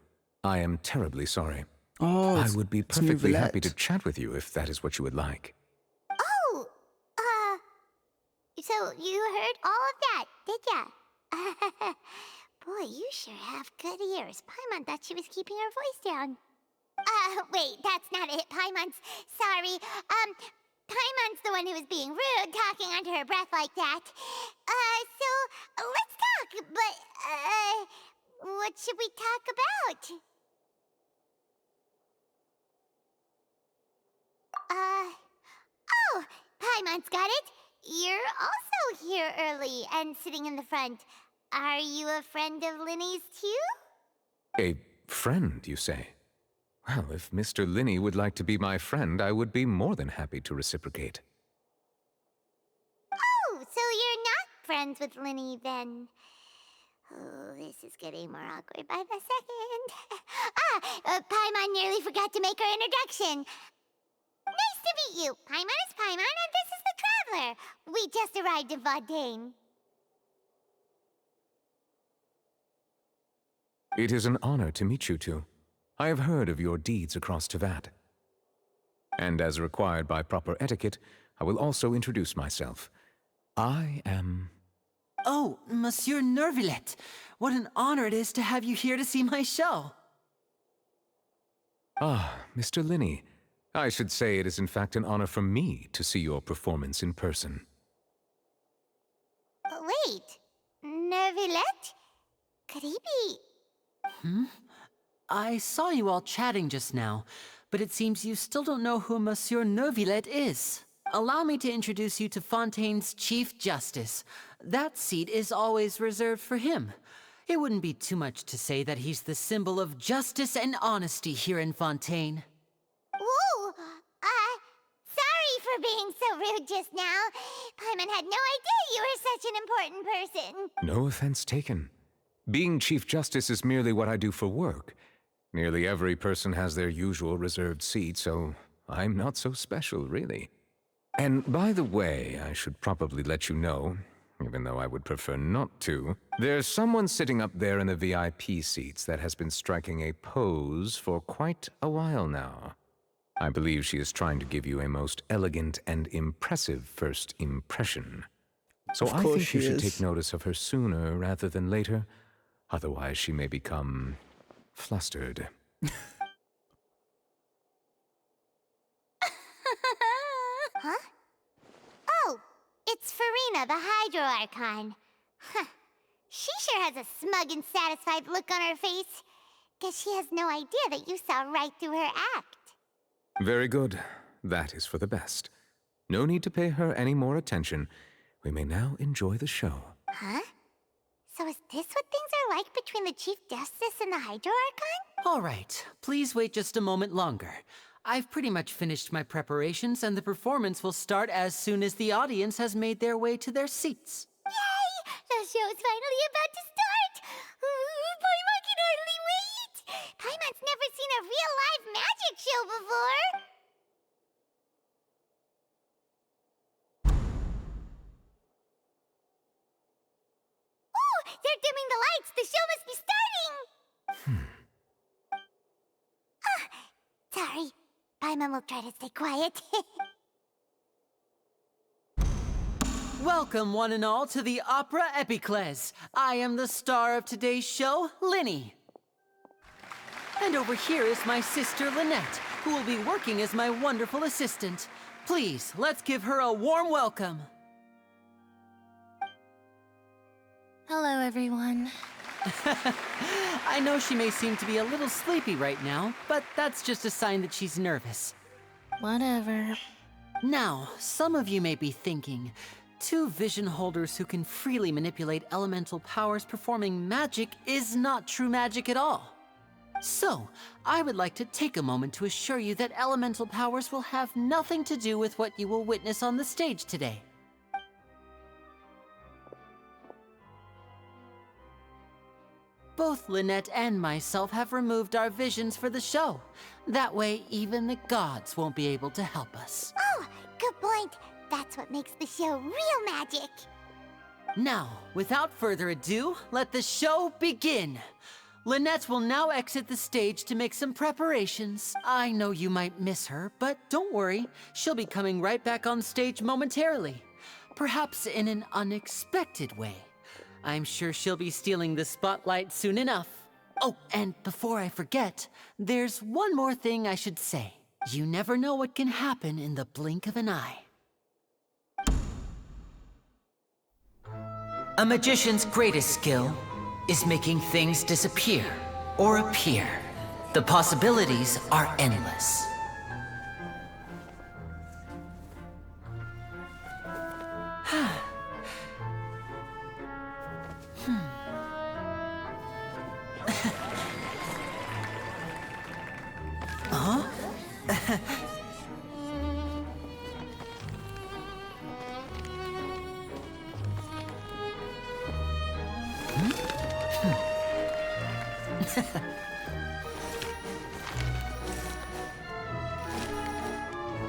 I am terribly sorry. Oh, I would be perfectly happy to Nouvellette. chat with you if that is what you would like. Oh, so you heard all of that, did ya? Boy, you sure have good ears. Paimon thought she was keeping her voice down. Wait, that's not it. Paimon's... Sorry. Paimon's the one who was being rude, talking under her breath like that. So, let's talk, but, what should we talk about? Oh, Paimon's got it. You're also here early and sitting in the front. Are you a friend of Linny's too? A friend, you say? Well, if Mr. Linny would like to be my friend, I would be more than happy to reciprocate. Oh, so you're not friends with Linny then? Oh, this is getting more awkward by the second. Paimon nearly forgot to make her introduction. Nice to meet you. Paimon is Paimon, and this is the Traveler. We just arrived in Fontaine. It is an honor to meet you two. I have heard of your deeds across Tevat. And as required by proper etiquette, I will also introduce myself. I am... Oh, Monsieur Neuvillette. What an honor it is to have you here to see my show. Ah, Mr. Linny. I should say it is in fact an honor for me to see your performance in person. Wait, Neuvillette? Could he be... I saw you all chatting just now, but it seems you still don't know who Monsieur Neuvillette is. Allow me to introduce you to Fontaine's Chief Justice. That seat is always reserved for him. It wouldn't be too much to say that he's the symbol of justice and honesty here in Fontaine. Whoa! Sorry for being so rude just now. Paimon had no idea you were such an important person. No offense taken. Being Chief Justice is merely what I do for work. Nearly every person has their usual reserved seat, so I'm not so special, really. And by the way, I should probably let you know, even though I would prefer not to, there's someone sitting up there in the VIP seats that has been striking a pose for quite a while now. I believe she is trying to give you a most elegant and impressive first impression. So I think you should take notice of her sooner rather than later. Otherwise, she may become flustered. Huh? Oh, it's Farina, the Hydro Archon. Huh. She sure has a smug and satisfied look on her face. Guess she has no idea that you saw right through her act. Very good. That is for the best. No need to pay her any more attention. We may now enjoy the show. Huh? So is this what things are like between the Chief Justice and the Hydro Archon? All right, please wait just a moment longer. I've pretty much finished my preparations, and the performance will start as soon as the audience has made their way to their seats. Yay! The show's finally about to start! Paimon can hardly wait! Paimon's never seen a real live magic show before! Ooh! They're dimming the lights! The show must be starting! Sorry. Paimon will try to stay quiet. Welcome, one and all, to the Opera Epiclese. I am the star of today's show, Linny. And over here is my sister, Lynette, who will be working as my wonderful assistant. Please, let's give her a warm welcome. Hello, everyone. I know she may seem to be a little sleepy right now, but that's just a sign that she's nervous. Whatever. Now, some of you may be thinking, two vision holders who can freely manipulate elemental powers performing magic is not true magic at all. So, I would like to take a moment to assure you that elemental powers will have nothing to do with what you will witness on the stage today. Both Lynette and myself have removed our visions for the show. That way, even the gods won't be able to help us. Oh, good point. That's what makes the show real magic. Now, without further ado, let the show begin. Lynette will now exit the stage to make some preparations. I know you might miss her, but don't worry. She'll be coming right back on stage momentarily. Perhaps in an unexpected way. I'm sure she'll be stealing the spotlight soon enough. Oh, and before I forget, there's one more thing I should say. You never know what can happen in the blink of an eye. A magician's greatest skill is making things disappear or appear. The possibilities are endless.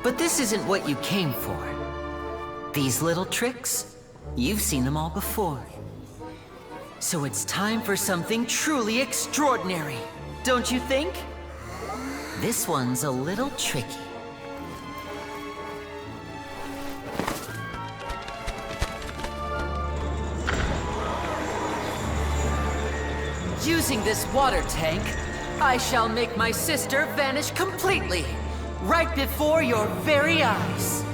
But this isn't what you came for. These little tricks, you've seen them all before. So it's time for something truly extraordinary, don't you think? This one's a little tricky. Using this water tank, I shall make my sister vanish completely, right before your very eyes.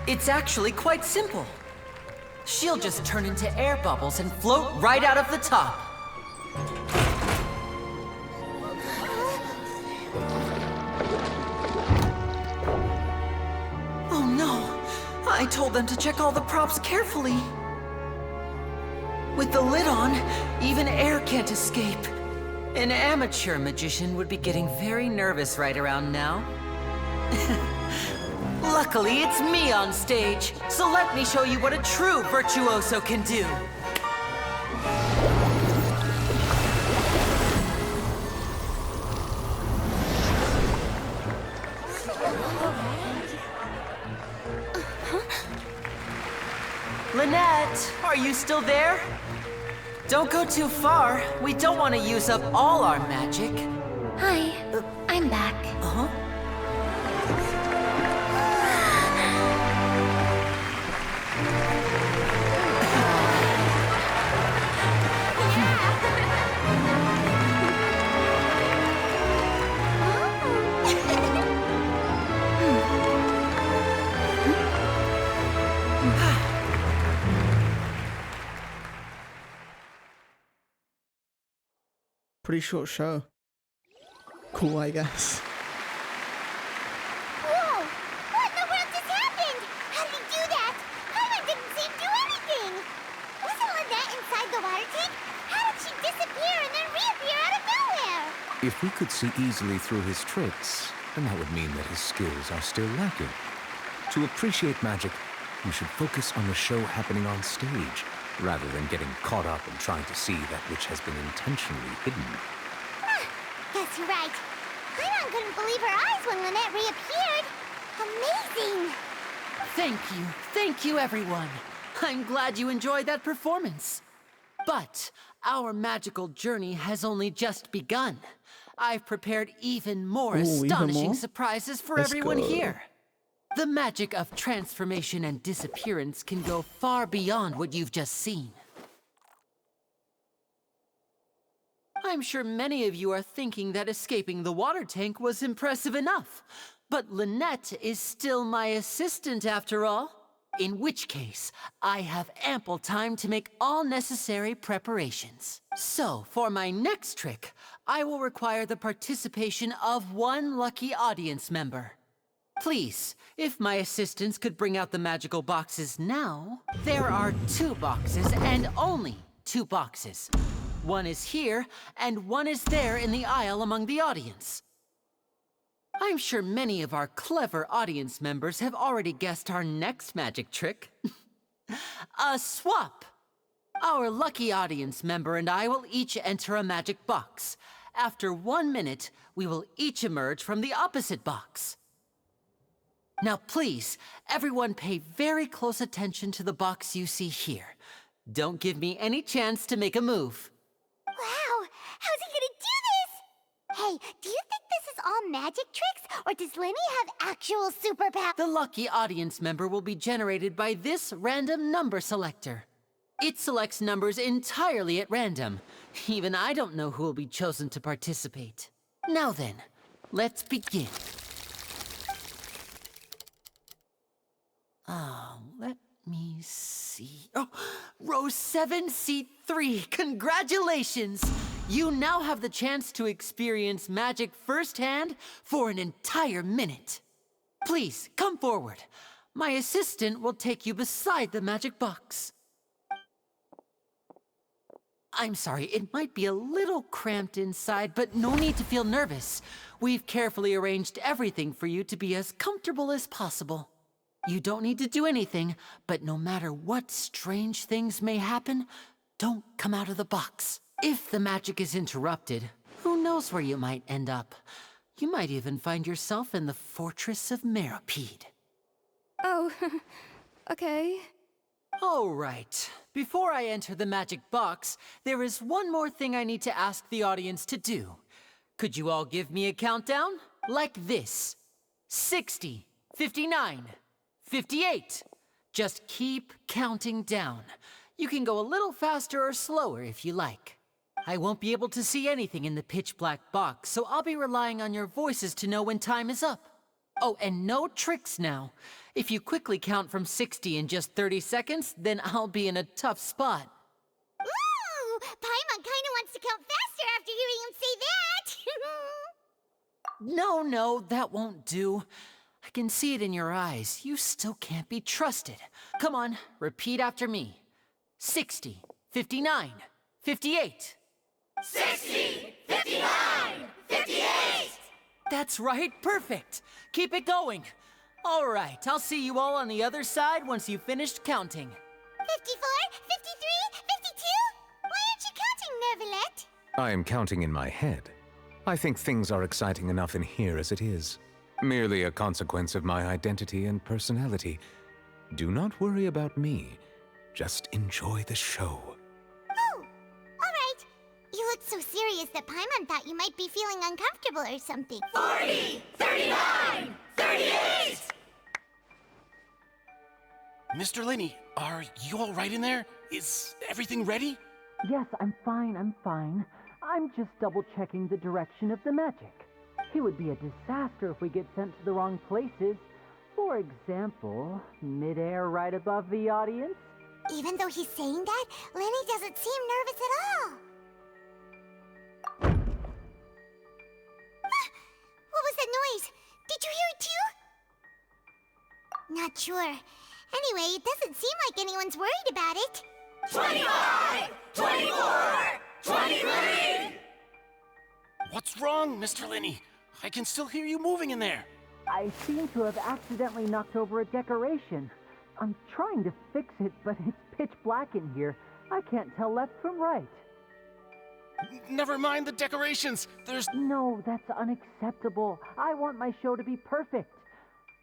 It's actually quite simple. She'll just turn into air bubbles and float right out of the top. Oh no! I told them to check all the props carefully. With the lid on, even air can't escape. An amateur magician would be getting very nervous right around now. Luckily, it's me on stage, so let me show you what a true virtuoso can do. Lynette, are you still there? Don't go too far. We don't want to use up all our magic. Hi, I'm back. Uh-huh. Pretty short show. Cool, I guess. Whoa! What in the world just happened? How did he do that? Paimon didn't see him do anything! Wasn't Lynette inside the water tank? How did she disappear and then reappear out of nowhere? If we could see easily through his tricks, then that would mean that his skills are still lacking. To appreciate magic, you should focus on the show happening on stage, rather than getting caught up in trying to see that which has been intentionally hidden. Guess you're right. Paimon couldn't believe her eyes when Lynette reappeared. Amazing! Thank you, everyone. I'm glad you enjoyed that performance. But our magical journey has only just begun. I've prepared even more astonishing surprises for everyone here. The magic of transformation and disappearance can go far beyond what you've just seen. I'm sure many of you are thinking that escaping the water tank was impressive enough. But Lynette is still my assistant after all. In which case, I have ample time to make all necessary preparations. So, for my next trick, I will require the participation of one lucky audience member. Please, if my assistants could bring out the magical boxes now. There are 2 boxes and only 2 boxes. One is here, and one is there in the aisle among the audience. I'm sure many of our clever audience members have already guessed our next magic trick. A swap! Our lucky audience member and I will each enter a magic box. After 1 minute, we will each emerge from the opposite box. Now please, everyone pay very close attention to the box you see here. Don't give me any chance to make a move. Wow! How's he gonna do this? Hey, do you think this is all magic tricks, or does Lenny have actual superpowers? The lucky audience member will be generated by this random number selector. It selects numbers entirely at random. Even I don't know who will be chosen to participate. Now then, let's begin. Let me see. Oh, row 7, seat 3. Congratulations! You now have the chance to experience magic firsthand for an entire minute. Please, come forward. My assistant will take you beside the magic box. I'm sorry, it might be a little cramped inside, but no need to feel nervous. We've carefully arranged everything for you to be as comfortable as possible. You don't need to do anything, but no matter what strange things may happen, don't come out of the box. If the magic is interrupted, who knows where you might end up? You might even find yourself in the Fortress of Meropide. Oh, okay. All right. Before I enter the magic box, there is one more thing I need to ask the audience to do. Could you all give me a countdown? Like this. 60, 59, 58. Just keep counting down. You can go a little faster or slower if you like. I won't be able to see anything in the pitch black box, so I'll be relying on your voices to know when time is up. Oh, and no tricks now. If you quickly count from 60 in just 30 seconds, then I'll be in a tough spot. Ooh! Paimon kinda wants to count faster after hearing him say that! No, that won't do. I can see it in your eyes. You still can't be trusted. Come on, repeat after me. 60, 59, 58. 60, 59, 58! That's right, perfect. Keep it going. All right, I'll see you all on the other side once you've finished counting. 54, 53, 52? Why aren't you counting, Nervalette? I am counting in my head. I think things are exciting enough in here as it is. Merely a consequence of my identity and personality. Do not worry about me. Just enjoy the show. Oh, all right. You looked so serious that Paimon thought you might be feeling uncomfortable or something. 40, 39, 38! Mr. Linney, are you all right in there? Is everything ready? Yes, I'm fine. I'm just double-checking the direction of the magic. It would be a disaster if we get sent to the wrong places. For example, midair right above the audience. Even though he's saying that, Lenny doesn't seem nervous at all. What was that noise? Did you hear it too? Not sure. Anyway, it doesn't seem like anyone's worried about it. 25! 24! 23! What's wrong, Mr. Linney? I can still hear you moving in there. I seem to have accidentally knocked over a decoration. I'm trying to fix it, but it's pitch black in here. I can't tell left from right. Never mind the decorations. There's... No, that's unacceptable. I want my show to be perfect.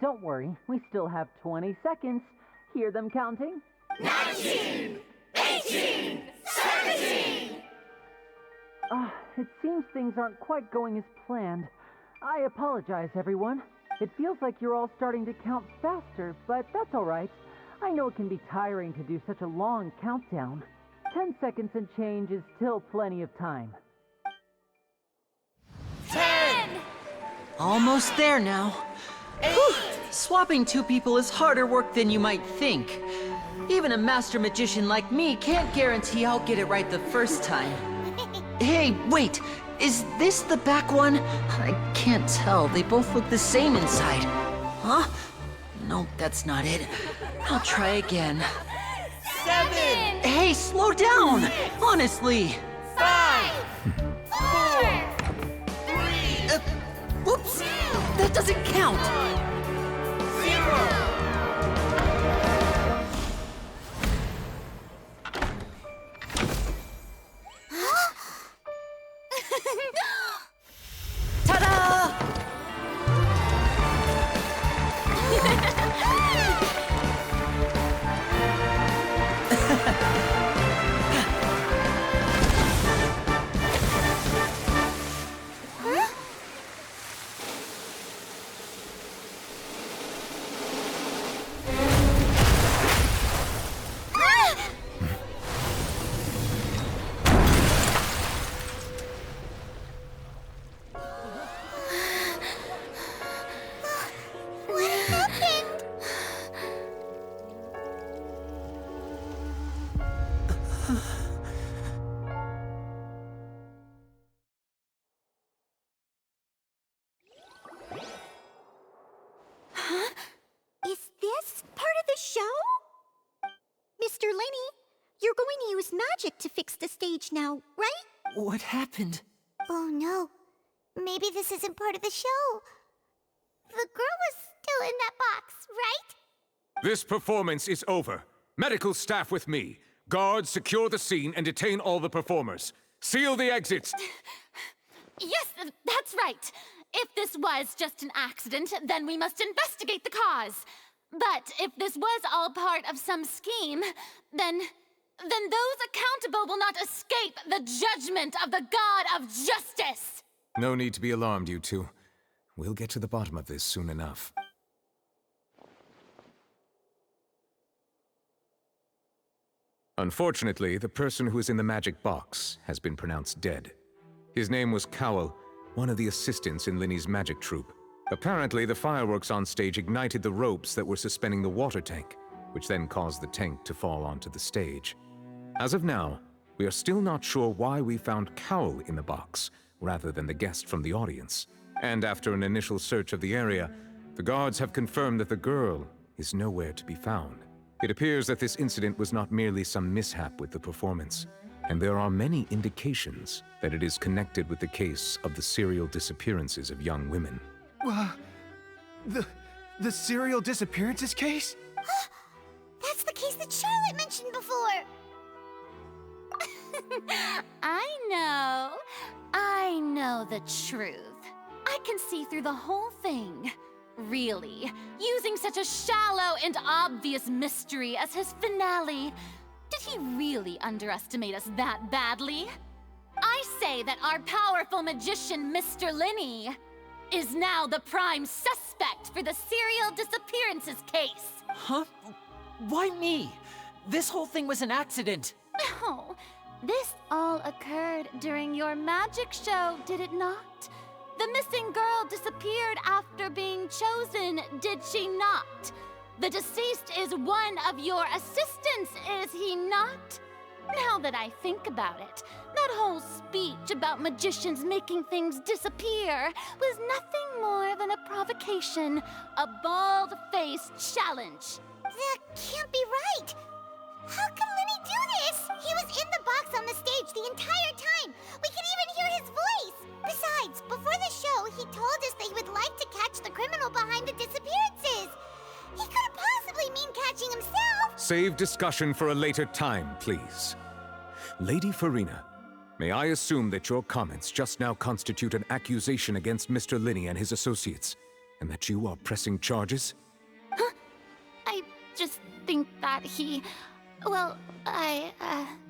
Don't worry, we still have 20 seconds. Hear them counting? 19! 18! 17! It seems things aren't quite going as planned. I apologize, everyone. It feels like you're all starting to count faster, but that's all right. I know it can be tiring to do such a long countdown. 10 seconds and change is still plenty of time. 10! Almost there now. Whew. Swapping two people is harder work than you might think. Even a master magician like me can't guarantee I'll get it right the first time. Hey, wait! Is this the back one? I can't tell. They both look the same inside. Huh? No, that's not it. I'll try again. 7! Hey, slow down! Honestly! 5! 4! 3! Whoops! That doesn't count! 0! Ta-da! Is this part of the show? Mr. Lenny, you're going to use magic to fix the stage now, right? What happened? Oh no. Maybe this isn't part of the show. The girl was still in that box, right? This performance is over. Medical staff with me. Guards, secure the scene and detain all the performers. Seal the exits. Yes, that's right. If this was just an accident, then we must investigate the cause. But if this was all part of some scheme, then those accountable will not escape the judgment of the God of Justice. No need to be alarmed, you two. We'll get to the bottom of this soon enough. Unfortunately, the person who is in the magic box has been pronounced dead. His name was Cowell, one of the assistants in Linny's magic troupe. Apparently, the fireworks on stage ignited the ropes that were suspending the water tank, which then caused the tank to fall onto the stage. As of now, we are still not sure why we found Cowell in the box, rather than the guest from the audience. And after an initial search of the area, the guards have confirmed that the girl is nowhere to be found. It appears that this incident was not merely some mishap with the performance, and there are many indications that it is connected with the case of the serial disappearances of young women. The serial disappearances case? That's the case that Charlotte mentioned before. I know the truth. I can see through the whole thing. Really, using such a shallow and obvious mystery as his finale, did he really underestimate us that badly? I say that our powerful magician, Mr. Linney, is now the prime suspect for the serial disappearances case. Huh? Why me? This whole thing was an accident. No, this all occurred during your magic show, did it not? The The missing girl disappeared after being chosen, did she not? The deceased is one of your assistants, is he not? Now that I think about it, that whole speech about magicians making things disappear was nothing more than a provocation, a bald-faced challenge. That can't be right! How can Lenny do this? He was in the box on the stage the entire time! We could even hear his voice! Besides, before the show, he told us that he would like to catch the criminal behind the disappearances! He couldn't possibly mean catching himself! Save discussion for a later time, please. Lady Farina, may I assume that your comments just now constitute an accusation against Mr. Linney and his associates, and that you are pressing charges? Huh? I just think that he... Well, I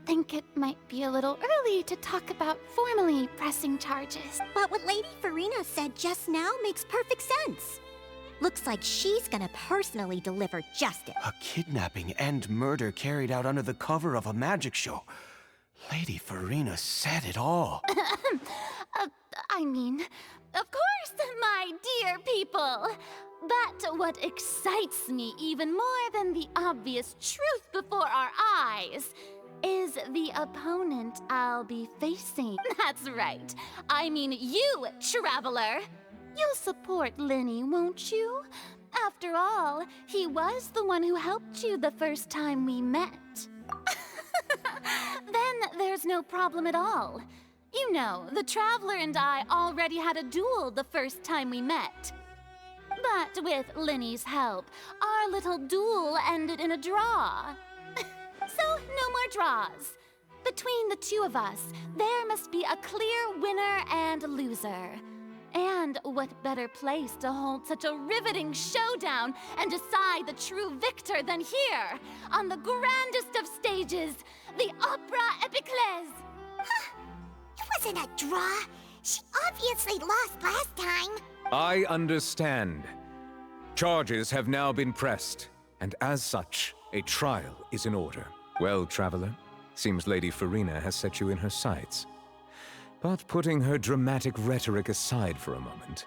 think it might be a little early to talk about formally pressing charges. But what Lady Farina said just now makes perfect sense. Looks like she's gonna personally deliver justice. A kidnapping and murder carried out under the cover of a magic show. Lady Farina said it all. I mean, of course, my dear people. But what excites me even more than the obvious truth before our eyes is the opponent I'll be facing. That's right. I mean you, Traveler. You'll support Lenny, won't you? After all, he was the one who helped you the first time we met. Then there's no problem at all. You know, the Traveler and I already had a duel the first time we met. But with Lenny's help, our little duel ended in a draw. So, no more draws. Between the two of us, there must be a clear winner and loser. And what better place to hold such a riveting showdown and decide the true victor than here, on the grandest of stages, the Opera Epiclese. It wasn't a draw. She obviously lost last time. I understand. Charges have now been pressed, and as such, a trial is in order. Well, Traveler, seems Lady Farina has set you in her sights. But putting her dramatic rhetoric aside for a moment,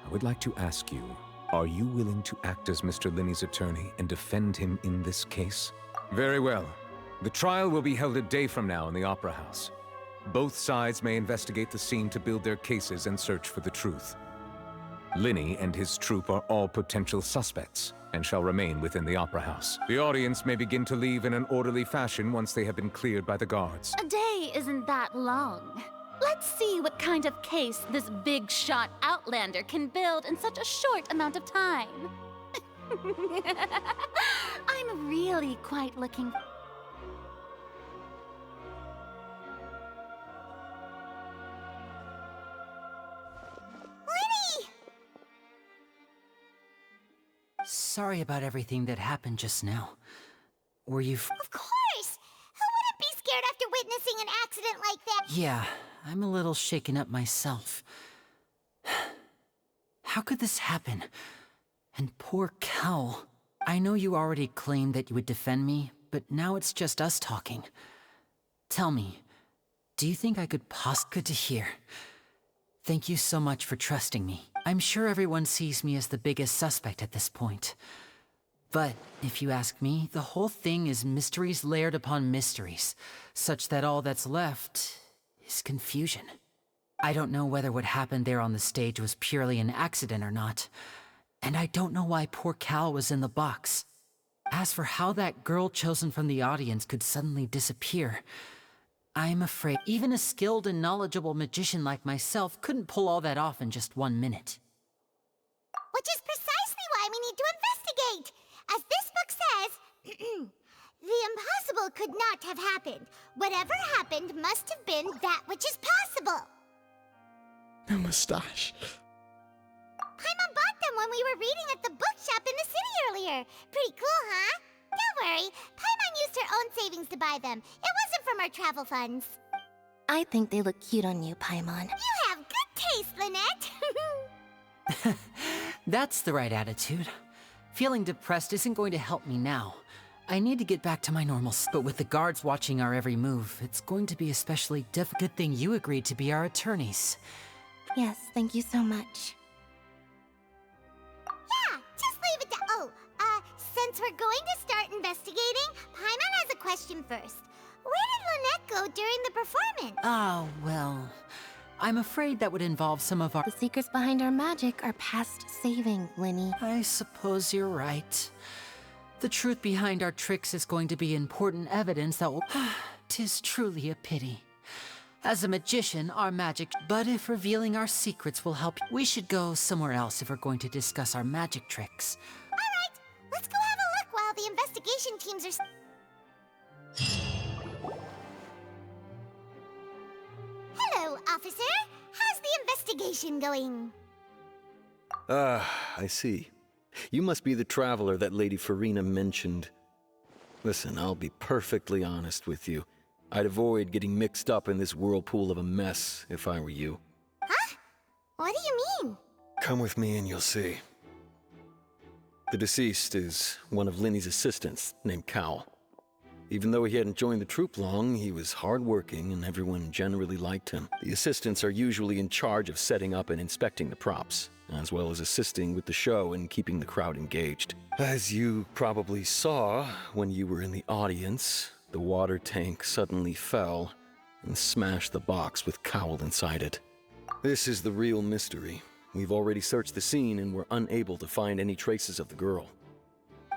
I would like to ask you, are you willing to act as Mr. Linney's attorney and defend him in this case? Very well. The trial will be held a day from now in the Opera House. Both sides may investigate the scene to build their cases and search for the truth. Linney and his troupe are all potential suspects and shall remain within the Opera House. The audience may begin to leave in an orderly fashion once they have been cleared by the guards. A day isn't that long. Let's see what kind of case this big-shot outlander can build in such a short amount of time. I'm really quite looking... Lenny! Sorry about everything that happened just now. Were you... Of course! Who wouldn't be scared after witnessing an accident like that? Yeah, I'm a little shaken up myself. How could this happen? And poor Cal. I know you already claimed that you would defend me, but now it's just us talking. Tell me, do you think I could Good to hear. Thank you so much for trusting me. I'm sure everyone sees me as the biggest suspect at this point. But, if you ask me, the whole thing is mysteries layered upon mysteries, such that all that's left is confusion. I don't know whether what happened there on the stage was purely an accident or not, and I don't know why poor Cal was in the box. As for how that girl chosen from the audience could suddenly disappear, I'm afraid even a skilled and knowledgeable magician like myself couldn't pull all that off in just 1 minute. Which is precisely why we need to investigate! As this book says, the impossible could not have happened. Whatever happened must have been that which is possible. No mustache. Paimon bought them when we were reading at the bookshop in the city earlier. Pretty cool, huh? Don't worry, Paimon used her own savings to buy them. It wasn't from our travel funds. I think they look cute on you, Paimon. You have good taste, Lynette. That's the right attitude. Feeling depressed isn't going to help me now. I need to get back to my normal but with the guards watching our every move, it's going to be especially difficult. Good thing you agreed to be our attorneys. Yes, thank you so much. Yeah, just leave it to... Oh, since we're going to start investigating, Paimon has a question first. Where did Lynette go during the performance? Oh, well, I'm afraid that would involve some of our... The secrets behind our magic are past saving, Linny. I suppose you're right. The truth behind our tricks is going to be important evidence that will... 'Tis truly a pity. As a magician, our magic... But if revealing our secrets will help, we should go somewhere else if we're going to discuss our magic tricks. Alright, let's go have a look while the investigation teams are... Hello, officer. How's the investigation going? I see. You must be the traveler that Lady Farina mentioned. Listen, I'll be perfectly honest with you. I'd avoid getting mixed up in this whirlpool of a mess if I were you. Huh? What do you mean? Come with me and you'll see. The deceased is one of Linny's assistants named Cowell. Even though he hadn't joined the troupe long, he was hardworking and everyone generally liked him. The assistants are usually in charge of setting up and inspecting the props, as well as assisting with the show and keeping the crowd engaged. As you probably saw when you were in the audience, the water tank suddenly fell and smashed the box with Cowell inside it. This is the real mystery. We've already searched the scene and were unable to find any traces of the girl.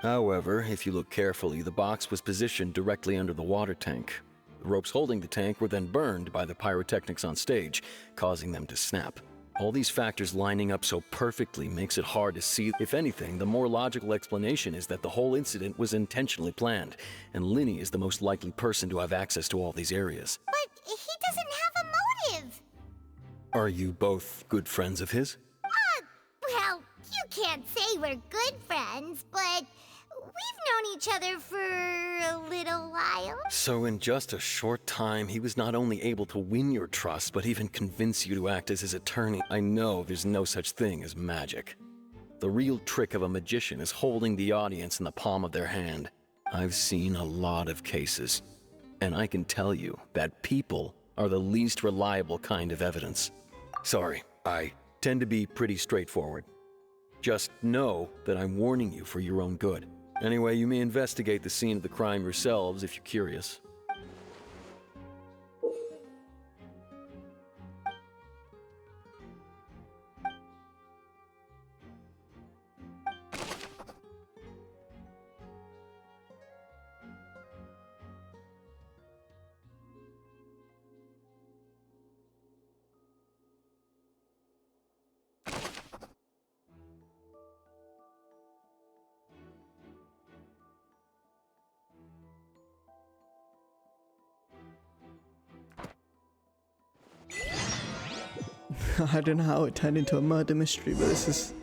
However, if you look carefully, the box was positioned directly under the water tank. The ropes holding the tank were then burned by the pyrotechnics on stage, causing them to snap. All these factors lining up so perfectly makes it hard to see. If anything, the more logical explanation is that the whole incident was intentionally planned, and Linny is the most likely person to have access to all these areas. But he doesn't have a motive. Are you both good friends of his? Well, you can't say we're good friends, but we've known each other for a little while. So in just a short time, he was not only able to win your trust, but even convince you to act as his attorney. I know there's no such thing as magic. The real trick of a magician is holding the audience in the palm of their hand. I've seen a lot of cases, and I can tell you that people are the least reliable kind of evidence. Sorry, I tend to be pretty straightforward. Just know that I'm warning you for your own good. Anyway, you may investigate the scene of the crime yourselves if you're curious. I don't know how it turned into a murder mystery, but this is...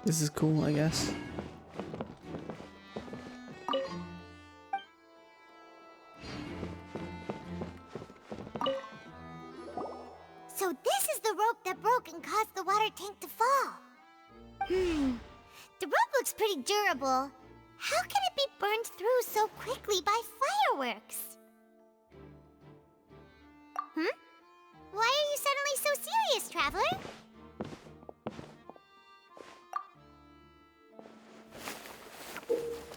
This is cool, I guess. So this is the rope that broke and caused the water tank to fall. The rope looks pretty durable. How can it be burned through so quickly by fireworks? Why are you suddenly so serious, Traveler?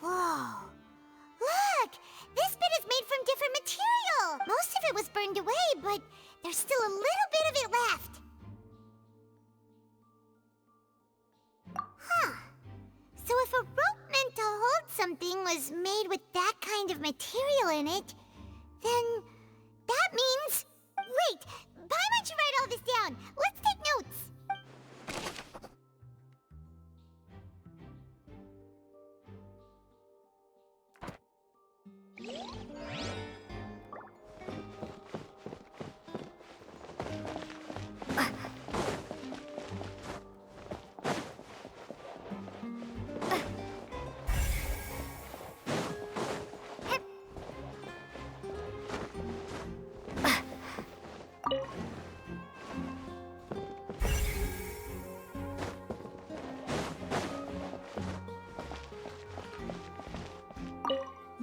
Whoa. Look! This bit is made from different material! Most of it was burned away, but there's still a little bit of it left. Huh. So if a rope meant to hold something was made with that kind of material in it, then that means... Wait! Paimon should write all this down! Let's take notes!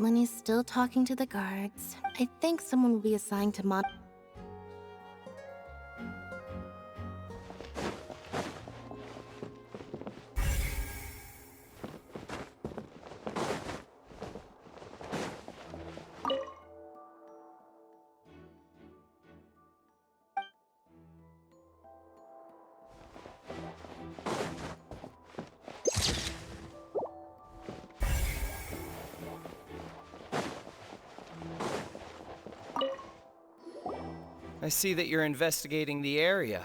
Lenny's still talking to the guards. I think someone will be assigned to mod. I see that you're investigating the area.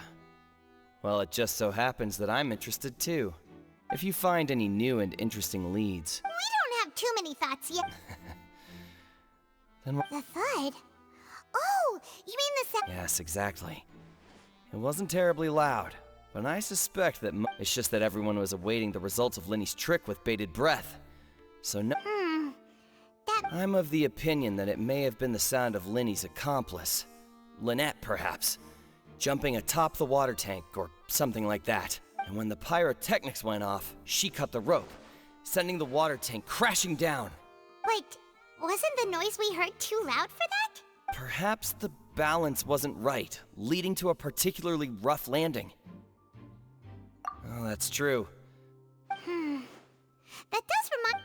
Well, it just so happens that I'm interested too. If you find any new and interesting leads, We don't have too many thoughts yet. then The thud? Oh, you mean the sound? yes, exactly. It wasn't terribly loud, but I suspect that it's just that everyone was awaiting the results of Linny's trick with bated breath. So no. I'm of the opinion that it may have been the sound of Linny's accomplice. Lynette, perhaps, jumping atop the water tank or something like that. And when the pyrotechnics went off, she cut the rope, sending the water tank crashing down. Wait, wasn't the noise we heard too loud for that? Perhaps the balance wasn't right, leading to a particularly rough landing. Oh, that's true. That does remind...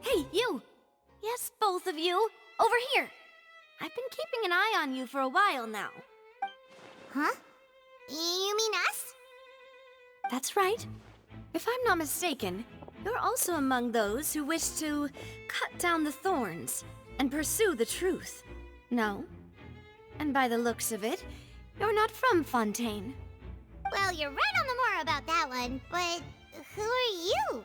Hey, you! Yes, both of you! Over here! I've been keeping an eye on you for a while now. Huh? You mean us? That's right. If I'm not mistaken, you're also among those who wish to cut down the thorns and pursue the truth. No? And by the looks of it, you're not from Fontaine. Well, you're right on the more about that one, but who are you?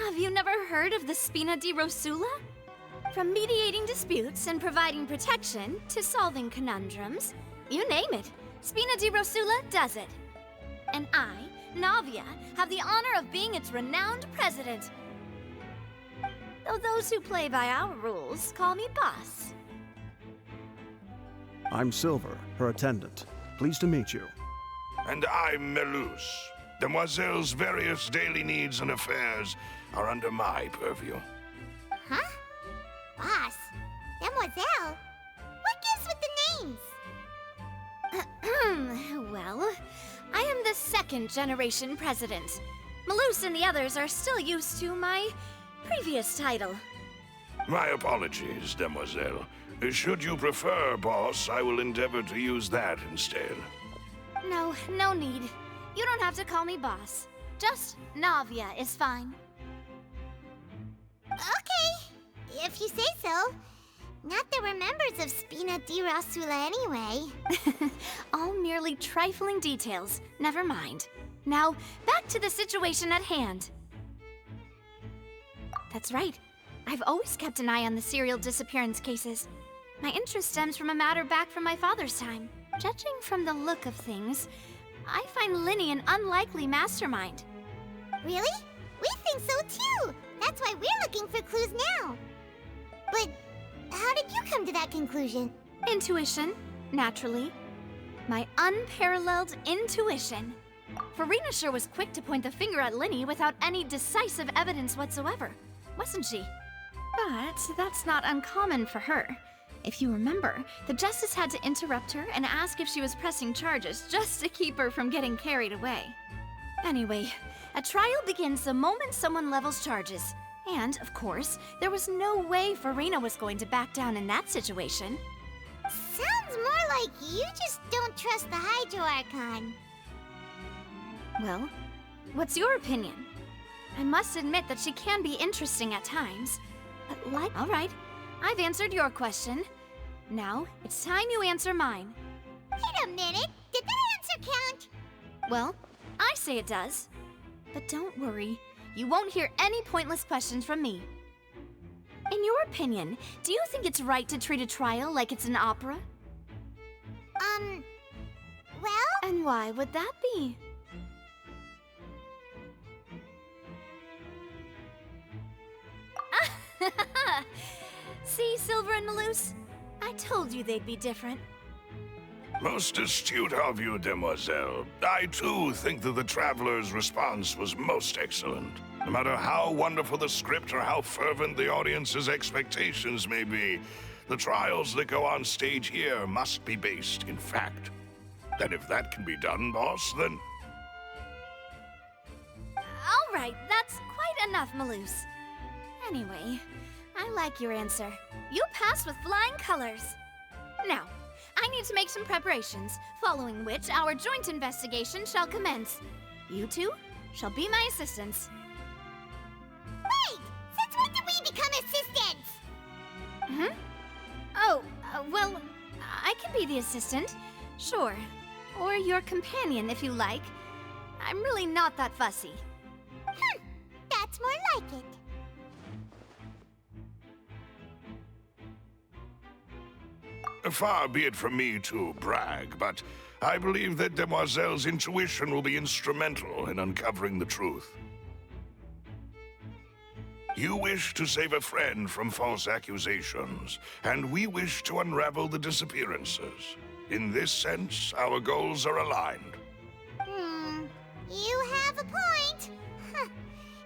Have you never heard of the Spina di Rosula? From mediating disputes and providing protection to solving conundrums, you name it, Spina di Rosula does it. And I, Navia, have the honor of being its renowned president. Though those who play by our rules call me boss. I'm Silver, her attendant. Pleased to meet you. And I'm Melus. Demoiselle's various daily needs and affairs are under my purview. Huh? Boss? Demoiselle? What gives with the names? Well, I am the second generation president. Malus and the others are still used to my previous title. My apologies, Demoiselle. Should you prefer, boss, I will endeavor to use that instead. No, no need. You don't have to call me boss. Just Navia is fine. Okay, if you say so. Not that we're members of Spina di Rosula anyway. All merely trifling details. Never mind. Now, back to the situation at hand. That's right. I've always kept an eye on the serial disappearance cases. My interest stems from a matter back from my father's time. Judging from the look of things, I find Linny an unlikely mastermind. Really? We think so too! That's why we're looking for clues now. But how did you come to that conclusion? Intuition, naturally. My unparalleled intuition. Farina sure was quick to point the finger at Linny without any decisive evidence whatsoever, wasn't she? But that's not uncommon for her. If you remember, the Justice had to interrupt her and ask if she was pressing charges just to keep her from getting carried away. Anyway, a trial begins the moment someone levels charges. And, of course, there was no way Farina was going to back down in that situation. Sounds more like you just don't trust the Hydro Archon. Well, what's your opinion? I must admit that she can be interesting at times. But like... All right, I've answered your question. Now, it's time you answer mine. Wait a minute, did that answer count? Well, I say it does. But don't worry, you won't hear any pointless questions from me. In your opinion, do you think it's right to treat a trial like it's an opera? Well? And why would that be? See, Silver and Malus? I told you they'd be different. Most astute of you, demoiselle. I too think that the Traveler's response was most excellent. No matter how wonderful the script or how fervent the audience's expectations may be, the trials that go on stage here must be based in fact. And if that can be done, boss, then... All right, that's quite enough, Malus. Anyway, I like your answer. You passed with flying colors. Now, I need to make some preparations, following which our joint investigation shall commence. You two shall be my assistants. Wait! Since when did we become assistants? Hmm? Oh, well, I can be the assistant, sure. Or your companion, if you like. I'm really not that fussy. That's more like it. Far be it from me to brag, but I believe that Demoiselle's intuition will be instrumental in uncovering the truth. You wish to save a friend from false accusations, and we wish to unravel the disappearances. In this sense, our goals are aligned. You have a point.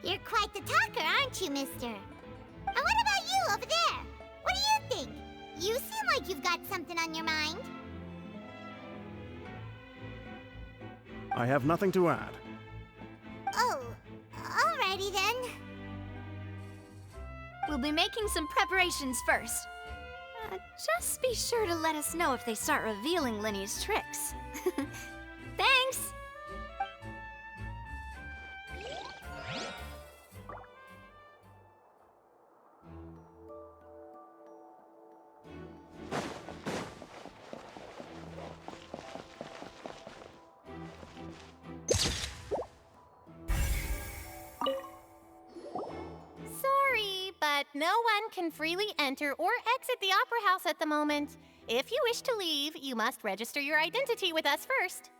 You're quite the talker, aren't you, mister? And what about you over there? What do you think? You seem like you've got something on your mind. I have nothing to add. Oh, alrighty then. We'll be making some preparations first. Just be sure to let us know if they start revealing Linny's tricks. Thanks! Sorry, but no one can freely enter or exit the Opera House at the moment. If you wish to leave, you must register your identity with us first.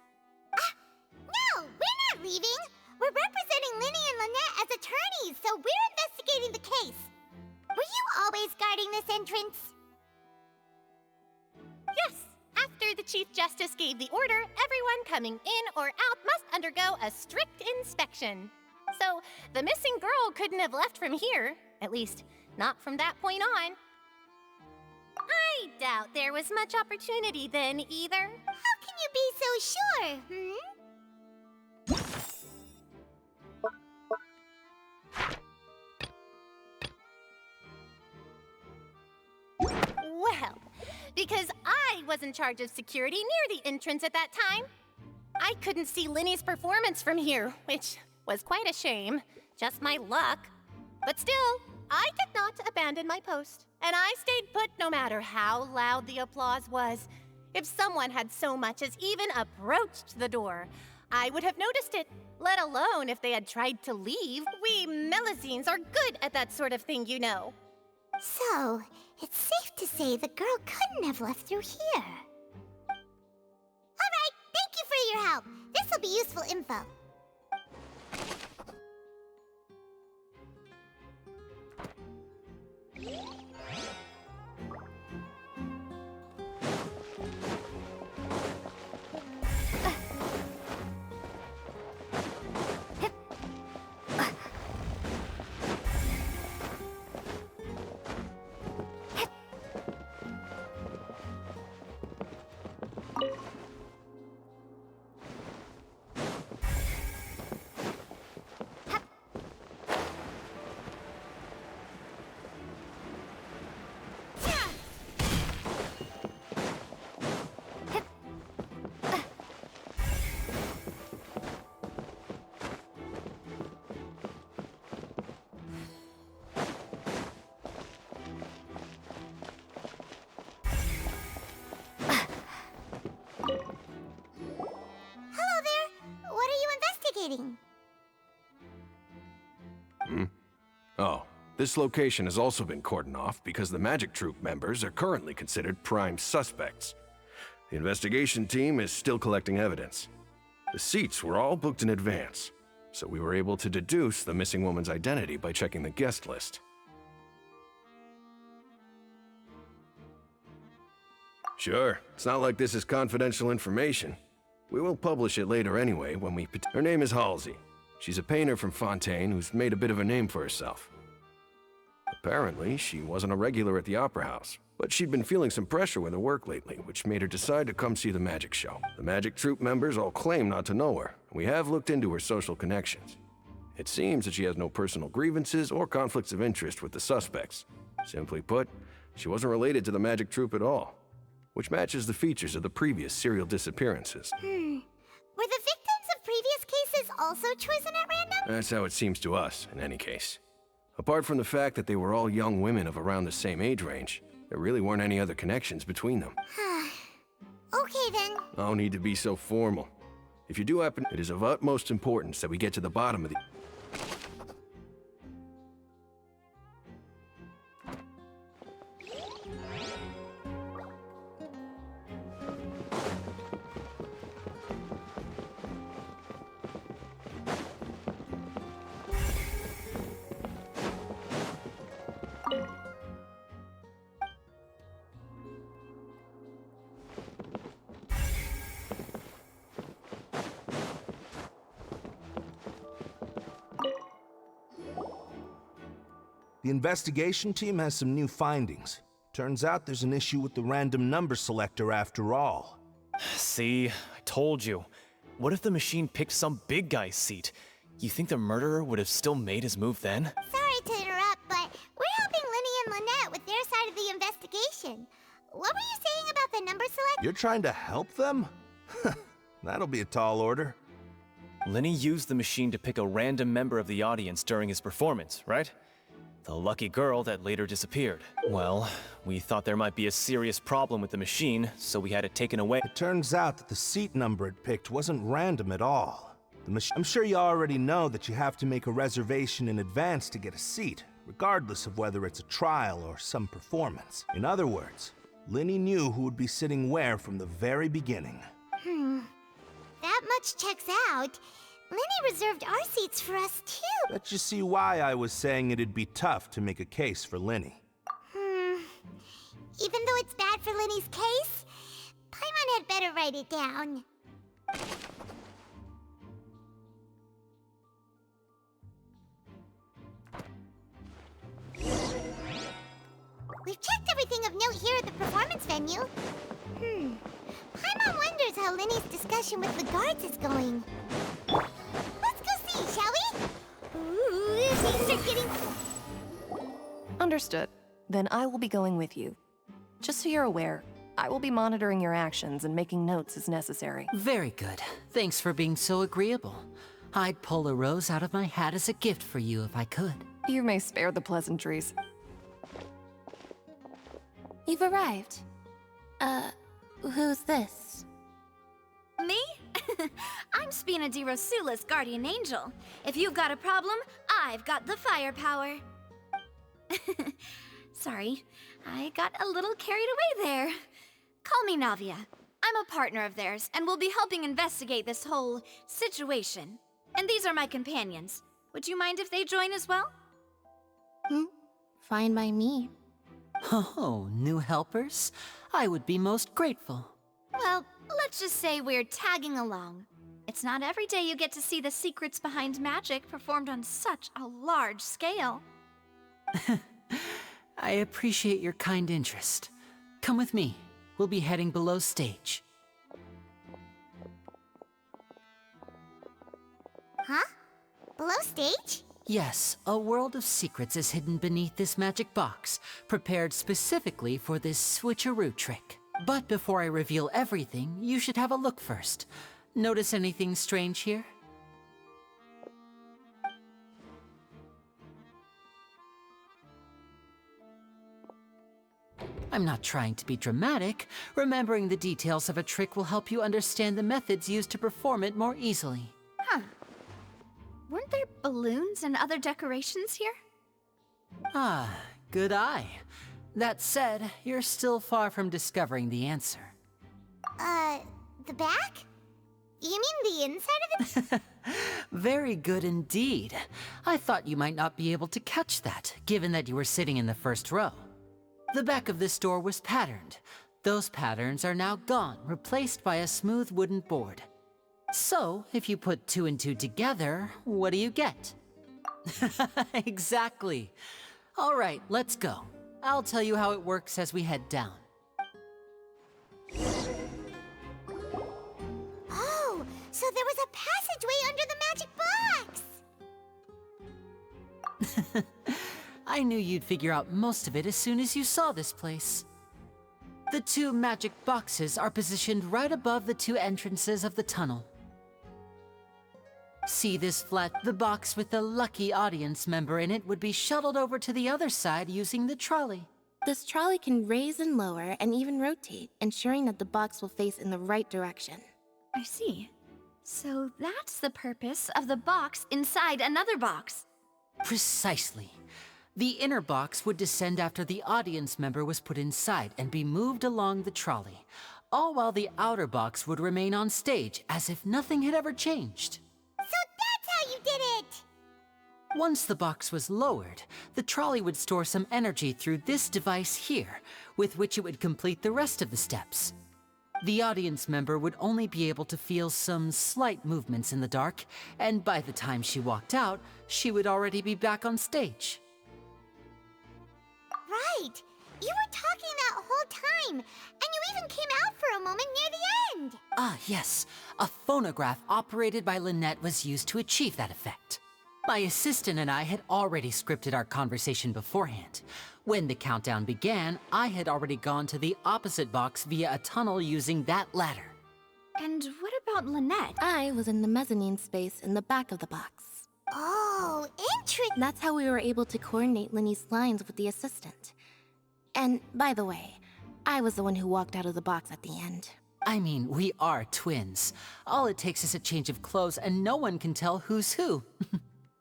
No, we're not leaving. We're representing Linny and Lynette as attorneys, so we're investigating the case. Were you always guarding this entrance? Yes, after the Chief Justice gave the order, everyone coming in or out must undergo a strict inspection. So, the missing girl couldn't have left from here. At least, not from that point on. I doubt there was much opportunity then, either. How can you be so sure, Well, because I was in charge of security near the entrance at that time. I couldn't see Linny's performance from here, which was quite a shame. Just my luck. But still, I did not abandon my post, and I stayed put no matter how loud the applause was. If someone had so much as even approached the door, I would have noticed it, let alone if they had tried to leave. We Melusines are good at that sort of thing, you know. So, it's safe to say the girl couldn't have left through here. Alright, thank you for your help. This will be useful info. Oh, This location has also been cordoned off because the Magic Troop members are currently considered prime suspects. The investigation team is still collecting evidence. The seats were all booked in advance, so we were able to deduce the missing woman's identity by checking the guest list. Sure, it's not like this is confidential information. We will publish it later anyway when we... Her name is Halsey. She's a painter from Fontaine who's made a bit of a name for herself. Apparently, she wasn't a regular at the Opera House, but she'd been feeling some pressure with her work lately, which made her decide to come see the magic show. The Magic Troop members all claim not to know her, and we have looked into her social connections. It seems that she has no personal grievances or conflicts of interest with the suspects. Simply put, she wasn't related to the Magic Troop at all, which matches the features of the previous serial disappearances. Were the victims of previous cases also chosen at random? That's how it seems to us, in any case. Apart from the fact that they were all young women of around the same age range, there really weren't any other connections between them. Okay then. No need to be so formal. If you do happen, it is of utmost importance that we get to the bottom of the... The investigation team has some new findings. Turns out there's an issue with the random number selector after all. See, I told you. What if the machine picked some big guy's seat? You think the murderer would have still made his move then? Sorry to interrupt, but we're helping Linny and Lynette with their side of the investigation. What were you saying about the number select? You're trying to help them? That'll be a tall order. Linny used the machine to pick a random member of the audience during his performance, right? The lucky girl that later disappeared. Well, we thought there might be a serious problem with the machine, so we had it taken away. It turns out that the seat number it picked wasn't random at all. I'm sure you already know that you have to make a reservation in advance to get a seat, regardless of whether it's a trial or some performance. In other words, Linny knew who would be sitting where from the very beginning. That much checks out. Linny reserved our seats for us too. Let you see why I was saying it'd be tough to make a case for Linny. Even though it's bad for Linny's case, Paimon had better write it down. We've checked everything of note here at the performance venue. Paimon wonders how Linny's discussion with the guards is going. Let's go see, shall we? Ooh, things are getting... Understood. Then I will be going with you. Just so you're aware, I will be monitoring your actions and making notes as necessary. Very good. Thanks for being so agreeable. I'd pull a rose out of my hat as a gift for you if I could. You may spare the pleasantries. You've arrived. Who's this? Me? I'm Spina di Rosula's guardian angel. If you've got a problem, I've got the firepower. Sorry, I got a little carried away there. Call me Navia. I'm a partner of theirs, and will be helping investigate this whole situation. And these are my companions. Would you mind if they join as well? Fine by me. Oh, new helpers? I would be most grateful. Well, let's just say we're tagging along. It's not every day you get to see the secrets behind magic performed on such a large scale. I appreciate your kind interest. Come with me. We'll be heading below stage. Huh? Below stage? Yes, a world of secrets is hidden beneath this magic box, prepared specifically for this switcheroo trick. But before I reveal everything, you should have a look first. Notice anything strange here? I'm not trying to be dramatic. Remembering the details of a trick will help you understand the methods used to perform it more easily. Huh. Weren't there balloons and other decorations here? Ah, good eye. That said, you're still far from discovering the answer. The back? You mean the inside of it? Very good indeed. I thought you might not be able to catch that, given that you were sitting in the first row. The back of this door was patterned. Those patterns are now gone, replaced by a smooth wooden board. So, if you put 2 and 2 together, what do you get? Exactly. All right, let's go. I'll tell you how it works as we head down. Oh, so there was a passageway under the magic box! I knew you'd figure out most of it as soon as you saw this place. The 2 magic boxes are positioned right above the 2 entrances of the tunnel. See this flat? The box with the lucky audience member in it would be shuttled over to the other side using the trolley. This trolley can raise and lower and even rotate, ensuring that the box will face in the right direction. I see. So that's the purpose of the box inside another box. Precisely. The inner box would descend after the audience member was put inside and be moved along the trolley, all while the outer box would remain on stage as if nothing had ever changed. So that's how you did it! Once the box was lowered, the trolley would store some energy through this device here, with which it would complete the rest of the steps. The audience member would only be able to feel some slight movements in the dark, and by the time she walked out, she would already be back on stage. Right! You were talking that whole time, and you even came out for a moment near the end! Ah, yes. A phonograph operated by Lynette was used to achieve that effect. My assistant and I had already scripted our conversation beforehand. When the countdown began, I had already gone to the opposite box via a tunnel using that ladder. And what about Lynette? I was in the mezzanine space in the back of the box. Oh, interesting! That's how we were able to coordinate Linny's lines with the assistant. And, by the way, I was the one who walked out of the box at the end. I mean, we are twins. All it takes is a change of clothes and no one can tell who's who.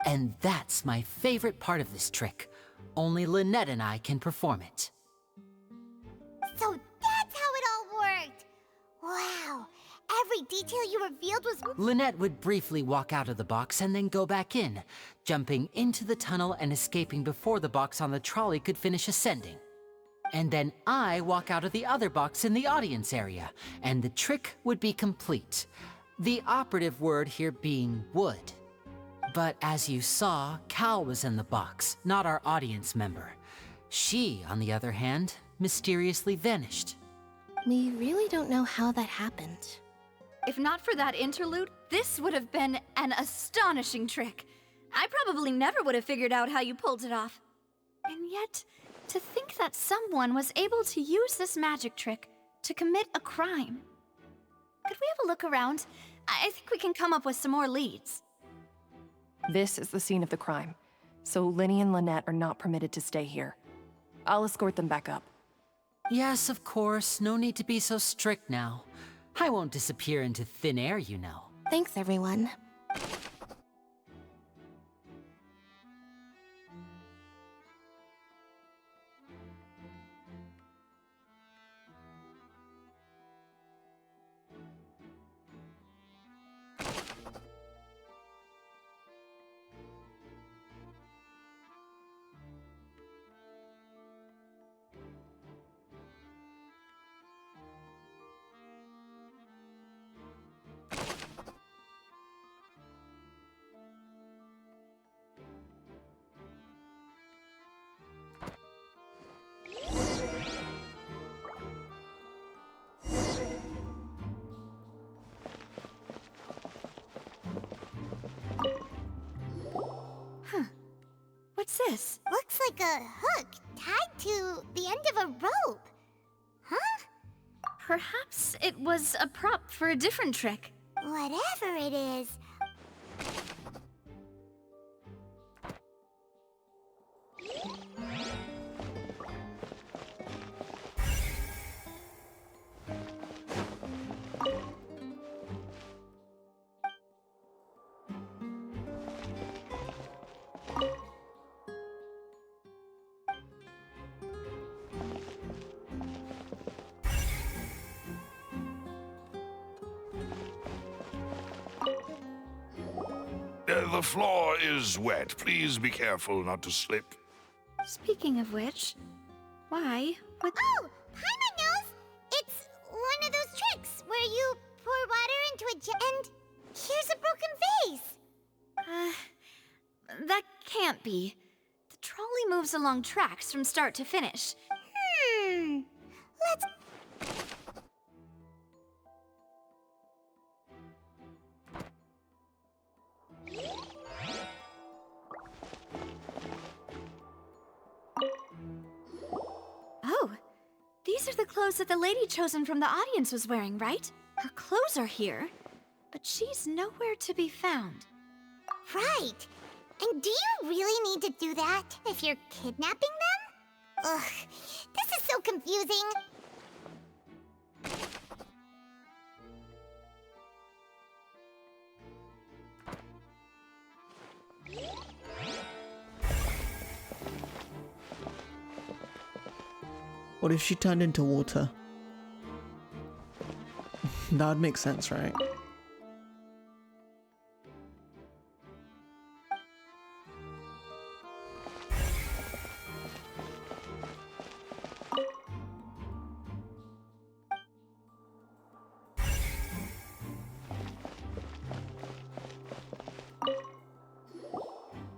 And that's my favorite part of this trick. Only Lynette and I can perform it. So that's how it all worked! Wow! Every detail you revealed was... Lynette would briefly walk out of the box and then go back in, jumping into the tunnel and escaping before the box on the trolley could finish ascending. And then I walk out of the other box in the audience area, and the trick would be complete. The operative word here being would. But as you saw, Cal was in the box, not our audience member. She, on the other hand, mysteriously vanished. We really don't know how that happened. If not for that interlude, this would have been an astonishing trick. I probably never would have figured out how you pulled it off. And yet, to think that someone was able to use this magic trick to commit a crime. Could we have a look around? I think we can come up with some more leads. This is the scene of the crime, so Linny and Lynette are not permitted to stay here. I'll escort them back up. Yes, of course. No need to be so strict now. I won't disappear into thin air, you know. Thanks, everyone. What's this? Looks like a hook tied to the end of a rope. Huh? Perhaps it was a prop for a different trick. Whatever it is. The floor is wet. Please be careful not to slip. Speaking of which, why would... Oh! Paimon knows! It's one of those tricks where you pour water into a jar and here's a broken vase! That can't be. The trolley moves along tracks from start to finish. Let's... Oh, these are the clothes that the lady chosen from the audience was wearing, right? Her clothes are here, but she's nowhere to be found. Right! And do you really need to do that if you're kidnapping them? Ugh, this is so confusing. What if she turned into water? That would make sense, right?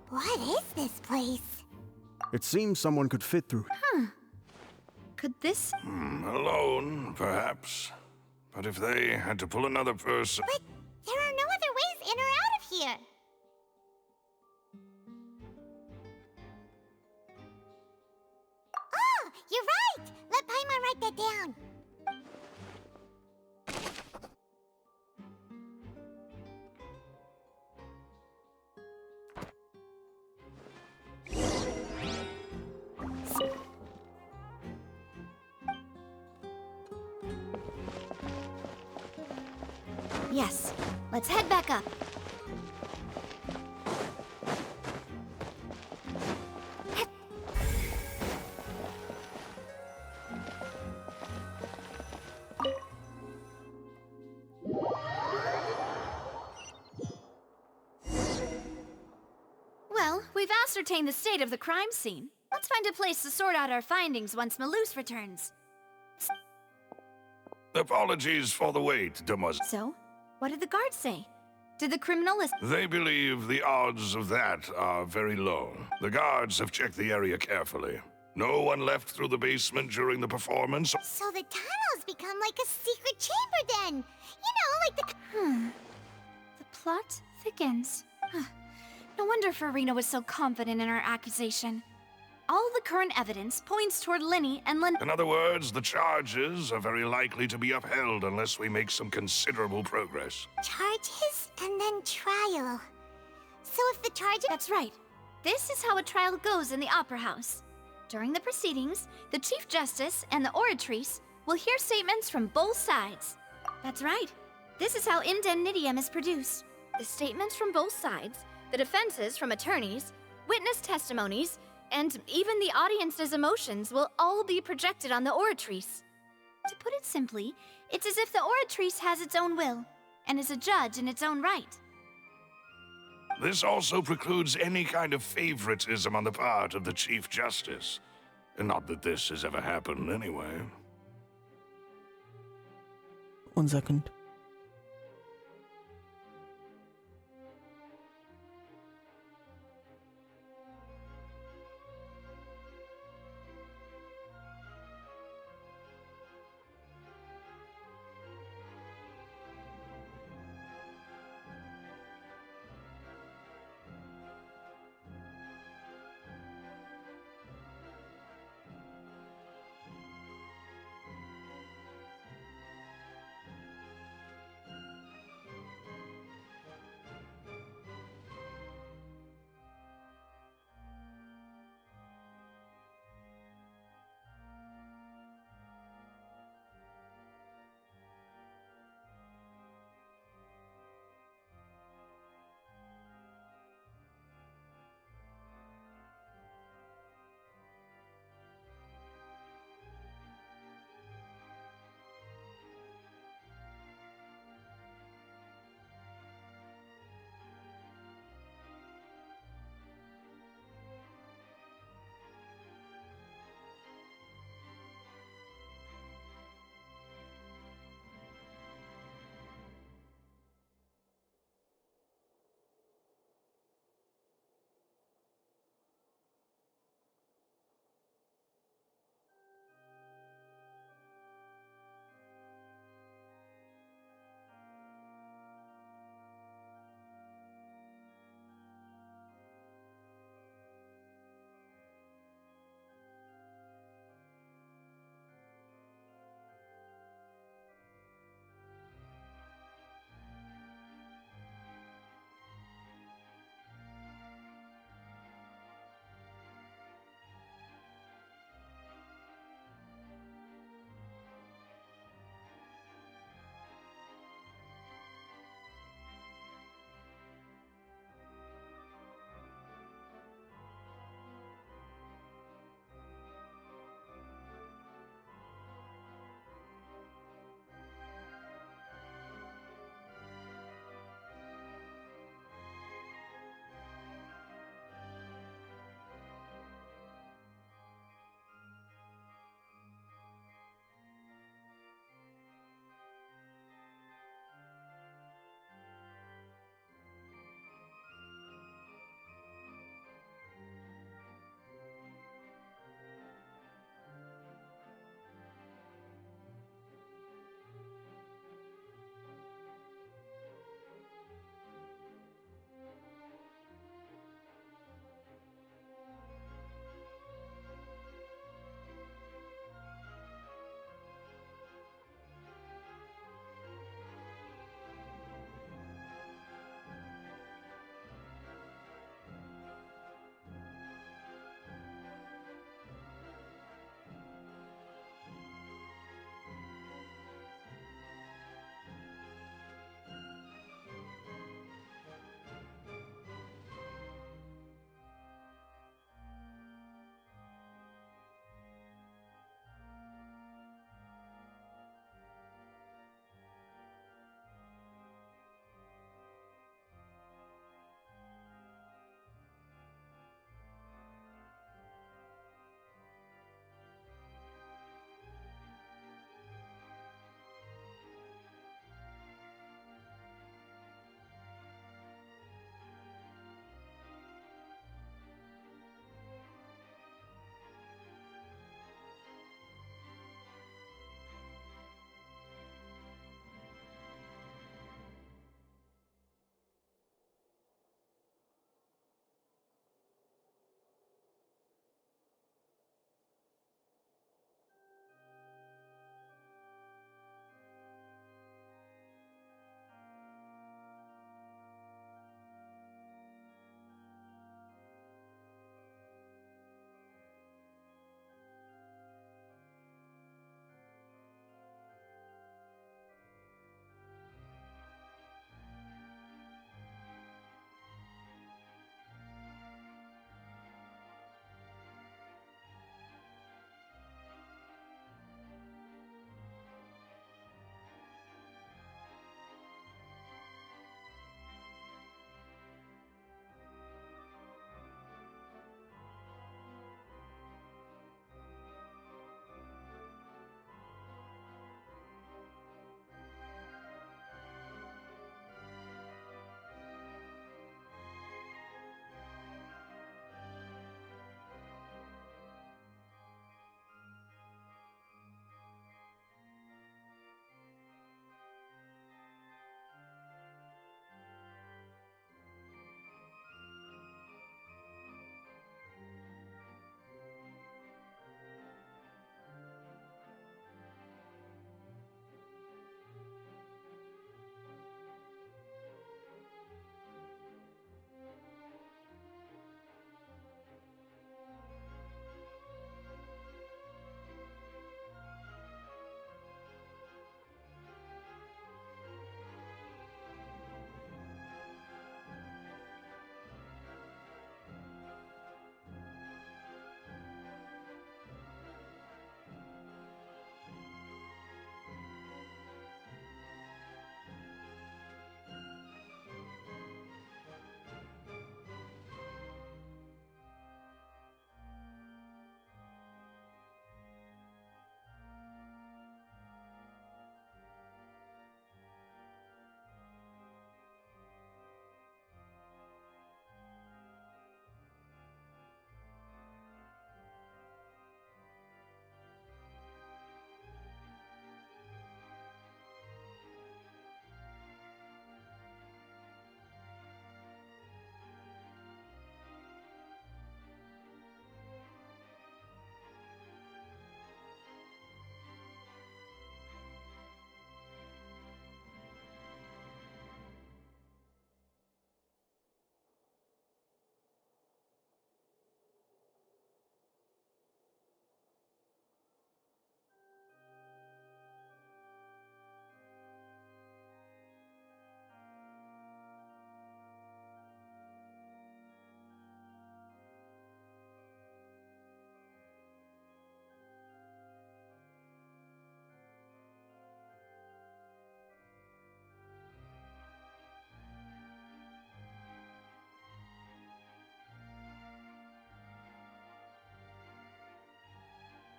What is this place? It seems someone could fit through. Could this... Alone, perhaps. But if they had to pull another person... But there are no other ways in or out of here. Oh, you're right! Let Paimon write that down. Yes, let's head back up. Well, we've ascertained the state of the crime scene. Let's find a place to sort out our findings once Malus returns. Apologies for the wait, demoiselle. So, what did the guards say? Did the criminal list... They believe the odds of that are very low. The guards have checked the area carefully. No one left through the basement during the performance. So the tunnels become like a secret chamber then. You know, like the... The plot thickens. No wonder Farina was so confident in her accusation. All the current evidence points toward Linny and In other words, the charges are very likely to be upheld unless we make some considerable progress. Charges and then trial. So if the charges... That's right. This is how a trial goes in the Opera House. During the proceedings, the Chief Justice and the Oratrice will hear statements from both sides. That's right. This is how indemnitium is produced. The statements from both sides, the defenses from attorneys, witness testimonies, and even the audience's emotions will all be projected on the Oratrice. To put it simply, it's as if the Oratrice has its own will, and is a judge in its own right. This also precludes any kind of favoritism on the part of the Chief Justice. And not that this has ever happened anyway. 1 second.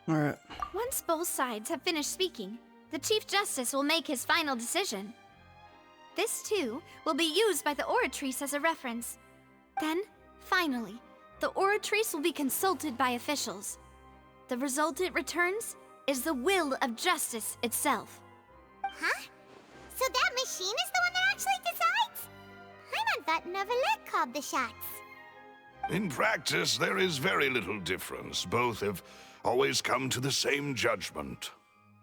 Alright. Once both sides have finished speaking, the Chief Justice will make his final decision. This, too, will be used by the Oratrice as a reference. Then, finally, the Oratrice will be consulted by officials. The result it returns is the will of justice itself. Huh? So that machine is the one that actually decides? Paimon thought Neverlet called the shots. In practice, there is very little difference. Both have always come to the same judgment,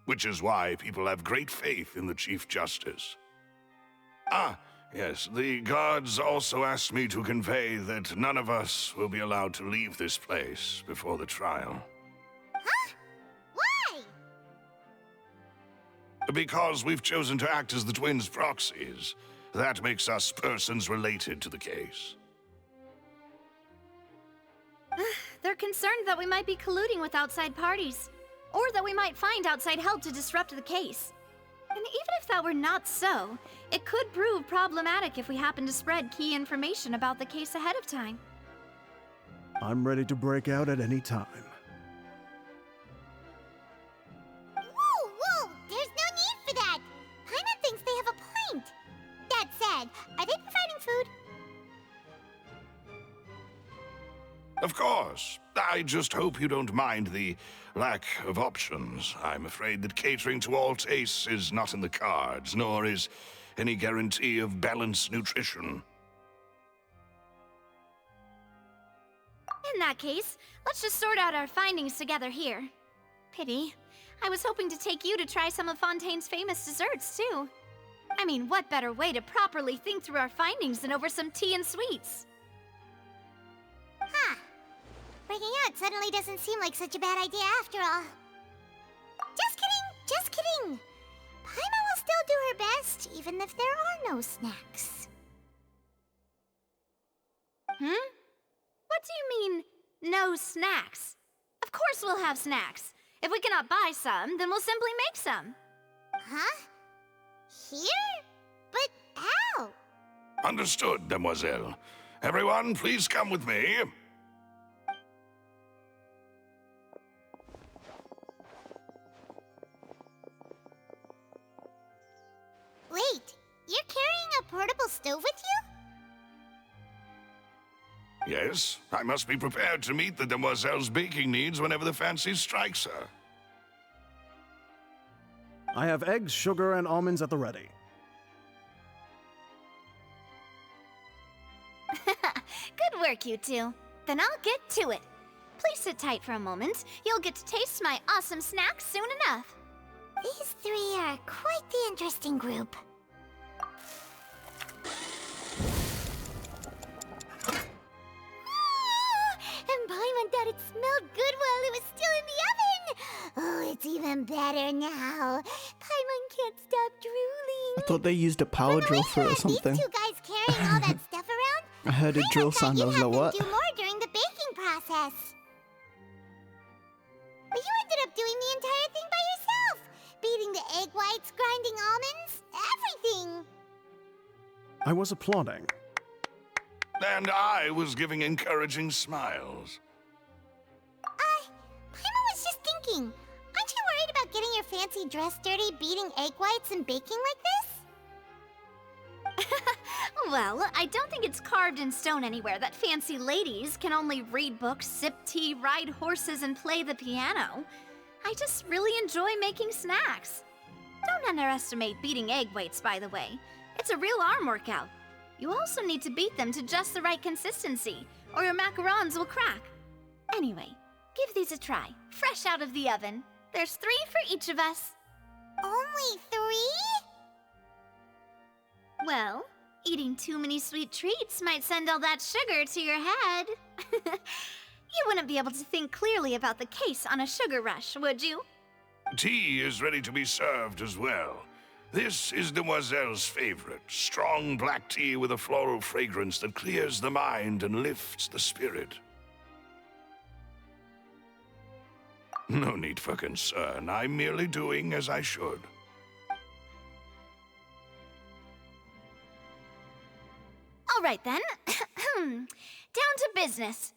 which is why people have great faith in the Chief Justice. Ah, yes, the guards also asked me to convey that none of us will be allowed to leave this place before the trial. Huh? Why? Because we've chosen to act as the twins' proxies. That makes us persons related to the case. They're concerned that we might be colluding with outside parties, or that we might find outside help to disrupt the case. And even if that were not so, it could prove problematic if we happen to spread key information about the case ahead of time. I'm ready to break out at any time. Whoa, whoa! There's no need for that! Paimon thinks they have a point. That said, are they providing food? Of course. I just hope you don't mind the lack of options. I'm afraid that catering to all tastes is not in the cards, nor is any guarantee of balanced nutrition. In that case, let's just sort out our findings together here. Pity. I was hoping to take you to try some of Fontaine's famous desserts, too. I mean, what better way to properly think through our findings than over some tea and sweets? Huh. Breaking out suddenly doesn't seem like such a bad idea after all. Just kidding! Just kidding! Paimon will still do her best, even if there are no snacks. What do you mean, no snacks? Of course we'll have snacks. If we cannot buy some, then we'll simply make some. Huh? Here? But how? Understood, demoiselle. Everyone, please come with me. Wait, you're carrying a portable stove with you? Yes, I must be prepared to meet the demoiselle's baking needs whenever the fancy strikes her. I have eggs, sugar, and almonds at the ready. Good work, you two. Then I'll get to it. Please sit tight for a moment. You'll get to taste my awesome snacks soon enough. These three are quite the interesting group. And Paimon thought it smelled good while it was still in the oven! Oh, it's even better now. Paimon can't stop drooling. I thought they used a power drill for it or something. These two guys carrying all that stuff around? I heard a drill sound. I was like, what? Do more during the baking process. But you ended up doing the entire thing by yourself. Beating the egg whites, grinding almonds, everything. I was applauding. And I was giving encouraging smiles. Paimon was just thinking. Aren't you worried about getting your fancy dress dirty beating egg whites and baking like this? Well, I don't think it's carved in stone anywhere that fancy ladies can only read books, sip tea, ride horses, and play the piano. I just really enjoy making snacks. Don't underestimate beating egg whites, by the way. It's a real arm workout. You also need to beat them to just the right consistency, or your macarons will crack. Anyway, give these a try, fresh out of the oven. There's 3 for each of us. Only 3? Well, eating too many sweet treats might send all that sugar to your head. You wouldn't be able to think clearly about the case on a sugar rush, would you? Tea is ready to be served as well. This is Demoiselle's favorite, strong black tea with a floral fragrance that clears the mind and lifts the spirit. No need for concern. I'm merely doing as I should. All right then. Down to business.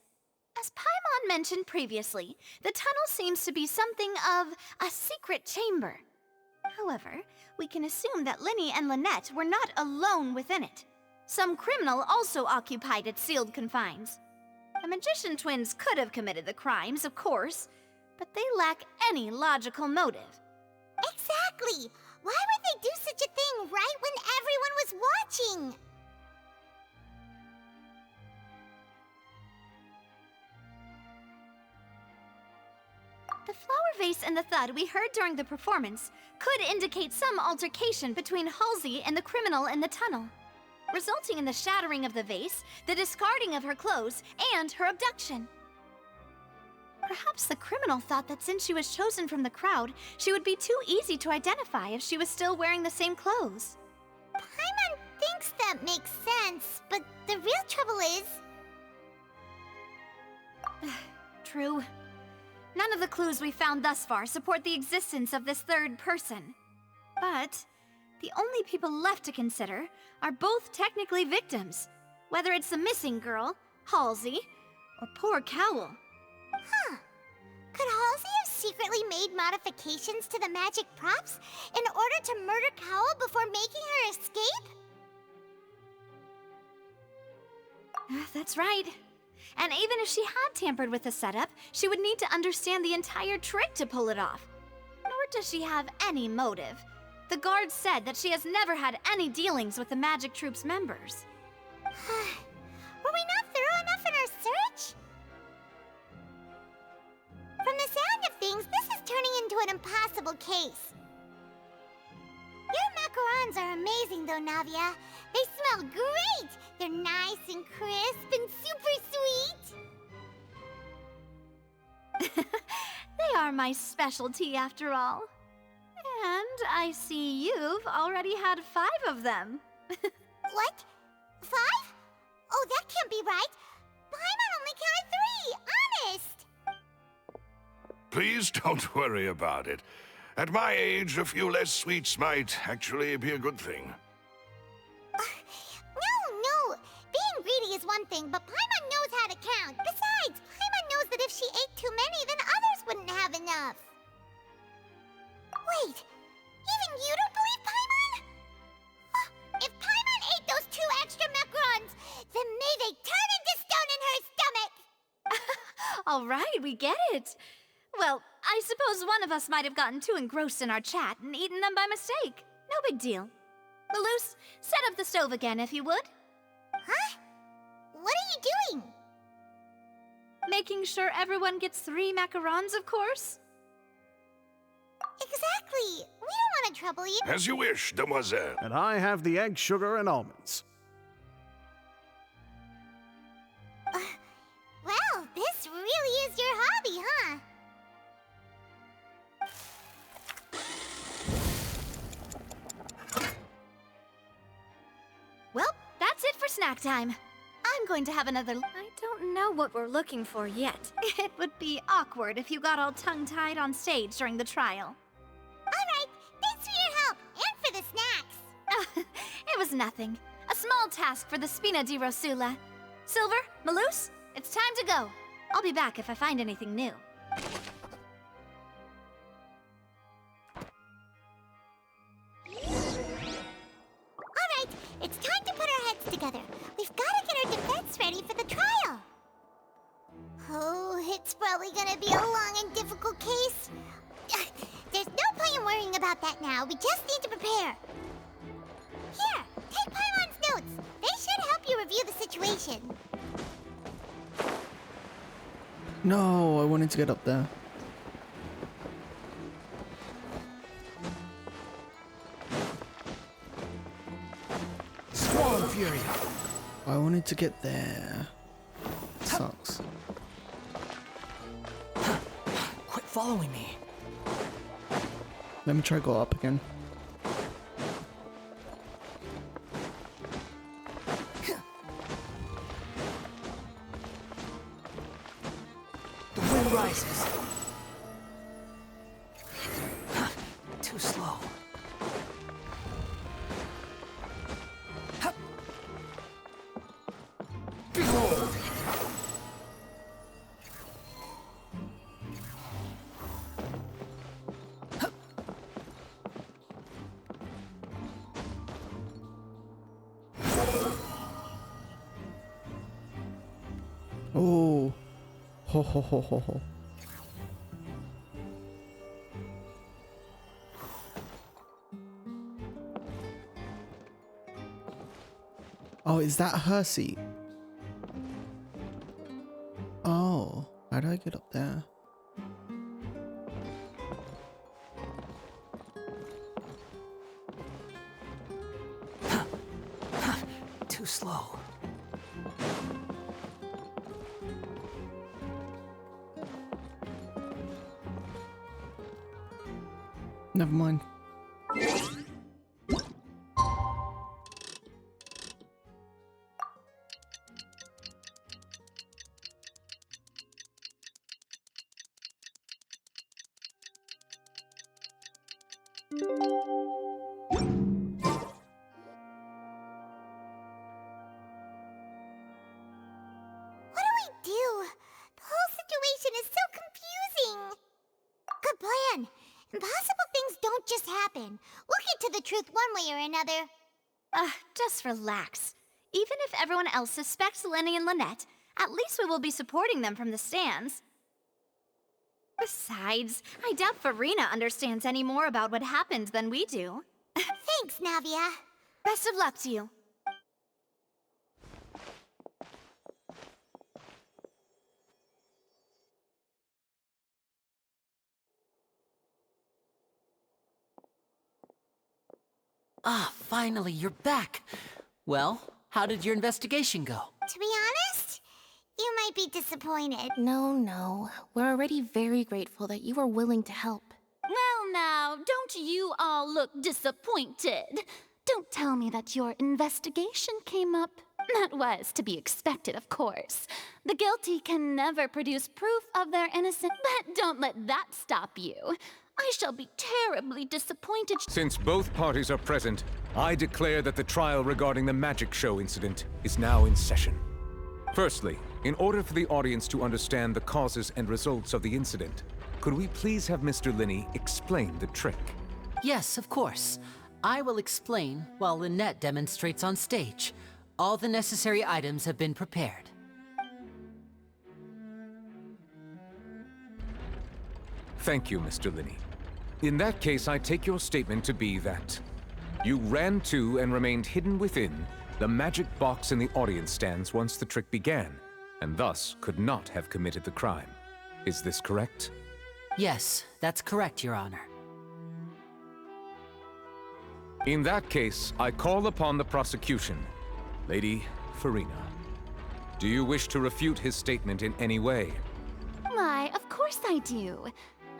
As Paimon mentioned previously, the tunnel seems to be something of a secret chamber. However, we can assume that Linny and Lynette were not alone within it. Some criminal also occupied its sealed confines. The magician twins could have committed the crimes, of course, but they lack any logical motive. Exactly! Why would they do such a thing right when everyone was watching? The flower vase and the thud we heard during the performance could indicate some altercation between Halsey and the criminal in the tunnel, resulting in the shattering of the vase, the discarding of her clothes, and her abduction. Perhaps the criminal thought that since she was chosen from the crowd, she would be too easy to identify if she was still wearing the same clothes. Paimon thinks that makes sense, but the real trouble is... True. None of the clues we found thus far support the existence of this third person. But the only people left to consider are both technically victims, whether it's the missing girl, Halsey, or poor Cowl. Huh. Could Halsey have secretly made modifications to the magic props in order to murder Cowl before making her escape? That's right. And even if she had tampered with the setup, she would need to understand the entire trick to pull it off. Nor does she have any motive. The guards said that she has never had any dealings with the Magic Troop's members. Were we not thorough enough in our search? From the sound of things, this is turning into an impossible case. Your macarons are amazing though, Navia. They smell great! They're nice and crisp and super sweet! They are my specialty after all. And I see you've already had 5 of them. What? 5? Oh, that can't be right. Paimon only counted 3, honest! Please don't worry about it. At my age, a few less sweets might actually be a good thing. No. Being greedy is one thing, but Paimon knows how to count. Besides, Paimon knows that if she ate too many, then others wouldn't have enough. Wait, even you don't believe Paimon? If Paimon ate those 2 extra macarons, then may they turn into stone in her stomach! All right, we get it. Well, I suppose one of us might have gotten too engrossed in our chat and eaten them by mistake. No big deal. Malus, set up the stove again if you would. Huh? What are you doing? Making sure everyone gets 3 macarons, of course. Exactly. We don't want to trouble you. As you wish, demoiselle. And I have the egg, sugar, and almonds. Well, this really is your hobby, huh? Well, that's it for snack time. I'm going to have another... I don't know what we're looking for yet. It would be awkward if you got all tongue-tied on stage during the trial. Alright, thanks for your help, and for the snacks. It was nothing. A small task for the Spina di Rosula. Silver, Malus, it's time to go. I'll be back if I find anything new. Alright, it's time to put our heads together. We've got to get our defense ready for the trial. Oh, it's probably gonna be a long and difficult case. There's no point in worrying about that now. We just need to prepare. Here, take Paimon's notes. They should help you review the situation. No, I wanted to get up there. Swarm Fury. I wanted to get there. Sucks. Quit following me. Let me try go up again. The wind rises. Too slow. Behold! Oh. Ho ho ho ho ho. Oh, is that her seat? Oh, how do I get up there? Too slow. Never mind. The whole situation is so confusing. Good plan. Impossible things don't just happen. We'll get to the truth one way or another. Just relax. Even if everyone else suspects Lenny and Lynette, at least we will be supporting them from the stands. Besides, I doubt Farina understands any more about what happened than we do. Thanks, Navia. Best of luck to you. Ah, finally, you're back. Well, how did your investigation go? To be honest, you might be disappointed. No. We're already very grateful that you were willing to help. Well now, don't you all look disappointed. Don't tell me that your investigation came up. That was to be expected, of course. The guilty can never produce proof of their innocence, but don't let that stop you. I shall be terribly disappointed. Since both parties are present, I declare that the trial regarding the magic show incident is now in session. Firstly, in order for the audience to understand the causes and results of the incident, could we please have Mr. Linney explain the trick? Yes, of course. I will explain while Lynette demonstrates on stage. All the necessary items have been prepared. Thank you, Mr. Linney. In that case, I take your statement to be that you ran to and remained hidden within the magic box in the audience stands once the trick began, and thus could not have committed the crime. Is this correct? Yes, that's correct, Your Honor. In that case, I call upon the prosecution. Lady Farina, do you wish to refute his statement in any way? Why, of course I do.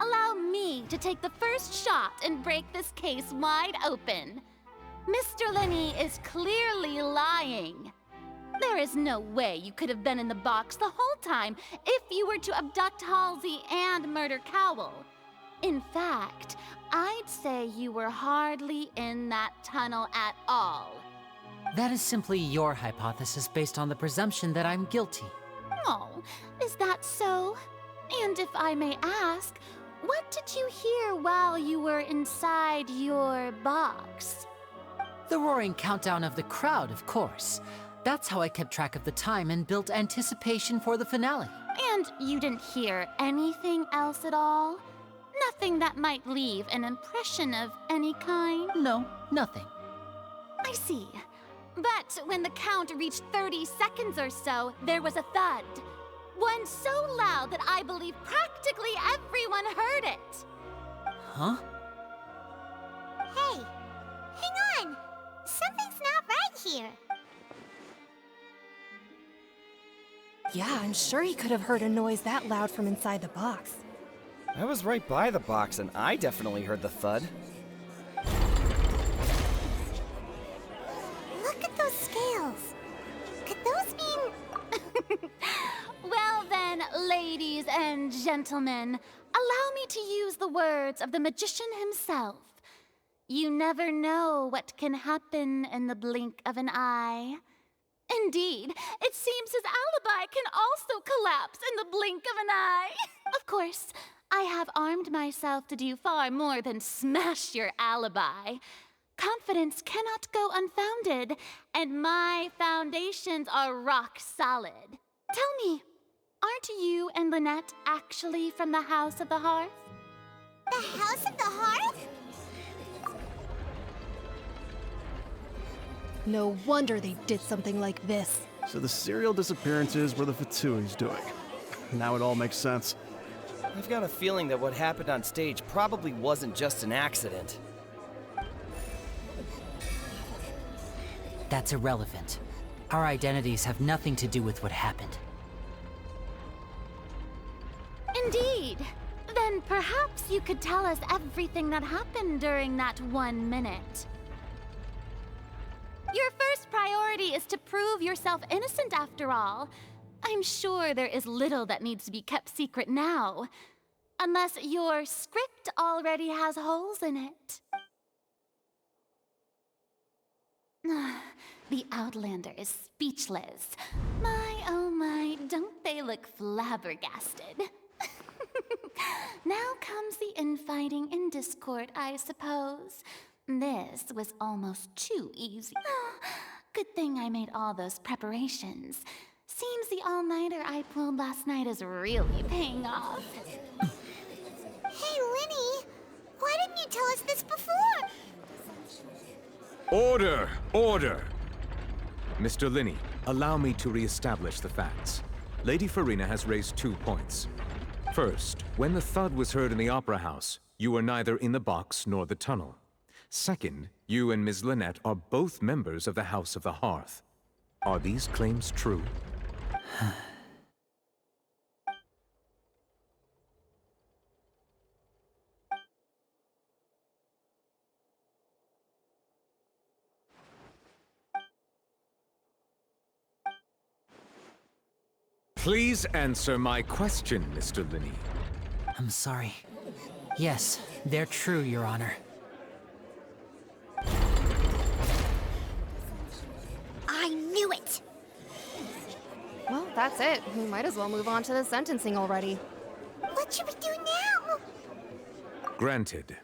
Allow me to take the first shot and break this case wide open. Mr. Linney is clearly lying. There is no way you could have been in the box the whole time if you were to abduct Halsey and murder Cowell. In fact, I'd say you were hardly in that tunnel at all. That is simply your hypothesis based on the presumption that I'm guilty. Oh, is that so? And if I may ask, what did you hear while you were inside your box? The roaring countdown of the crowd, of course. That's how I kept track of the time and built anticipation for the finale. And you didn't hear anything else at all? Nothing that might leave an impression of any kind? No, nothing. I see. But when the count reached 30 seconds or so, there was a thud. One so loud that I believe practically everyone heard it. Huh? Hey, hang on. Something's not right here. Yeah, I'm sure he could have heard a noise that loud from inside the box. I was right by the box, and I definitely heard the thud. Look at those scales. Could those mean... Well then, ladies and gentlemen, allow me to use the words of the magician himself. You never know what can happen in the blink of an eye. Indeed, it seems his alibi can also collapse in the blink of an eye. Of course, I have armed myself to do far more than smash your alibi. Confidence cannot go unfounded, and my foundations are rock solid. Tell me, you and Lynette actually from the House of the Hearth? The House of the Hearth? No wonder they did something like this. So the serial disappearances were the Fatui's doing. Now it all makes sense. I've got a feeling that what happened on stage probably wasn't just an accident. That's irrelevant. Our identities have nothing to do with what happened. Indeed. Then perhaps you could tell us everything that happened during that 1 minute. Your first priority is to prove yourself innocent after all. I'm sure there is little that needs to be kept secret now. Unless your script already has holes in it. The Outlander is speechless. My, oh my, don't they look flabbergasted? Now comes the infighting and discord, I suppose. This was almost too easy. Good thing I made all those preparations. Seems the all-nighter I pulled last night is really paying off. Hey, Linny, why didn't you tell us this before? Order! Order! Mr. Linney, allow me to re-establish the facts. Lady Farina has raised 2 points. First, when the thud was heard in the Opera House, you were neither in the box nor the tunnel. Second, you and Ms. Lynette are both members of the House of the Hearth. Are these claims true? Please answer my question, Mr. Linney. I'm sorry. Yes, they're true, Your Honor. I knew it! Well, that's it. We might as well move on to the sentencing already. What should we do now? Granted.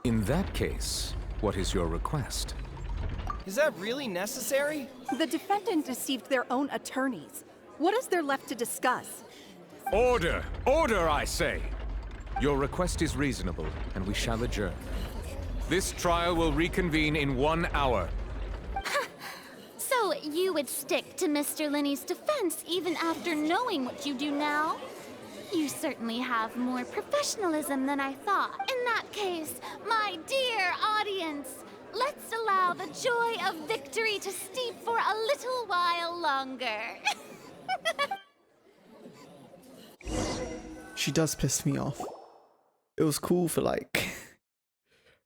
In that case, what is your request? Is that really necessary? The defendant deceived their own attorneys. What is there left to discuss? Order! Order, I say! Your request is reasonable, and we shall adjourn. This trial will reconvene in 1 hour. So you would stick to Mr. Linney's defense even after knowing what you do now? You certainly have more professionalism than I thought. In that case, my dear audience, let's allow the joy of victory to steep for a little while longer. She does piss me off. It was cool for like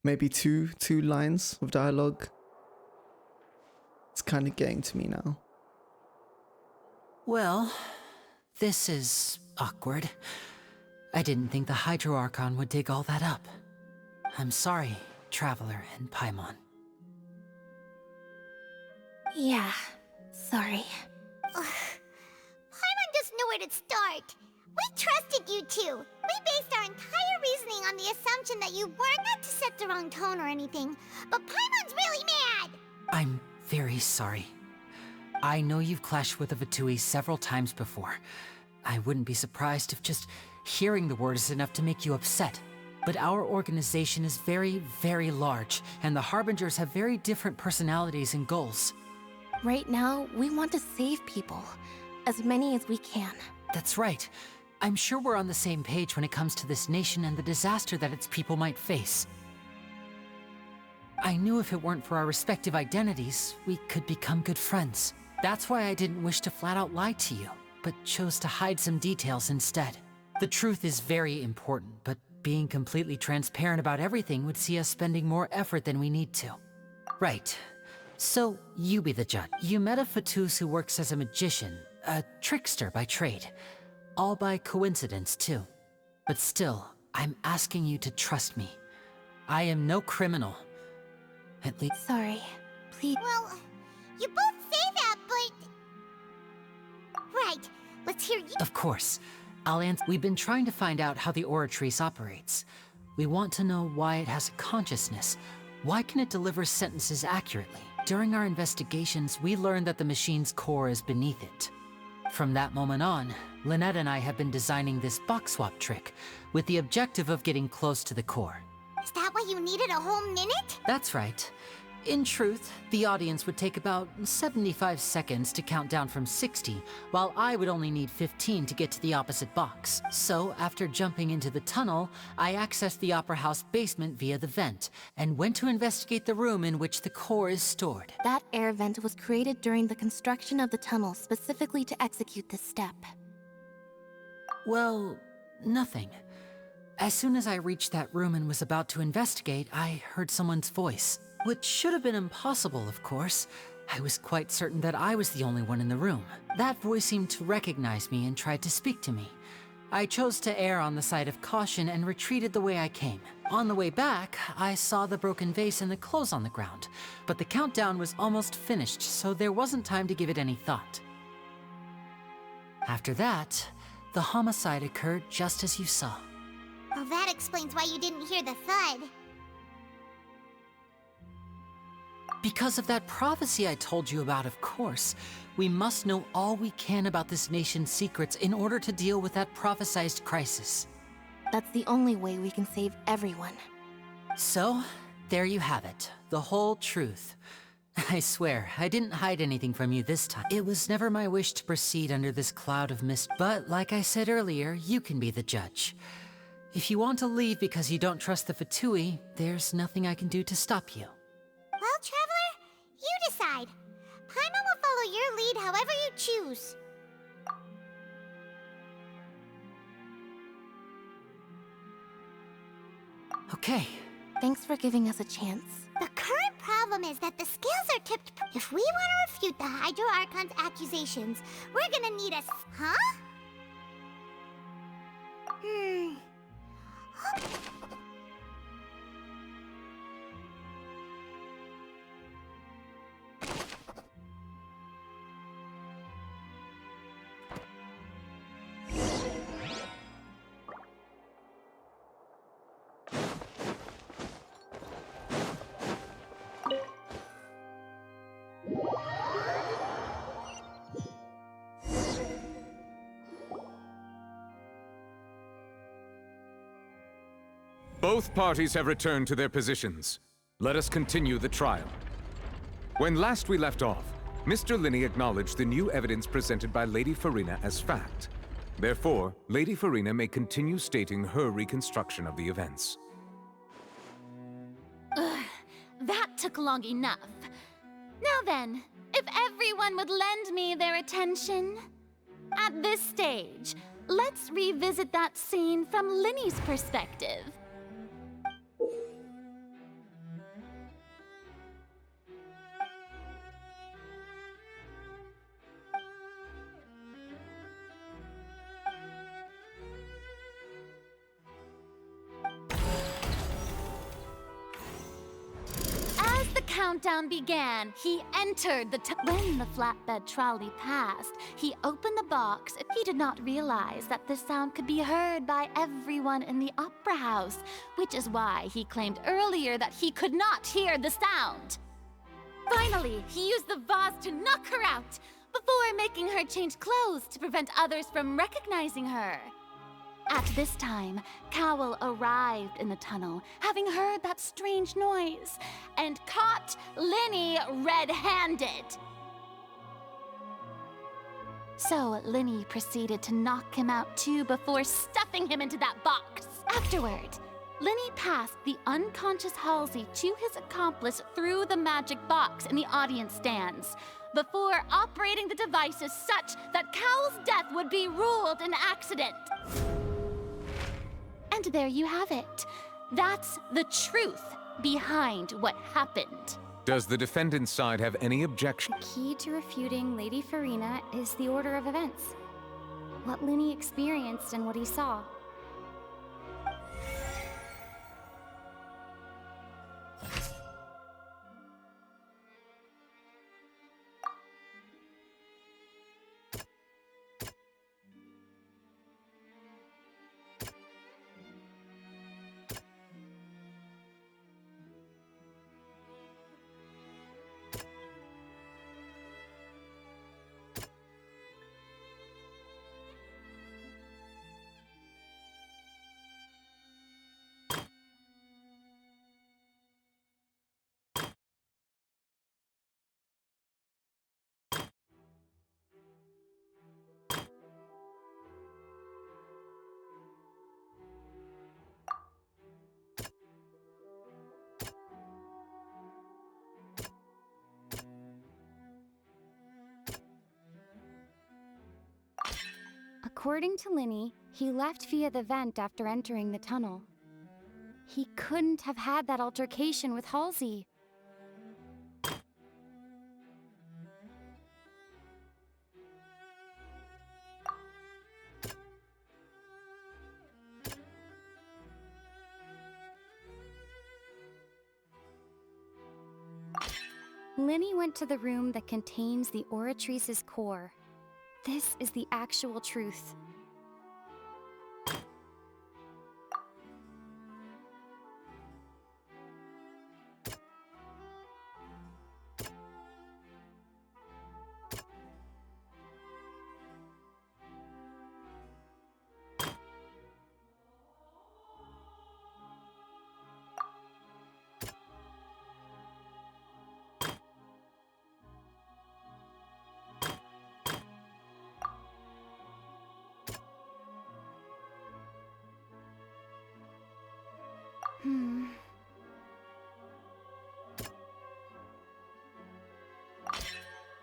maybe two lines of dialogue. It's kind of getting to me now. Well, this is awkward. I didn't think the Hydro Archon would dig all that up. I'm sorry, Traveler and Paimon. Yeah, sorry. Paimon doesn't know where to start. We trusted you two. We based our entire reasoning on the assumption that you weren't not to set the wrong tone or anything. But Paimon's really mad! I'm very sorry. I know you've clashed with the Fatui several times before. I wouldn't be surprised if just hearing the word is enough to make you upset. But our organization is very, very large, and the Harbingers have very different personalities and goals. Right now, we want to save people. As many as we can. That's right. I'm sure we're on the same page when it comes to this nation and the disaster that its people might face. I knew if it weren't for our respective identities, we could become good friends. That's why I didn't wish to flat out lie to you, but chose to hide some details instead. The truth is very important, but being completely transparent about everything would see us spending more effort than we need to. Right. So, you be the judge. You met a Fatus who works as a magician, a trickster by trade. All by coincidence, too. But still, I'm asking you to trust me. I am no criminal. At least— Sorry. Please— Well, you both say that, but... Right, let's hear you— Of course. I'll answer. We've been trying to find out how the Oratrice operates. We want to know why it has a consciousness. Why can it deliver sentences accurately? During our investigations, we learned that the machine's core is beneath it. From that moment on, Lynette and I have been designing this box swap trick with the objective of getting close to the core. Is that why you needed a whole minute? That's right. In truth, the audience would take about 75 seconds to count down from 60, while I would only need 15 to get to the opposite box. So, after jumping into the tunnel, I accessed the Opera House basement via the vent, and went to investigate the room in which the core is stored. That air vent was created during the construction of the tunnel specifically to execute this step. Well, nothing. As soon as I reached that room and was about to investigate, I heard someone's voice. Which should have been impossible, of course. I was quite certain that I was the only one in the room. That voice seemed to recognize me and tried to speak to me. I chose to err on the side of caution and retreated the way I came. On the way back, I saw the broken vase and the clothes on the ground, but the countdown was almost finished, so there wasn't time to give it any thought. After that, the homicide occurred just as you saw. Well, that explains why you didn't hear the thud. Because of that prophecy I told you about, of course. We must know all we can about this nation's secrets in order to deal with that prophesized crisis. That's the only way we can save everyone. So, there you have it. The whole truth. I swear, I didn't hide anything from you this time. It was never my wish to proceed under this cloud of mist, but like I said earlier, you can be the judge. If you want to leave because you don't trust the Fatui, there's nothing I can do to stop you. Well, Traveler, you decide. Paimon will follow your lead however you choose. Okay. Thanks for giving us a chance. The current problem is that the scales are tipped. If we want to refute the Hydro Archon's accusations, we're gonna need a... Huh? Both parties have returned to their positions. Let us continue the trial. When last we left off, Mr. Linney acknowledged the new evidence presented by Lady Farina as fact. Therefore, Lady Farina may continue stating her reconstruction of the events. Ugh, that took long enough. Now then, if everyone would lend me their attention. At this stage, let's revisit that scene from Linney's perspective. Countdown began, he entered the When the flatbed trolley passed, he opened the box. He did not realize that the sound could be heard by everyone in the Opera House, which is why he claimed earlier that he could not hear the sound. Finally, he used the vase to knock her out, before making her change clothes to prevent others from recognizing her. At this time, Cowell arrived in the tunnel, having heard that strange noise, and caught Linney red-handed. So Linney proceeded to knock him out too before stuffing him into that box. Afterward, Linney passed the unconscious Halsey to his accomplice through the magic box in the audience stands, before operating the devices such that Cowell's death would be ruled an accident. And there you have it. That's the truth behind what happened. Does the defendant's side have any objection? The key to refuting Lady Farina is the order of events. What Linney experienced and what he saw. According to Linny, he left via the vent after entering the tunnel. He couldn't have had that altercation with Halsey. Linny went to the room that contains the Oratrice's core. This is the actual truth.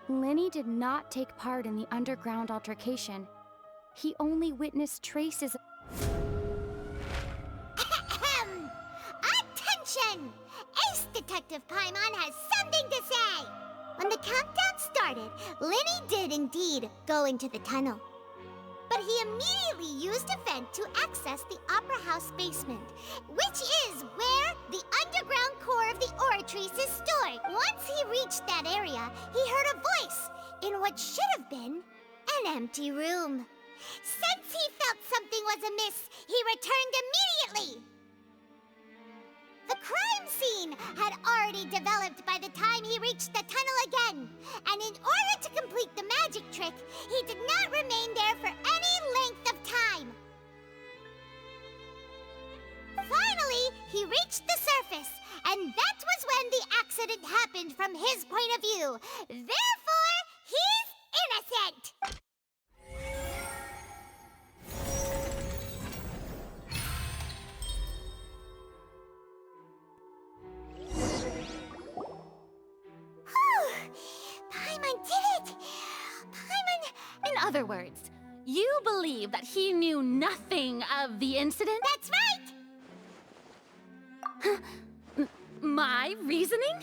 Linny did not take part in the underground altercation. He only witnessed traces of... Attention! Ace Detective Paimon has something to say! When the countdown started, Linny did indeed go into the tunnel. But he immediately used a vent to access the Opera House basement, which is where the underground core of the Oratrice is stored. Once he reached that area, he heard a voice in what should have been an empty room. Since he felt something was amiss, he returned immediately. The crime scene had already developed by the time he reached the tunnel again, and in order to complete the magic trick, he did not remain there for any length of time. Finally, he reached the surface, and that was when the accident happened from his point of view. Therefore, he's innocent! Paimon did it! Paimon... In other words, you believe that he knew nothing of the incident? That's right! My reasoning?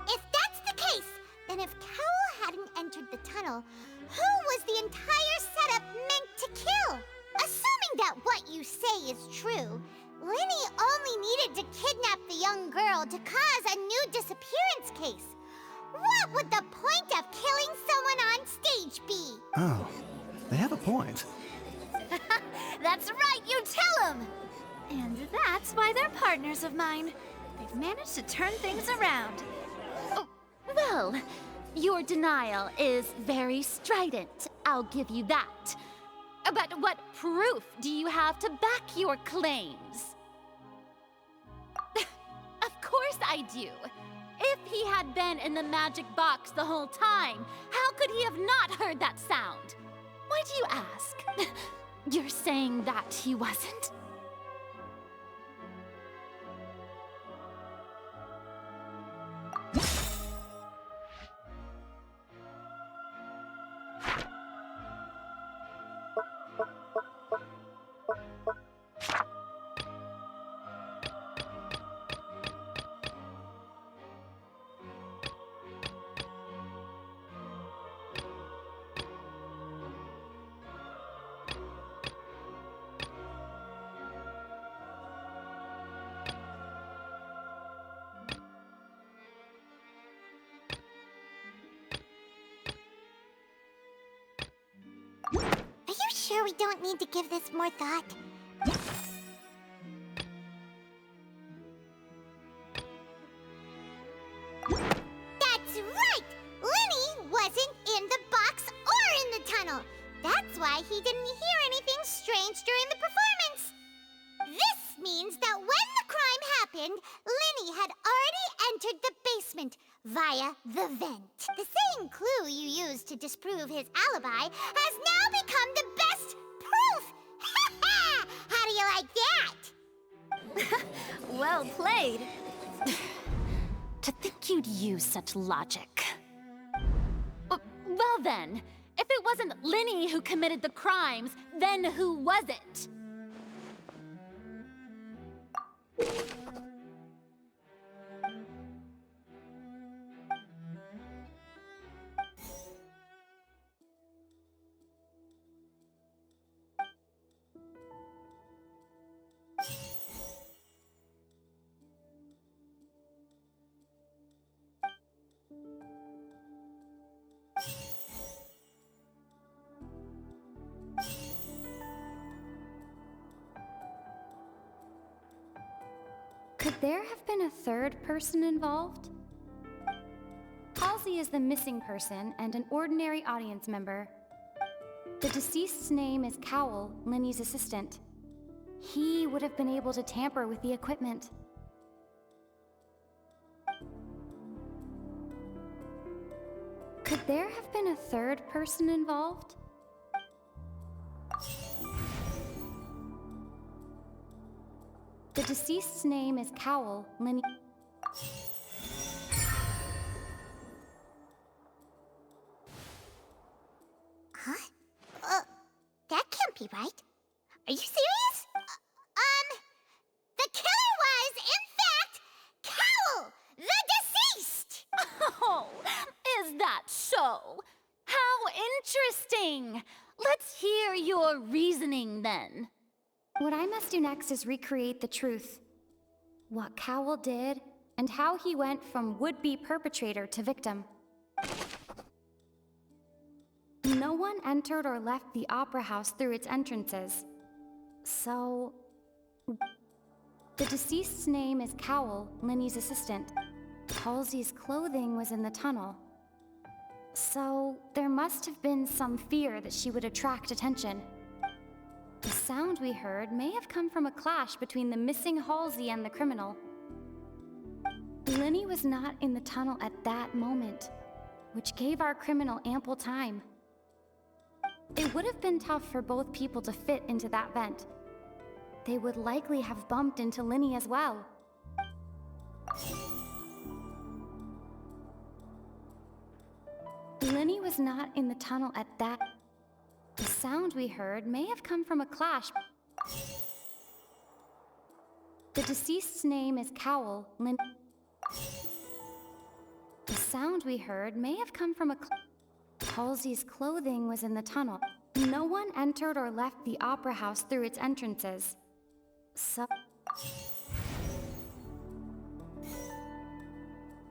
If that's the case, then if Cowell hadn't entered the tunnel, who was the entire setup meant to kill? Assuming that what you say is true, Linny only needed to kidnap the young girl to cause a new disappearance case. What would the point of killing someone on stage be? Oh, they have a point. That's right, you tell him! And that's why they're partners of mine. They've managed to turn things around. Oh, well, your denial is very strident, I'll give you that. But what proof do you have to back your claims? Of course I do. If he had been in the magic box the whole time, how could he have not heard that sound? Why do you ask? You're saying that he wasn't? Are you sure we don't need to give this more thought? That's right! Linny wasn't in the box or in the tunnel. That's why he didn't hear anything strange during the performance. This means that when the crime happened, Linny had already entered the basement via the vent. The same clue you used to disprove his alibi has now become the best proof! Ha ha! How do you like that? Well played. To think you'd use such logic. Well then, if it wasn't Linny who committed the crimes, then who was it? Could there have been a third person involved? Halsey is the missing person and an ordinary audience member. The deceased's name is Cowell, Linny's assistant. He would have been able to tamper with the equipment. Could there have been a third person involved? The deceased's name is Cowell, Linny. Huh? That can't be right. Are you serious? The killer was, in fact, Cowell, the deceased! Oh, is that so? How interesting! Let's hear your reasoning then. What I must do next is recreate the truth. What Cowell did, and how he went from would-be perpetrator to victim. No one entered or left the Opera House through its entrances. So... The deceased's name is Cowell, Linny's assistant. Halsey's clothing was in the tunnel. So, there must have been some fear that she would attract attention. The sound we heard may have come from a clash between the missing Halsey and the criminal. Linny was not in the tunnel at that moment, which gave our criminal ample time. It would have been tough for both people to fit into that vent. They would likely have bumped into Linny as well. Linny was not in the tunnel at that... The sound we heard may have come from a clash. The deceased's name is Cowell, Linny. The sound we heard may have come from a... Halsey's clothing was in the tunnel. No one entered or left the Opera House through its entrances. So...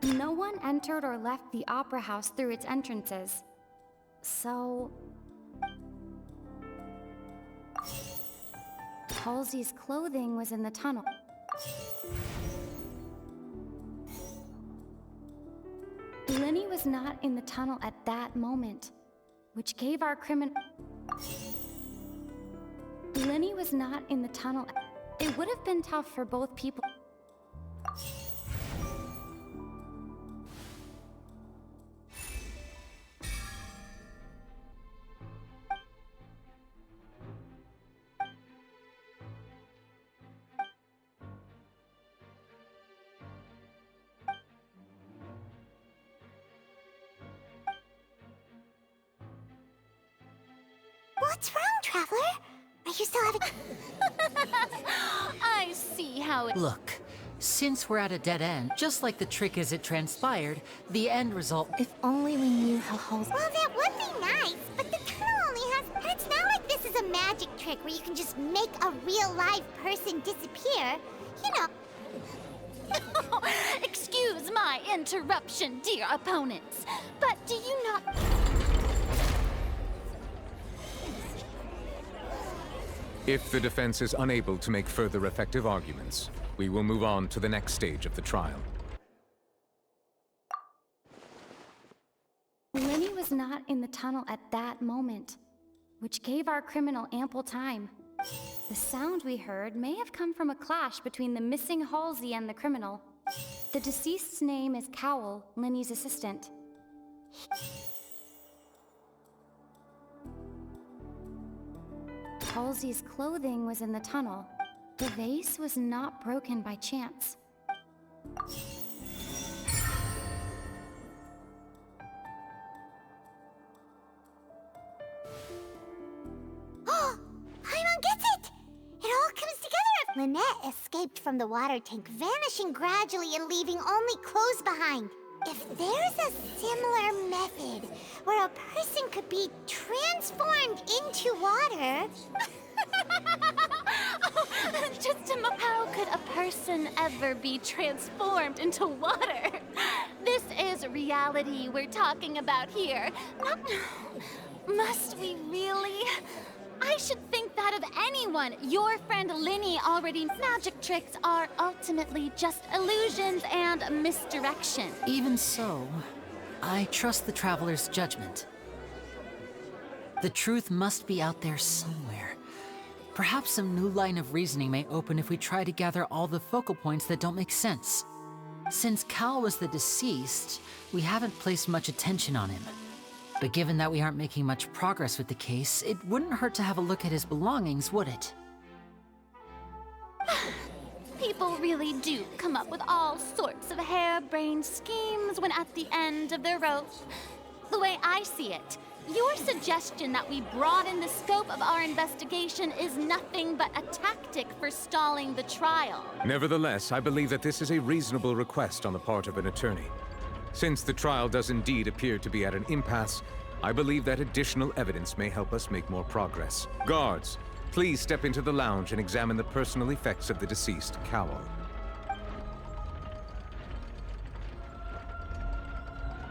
No one entered or left the Opera House through its entrances. So... Halsey's clothing was in the tunnel. Linny was not in the tunnel at that moment, which gave our criminal... Linny was not in the tunnel. It would have been tough for both people. What's wrong, Traveler? Are you still having... I see how it... Look, since we're at a dead end, just like the trick as it transpired, the end result... If only we knew how Halsey... Well, that would be nice, but the tunnel only has... And it's not like this is a magic trick where you can just make a real live person disappear. You know... Excuse my interruption, dear opponents, but do you not... If the defense is unable to make further effective arguments, we will move on to the next stage of the trial. Linny was not in the tunnel at that moment, which gave our criminal ample time. The sound we heard may have come from a clash between the missing Halsey and the criminal. The deceased's name is Cowell, Linny's assistant. Halsey's clothing was in the tunnel. The vase was not broken by chance. Paimon gets it! It all comes together. Lynette escaped from the water tank, vanishing gradually and leaving only clothes behind. If there's a similar method where a person could be transformed into water... How could a person ever be transformed into water? This is reality we're talking about here. Must we really? I should think that of anyone. Your friend Linny already. Magic tricks are ultimately just illusions and misdirection. Even so, I trust the Traveler's judgment. The truth must be out there somewhere. Perhaps some new line of reasoning may open if we try to gather all the focal points that don't make sense. Since Cal was the deceased, we haven't placed much attention on him. But given that we aren't making much progress with the case, it wouldn't hurt to have a look at his belongings, would it? People really do come up with all sorts of harebrained schemes when at the end of their rope. The way I see it, your suggestion that we broaden the scope of our investigation is nothing but a tactic for stalling the trial. Nevertheless, I believe that this is a reasonable request on the part of an attorney. Since the trial does indeed appear to be at an impasse, I believe that additional evidence may help us make more progress. Guards, please step into the lounge and examine the personal effects of the deceased Cowell.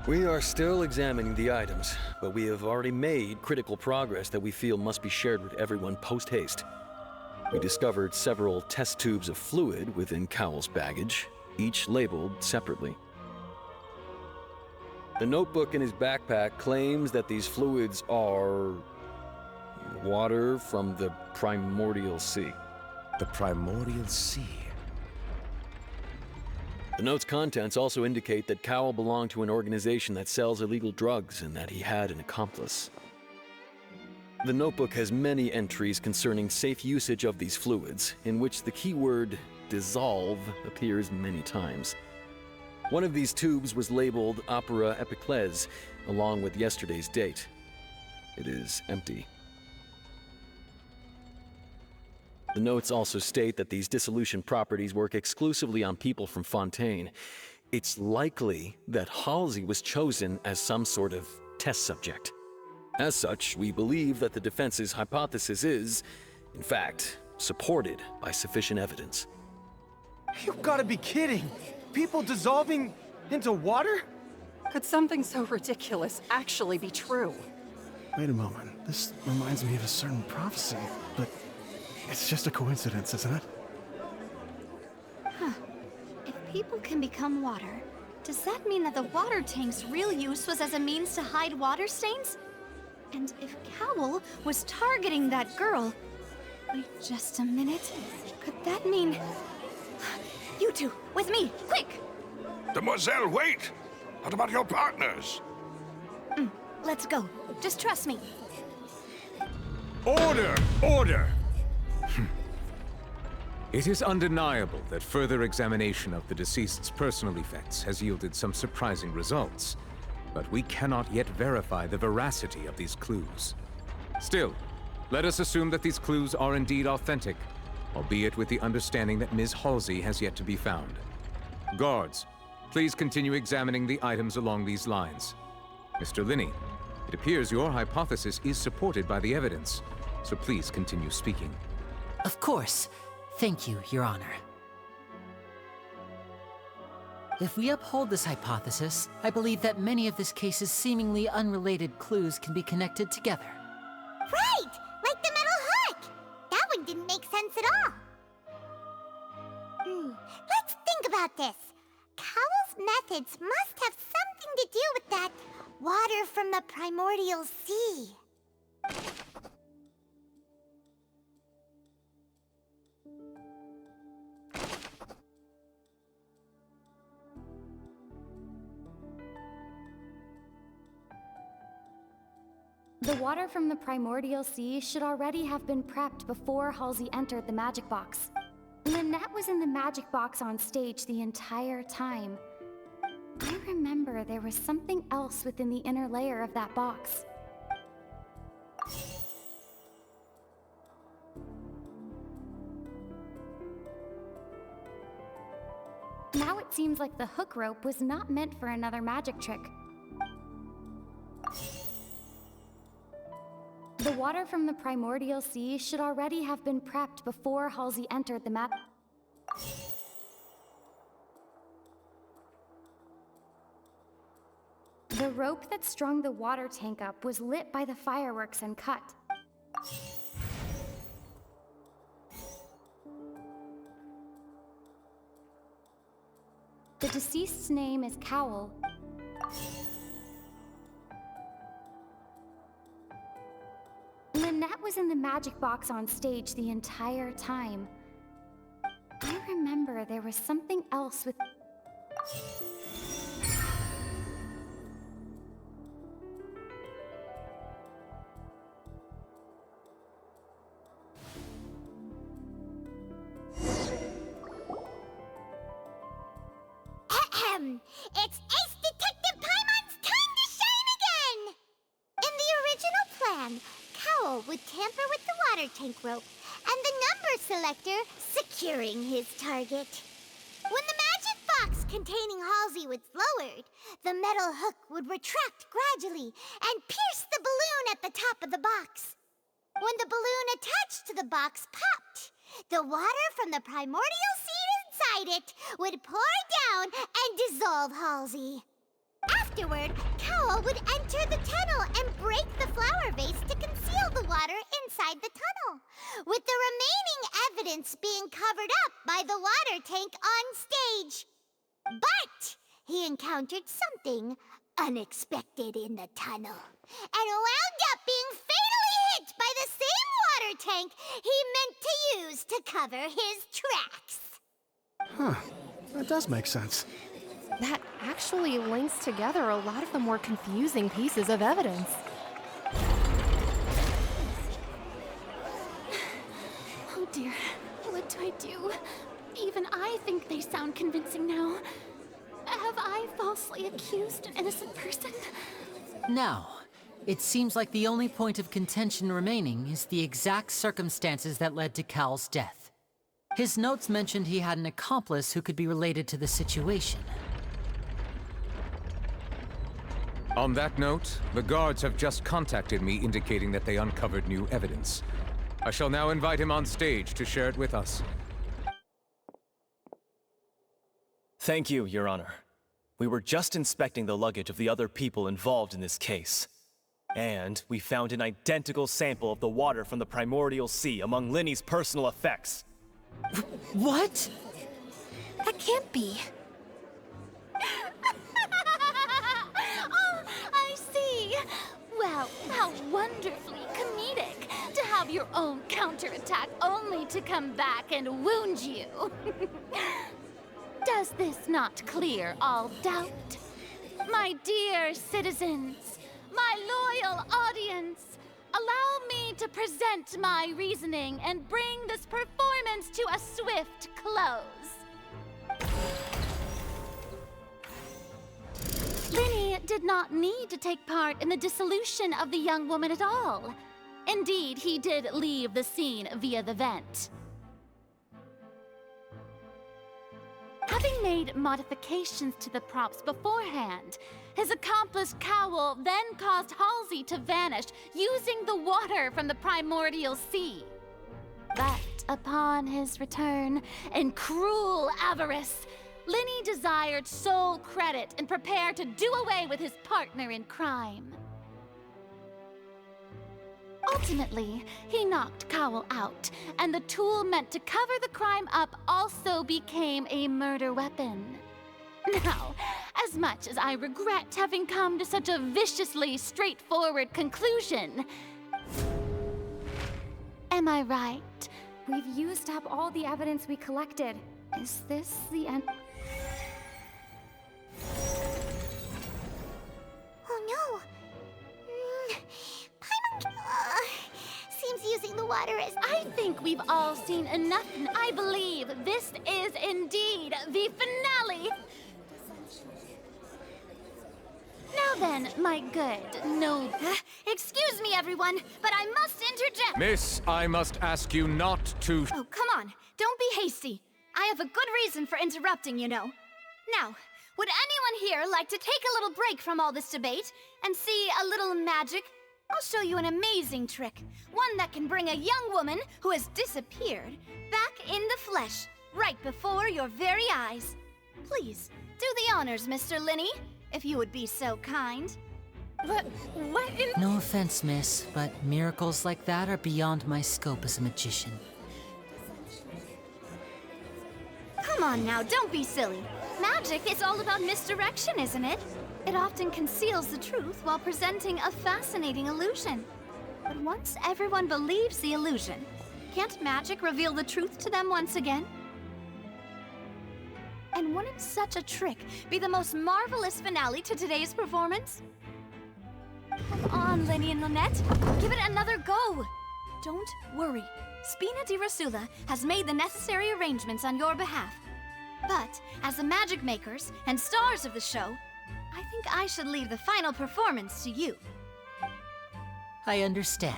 We are still examining the items, but we have already made critical progress that we feel must be shared with everyone post-haste. We discovered several test tubes of fluid within Cowell's baggage, each labeled separately. The notebook in his backpack claims that these fluids are... water from the Primordial Sea. The Primordial Sea? The note's contents also indicate that Cowell belonged to an organization that sells illegal drugs and that he had an accomplice. The notebook has many entries concerning safe usage of these fluids, in which the keyword dissolve appears many times. One of these tubes was labeled Opera Epiclese, along with yesterday's date. It is empty. The notes also state that these dissolution properties work exclusively on people from Fontaine. It's likely that Halsey was chosen as some sort of test subject. As such, we believe that the defense's hypothesis is, in fact, supported by sufficient evidence. You've got to be kidding! People dissolving into water? Could something so ridiculous actually be true? Wait a moment. This reminds me of a certain prophecy, but it's just a coincidence, isn't it? Huh. If people can become water, does that mean that the water tank's real use was as a means to hide water stains? And if Cowell was targeting that girl... Wait just a minute. Could that mean... You two, with me, quick! Demoiselle, wait! What about your partners? Let's go. Just trust me. Order! Order! It is undeniable that further examination of the deceased's personal effects has yielded some surprising results, but we cannot yet verify the veracity of these clues. Still, let us assume that these clues are indeed authentic, albeit with the understanding that Ms. Halsey has yet to be found. Guards, please continue examining the items along these lines. Mr. Linney, it appears your hypothesis is supported by the evidence, so please continue speaking. Of course. Thank you, Your Honor. If we uphold this hypothesis, I believe that many of this case's seemingly unrelated clues can be connected together. Right! Like the metal hook! That one didn't make sense at all. Let's think about this. Cowell's methods must have something to do with that water from the Primordial Sea. The water from the Primordial Sea should already have been prepped before Halsey entered the magic box. Lynette was in the magic box on stage the entire time. I remember there was something else within the inner layer of that box. Now it seems like the hook rope was not meant for another magic trick. The water from the primordial sea should already have been prepped before Halsey entered the map. The rope that strung the water tank up was lit by the fireworks and cut. The deceased's name is Cowl. Lynette was in the magic box on stage the entire time. I remember there was something else with... It's Ace Detective Paimon's time to shine again! In the original plan, Cowl would tamper with the water tank rope and the number selector securing his target. When the magic box containing Halsey was lowered, the metal hook would retract gradually and pierce the balloon at the top of the box. When the balloon attached to the box popped, the water from the primordial seed inside it would pour down and dissolve Halsey. Afterward, Cowl would enter the tunnel and break the flower vase to conceal the water inside the tunnel, with the remaining evidence being covered up by the water tank on stage. But he encountered something unexpected in the tunnel and wound up being fatally hit by the same water tank he meant to use to cover his tracks. Huh. That does make sense. That actually links together a lot of the more confusing pieces of evidence. Oh dear, what do I do? Even I think they sound convincing now. Have I falsely accused an innocent person? Now, it seems like the only point of contention remaining is the exact circumstances that led to Cowl's death. His notes mentioned he had an accomplice who could be related to the situation. On that note, the guards have just contacted me indicating that they uncovered new evidence. I shall now invite him on stage to share it with us. Thank you, Your Honor. We were just inspecting the luggage of the other people involved in this case. And we found an identical sample of the water from the primordial sea among Linny's personal effects. What? That can't be. Oh, I see. Well, how wonderfully comedic to have your own counterattack only to come back and wound you. Does this not clear all doubt? My dear citizens, my loyal audience, allow me to present my reasoning and bring this performance to a swift close. Linny did not need to take part in the dissolution of the young woman at all. Indeed, he did leave the scene via the vent. Having made modifications to the props beforehand, his accomplice Cowl then caused Halsey to vanish using the water from the primordial sea. But upon his return, in cruel avarice, Linny desired sole credit and prepared to do away with his partner in crime. Ultimately, he knocked Cowl out, and the tool meant to cover the crime up also became a murder weapon. Now, as much as I regret having come to such a viciously straightforward conclusion, am I right? We've used up all the evidence we collected. Is this the end? Oh no! Paimon seems using the water water is... I think we've all seen enough. I believe this is indeed the finale. Now then, my good, no... Excuse me, everyone, but I must interject. Miss, I must ask you not to... Oh, come on. Don't be hasty. I have a good reason for interrupting, you know. Now, would anyone here like to take a little break from all this debate and see a little magic? I'll show you an amazing trick. One that can bring a young woman who has disappeared back in the flesh, right before your very eyes. Please, do the honors, Mr. Linney, if you would be so kind. What in... No offense, miss, but miracles like that are beyond my scope as a magician. Come on now, don't be silly. Magic is all about misdirection, isn't it? It often conceals the truth while presenting a fascinating illusion. But once everyone believes the illusion, can't magic reveal the truth to them once again? And wouldn't such a trick be the most marvelous finale to today's performance? Come on, Lenny and Lynette. Give it another go. Don't worry. Spina di Rasula has made the necessary arrangements on your behalf. But, as the magic makers and stars of the show, I think I should leave the final performance to you. I understand.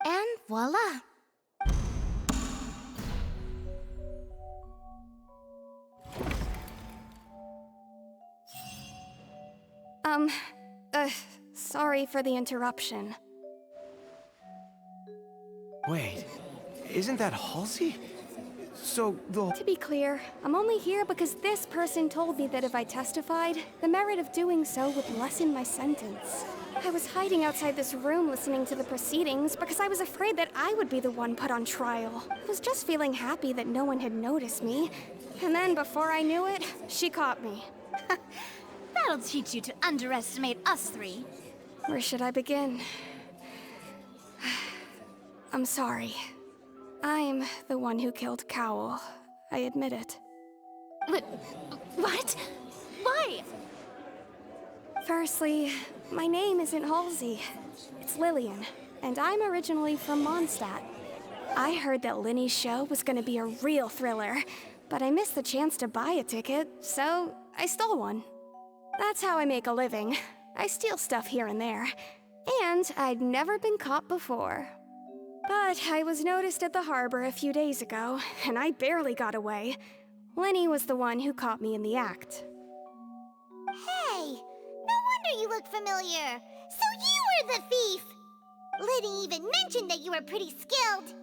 And voila! Sorry for the interruption. Wait, isn't that Halsey? So, To be clear, I'm only here because this person told me that if I testified, the merit of doing so would lessen my sentence. I was hiding outside this room listening to the proceedings because I was afraid that I would be the one put on trial. I was just feeling happy that no one had noticed me. And then, before I knew it, she caught me. That'll teach you to underestimate us three. Where should I begin? I'm sorry. I'm the one who killed Cowl. I admit it. What? Why? Firstly, my name isn't Halsey. It's Lillian, and I'm originally from Mondstadt. I heard that Linny's show was gonna be a real thriller, but I missed the chance to buy a ticket, so I stole one. That's how I make a living. I steal stuff here and there. And I'd never been caught before. But I was noticed at the harbor a few days ago, and I barely got away. Lenny was the one who caught me in the act. Hey, no wonder you look familiar. So you were the thief! Liddy even mentioned that you were pretty skilled.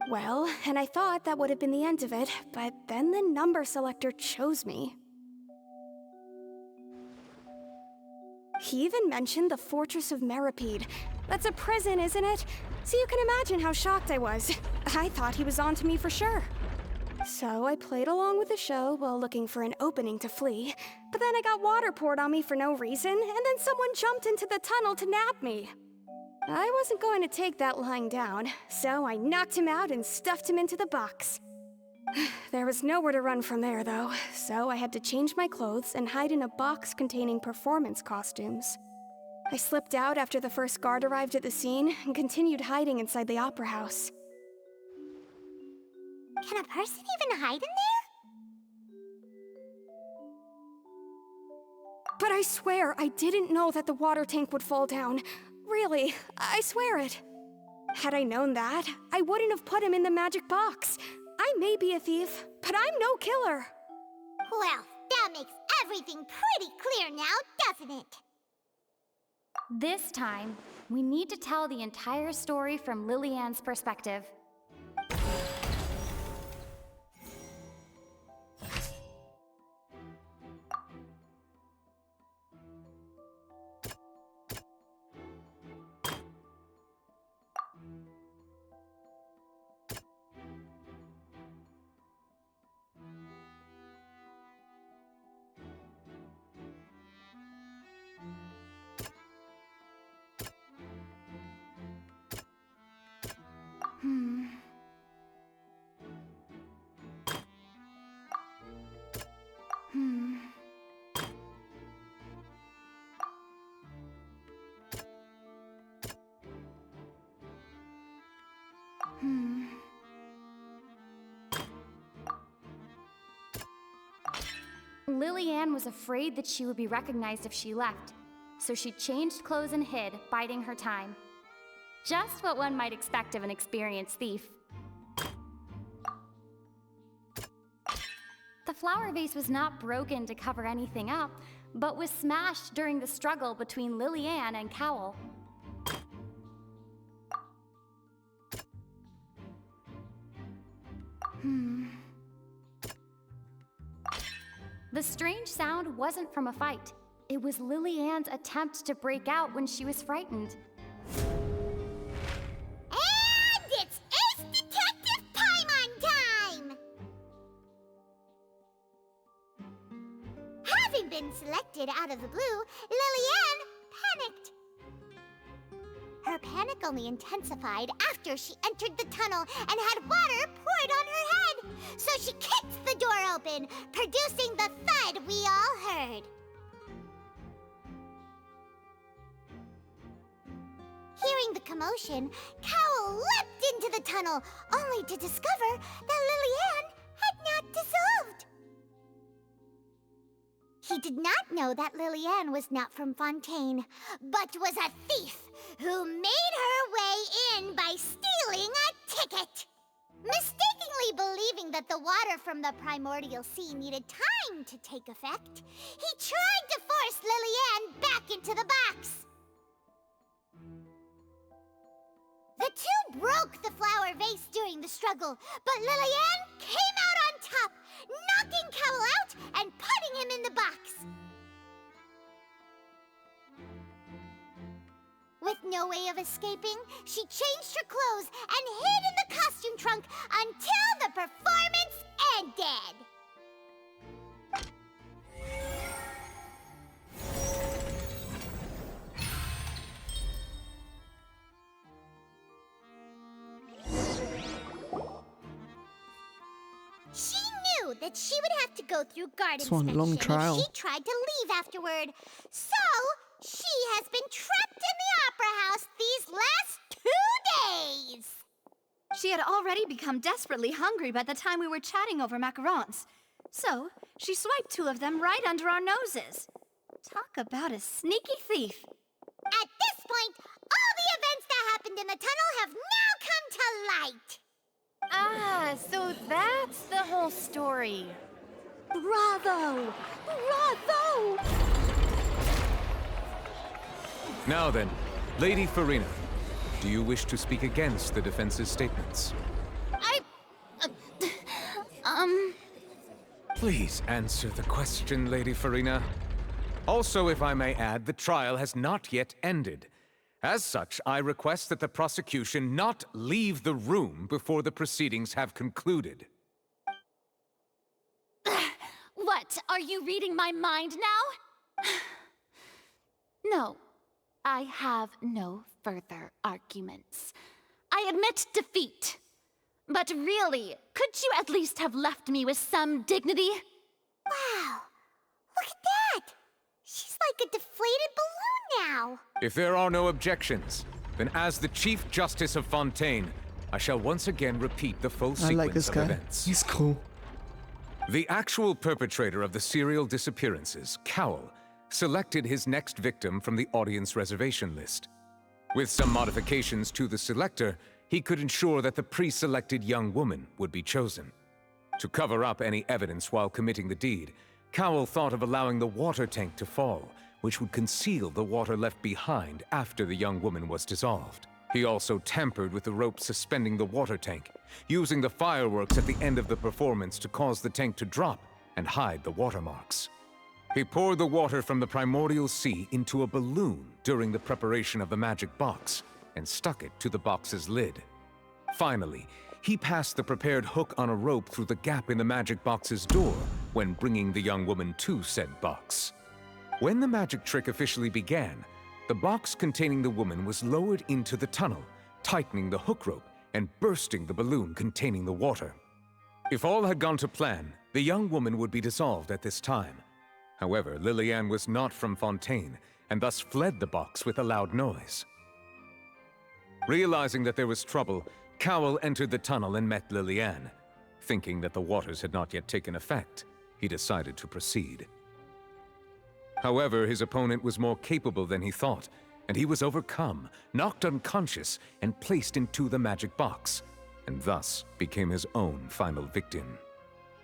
Well, and I thought that would have been the end of it, but then the number selector chose me. He even mentioned the Fortress of Meripede. That's a prison, isn't it? So you can imagine how shocked I was. I thought he was onto me for sure. So I played along with the show while looking for an opening to flee, but then I got water poured on me for no reason, and then someone jumped into the tunnel to nab me. I wasn't going to take that lying down, so I knocked him out and stuffed him into the box. There was nowhere to run from there, though, so I had to change my clothes and hide in a box containing performance costumes. I slipped out after the first guard arrived at the scene and continued hiding inside the opera house. Can a person even hide in there? But I swear I didn't know that the water tank would fall down. Really, I swear it. Had I known that, I wouldn't have put him in the magic box. I may be a thief, but I'm no killer. Well, that makes everything pretty clear now, doesn't it? This time, we need to tell the entire story from Lillian's perspective. Lillian was afraid that she would be recognized if she left, so she changed clothes and hid, biding her time. Just what one might expect of an experienced thief. The flower vase was not broken to cover anything up, but was smashed during the struggle between Lillian and Cowell. The strange sound wasn't from a fight. It was Lillian's attempt to break out when she was frightened. And it's Ace Detective Paimon time! Having been selected out of the blue, Lillian panicked. Her panic only intensified after she entered the tunnel and had water poured on her head. So she kicked the door open, producing the thud we all heard. Hearing the commotion, Cowell leapt into the tunnel, only to discover that Lillian had not dissolved. He did not know that Lillian was not from Fontaine, but was a thief who made her way in by stealing a ticket. Mistakenly believing that the water from the primordial sea needed time to take effect, he tried to force Lillian back into the box. The two broke the flower vase during the struggle, but Lillian came out on top, knocking Cowell out and putting him in the box. With no way of escaping, she changed her clothes and hid in the costume trunk until the performance ended. She knew that she would have to go through guard This one, inspection long trial. if she tried to leave afterward. So, she has been trapped in the Opera House these last 2 days. She had already become desperately hungry by the time we were chatting over macarons. So, she swiped 2 of them right under our noses. Talk about a sneaky thief. At this point, all the events that happened in the tunnel have now come to light. Ah, so that's the whole story. Bravo! Bravo! Now then, Lady Farina, do you wish to speak against the defense's statements? Please answer the question, Lady Farina. Also, if I may add, the trial has not yet ended. As such, I request that the prosecution not leave the room before the proceedings have concluded. What, are you reading my mind now? No, I have no further arguments. I admit defeat. But really, could you at least have left me with some dignity? Wow, look at that! She's like a deflated balloon now. If there are no objections, then as the Chief Justice of Fontaine, I shall once again repeat the full I like sequence this of guy. events. He's cool. The actual perpetrator of the serial disappearances, Cowell, selected his next victim from the audience reservation list. With some modifications to the selector, he could ensure that the pre-selected young woman would be chosen. To cover up any evidence while committing the deed, Cowell thought of allowing the water tank to fall, which would conceal the water left behind after the young woman was dissolved. He also tampered with the rope suspending the water tank, using the fireworks at the end of the performance to cause the tank to drop and hide the watermarks. He poured the water from the primordial sea into a balloon during the preparation of the magic box and stuck it to the box's lid. Finally, he passed the prepared hook on a rope through the gap in the magic box's door when bringing the young woman to said box. When the magic trick officially began, the box containing the woman was lowered into the tunnel, tightening the hook rope and bursting the balloon containing the water. If all had gone to plan, the young woman would be dissolved at this time. However, Lillian was not from Fontaine and thus fled the box with a loud noise. Realizing that there was trouble, Cowell entered the tunnel and met Lillian. Thinking that the waters had not yet taken effect, he decided to proceed. However, his opponent was more capable than he thought, and he was overcome, knocked unconscious, and placed into the magic box, and thus became his own final victim.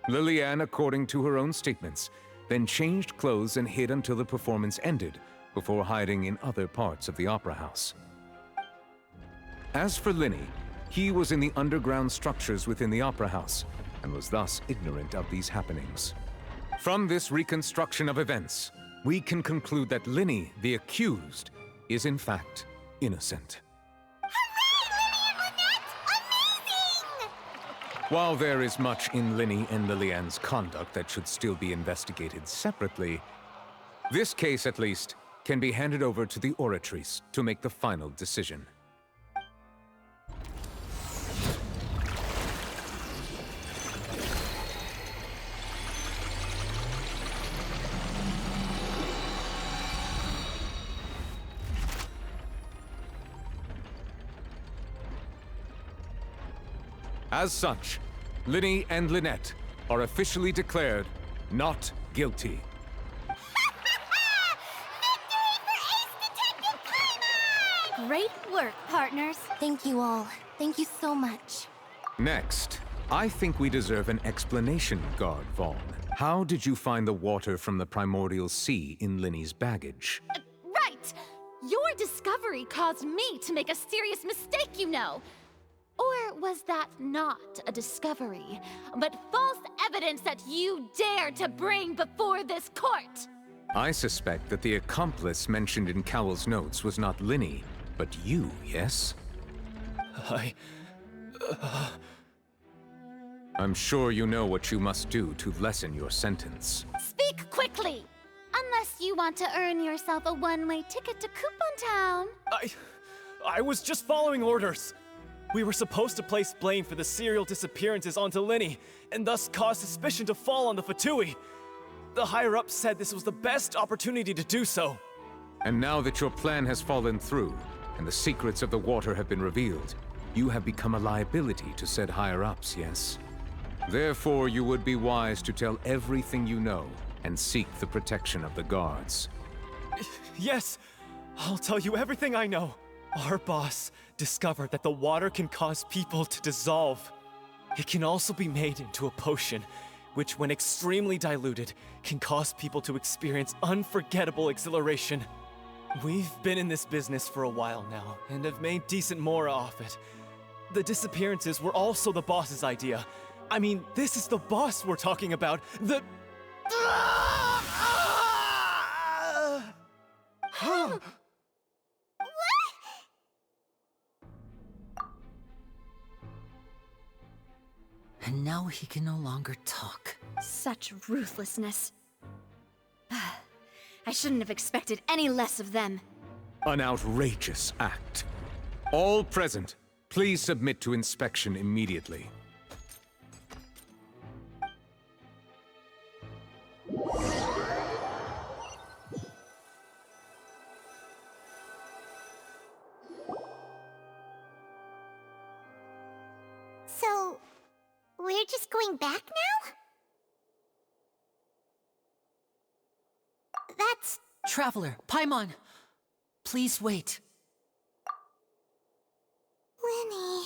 Lillian, according to her own statements, then changed clothes and hid until the performance ended, before hiding in other parts of the opera house. As for Linny, he was in the underground structures within the opera house, and was thus ignorant of these happenings. From this reconstruction of events, we can conclude that Linny, the accused, is in fact innocent. While there is much in Linny and Lillian's conduct that should still be investigated separately, this case, at least, can be handed over to the Oratrice to make the final decision. As such, Linny and Lynette are officially declared not guilty. Great work, partners. Thank you all. Thank you so much. Next, I think we deserve an explanation, Guard Vaughn. How did you find the water from the primordial sea in Linny's baggage? Right! Your discovery caused me to make a serious mistake, you know. Or was that not a discovery, but false evidence that you dared to bring before this court? I suspect that the accomplice mentioned in Cowell's notes was not Linny, but you, yes? I'm sure you know what you must do to lessen your sentence. Speak quickly! Unless you want to earn yourself a one-way ticket to Coupon Town. I was just following orders. We were supposed to place blame for the serial disappearances onto Linny, and thus cause suspicion to fall on the Fatui. The higher-ups said this was the best opportunity to do so. And now that your plan has fallen through, and the secrets of the water have been revealed, you have become a liability to said higher-ups, yes? Therefore, you would be wise to tell everything you know, and seek the protection of the guards. Yes, I'll tell you everything I know. Our boss discovered that the water can cause people to dissolve. It can also be made into a potion, which when extremely diluted, can cause people to experience unforgettable exhilaration. We've been in this business for a while now, and have made decent more off it. The disappearances were also the boss's idea. I mean, this is the boss we're talking about. And now he can no longer talk. Such ruthlessness. I shouldn't have expected any less of them. An outrageous act. All present, please submit to inspection immediately. So, we're just going back now? That's... Traveler, Paimon! Please wait. Linny...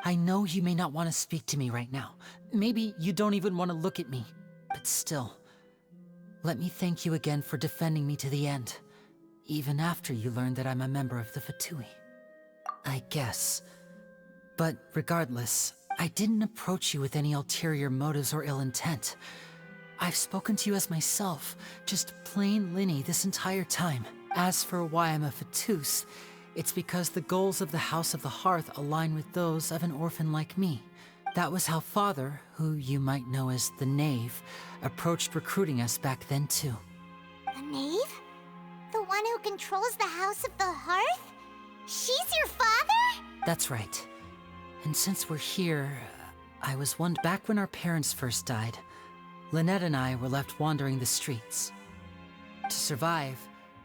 I know you may not want to speak to me right now. Maybe you don't even want to look at me. But still, let me thank you again for defending me to the end. Even after you learned that I'm a member of the Fatui. I guess. But regardless, I didn't approach you with any ulterior motives or ill intent. I've spoken to you as myself, just plain Linny this entire time. As for why I'm a Fatus, it's because the goals of the House of the Hearth align with those of an orphan like me. That was how Father, who you might know as the Knave, approached recruiting us back then too. The Knave? The one who controls the House of the Hearth? She's your father? That's right. And since we're here, I was back when our parents first died. Lynette and I were left wandering the streets. To survive,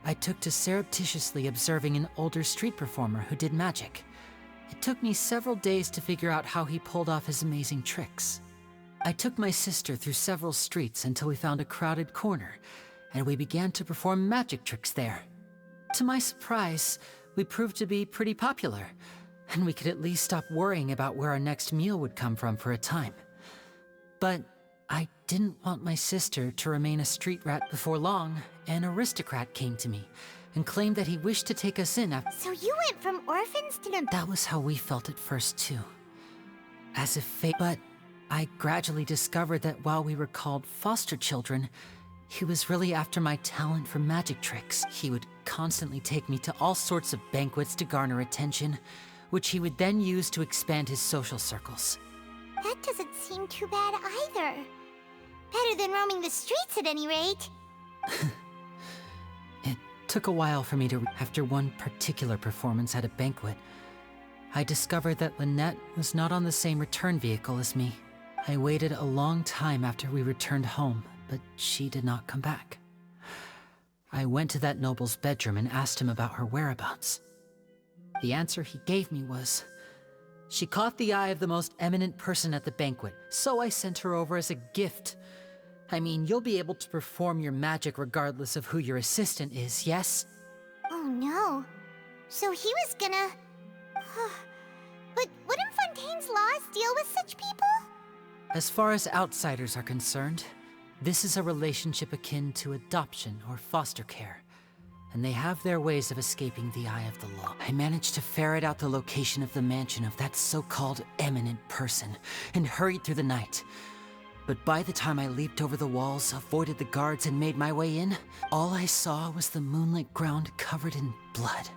I took to surreptitiously observing an older street performer who did magic. It took me several days to figure out how he pulled off his amazing tricks. I took my sister through several streets until we found a crowded corner, and we began to perform magic tricks there. To my surprise, we proved to be pretty popular, and we could at least stop worrying about where our next meal would come from for a time. But I didn't want my sister to remain a street rat. Before long, an aristocrat came to me and claimed that he wished to take us in after— So you went from orphans to— That was how we felt at first, too. As if fate— But I gradually discovered that while we were called foster children, he was really after my talent for magic tricks. He would constantly take me to all sorts of banquets to garner attention, which he would then use to expand his social circles. That doesn't seem too bad either. Better than roaming the streets at any rate. It took a while for me to— After one particular performance at a banquet, I discovered that Lynette was not on the same return vehicle as me. I waited a long time after we returned home, but she did not come back. I went to that noble's bedroom and asked him about her whereabouts. The answer he gave me was, she caught the eye of the most eminent person at the banquet, so I sent her over as a gift. I mean, you'll be able to perform your magic regardless of who your assistant is, yes? Oh no. So he was gonna... But wouldn't Fontaine's laws deal with such people? As far as outsiders are concerned, this is a relationship akin to adoption or foster care, and they have their ways of escaping the eye of the law. I managed to ferret out the location of the mansion of that so-called eminent person and hurried through the night. But by the time I leaped over the walls, avoided the guards, and made my way in, all I saw was the moonlit ground covered in blood,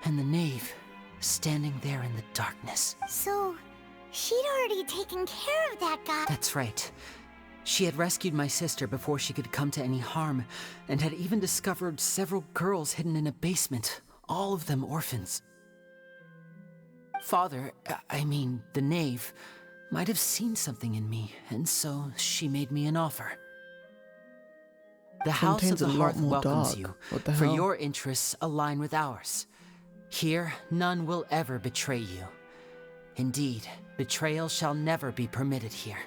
and the knave standing there in the darkness. So, she'd already taken care of that guy. That's right. She had rescued my sister before she could come to any harm, and had even discovered several girls hidden in a basement, all of them orphans. Father, I mean, the knave, might have seen something in me, and so she made me an offer. The House of Fontaine's the a lot Hearth more welcomes dark. you, What the for hell? your interests align with ours. Here, none will ever betray you. Indeed, betrayal shall never be permitted here.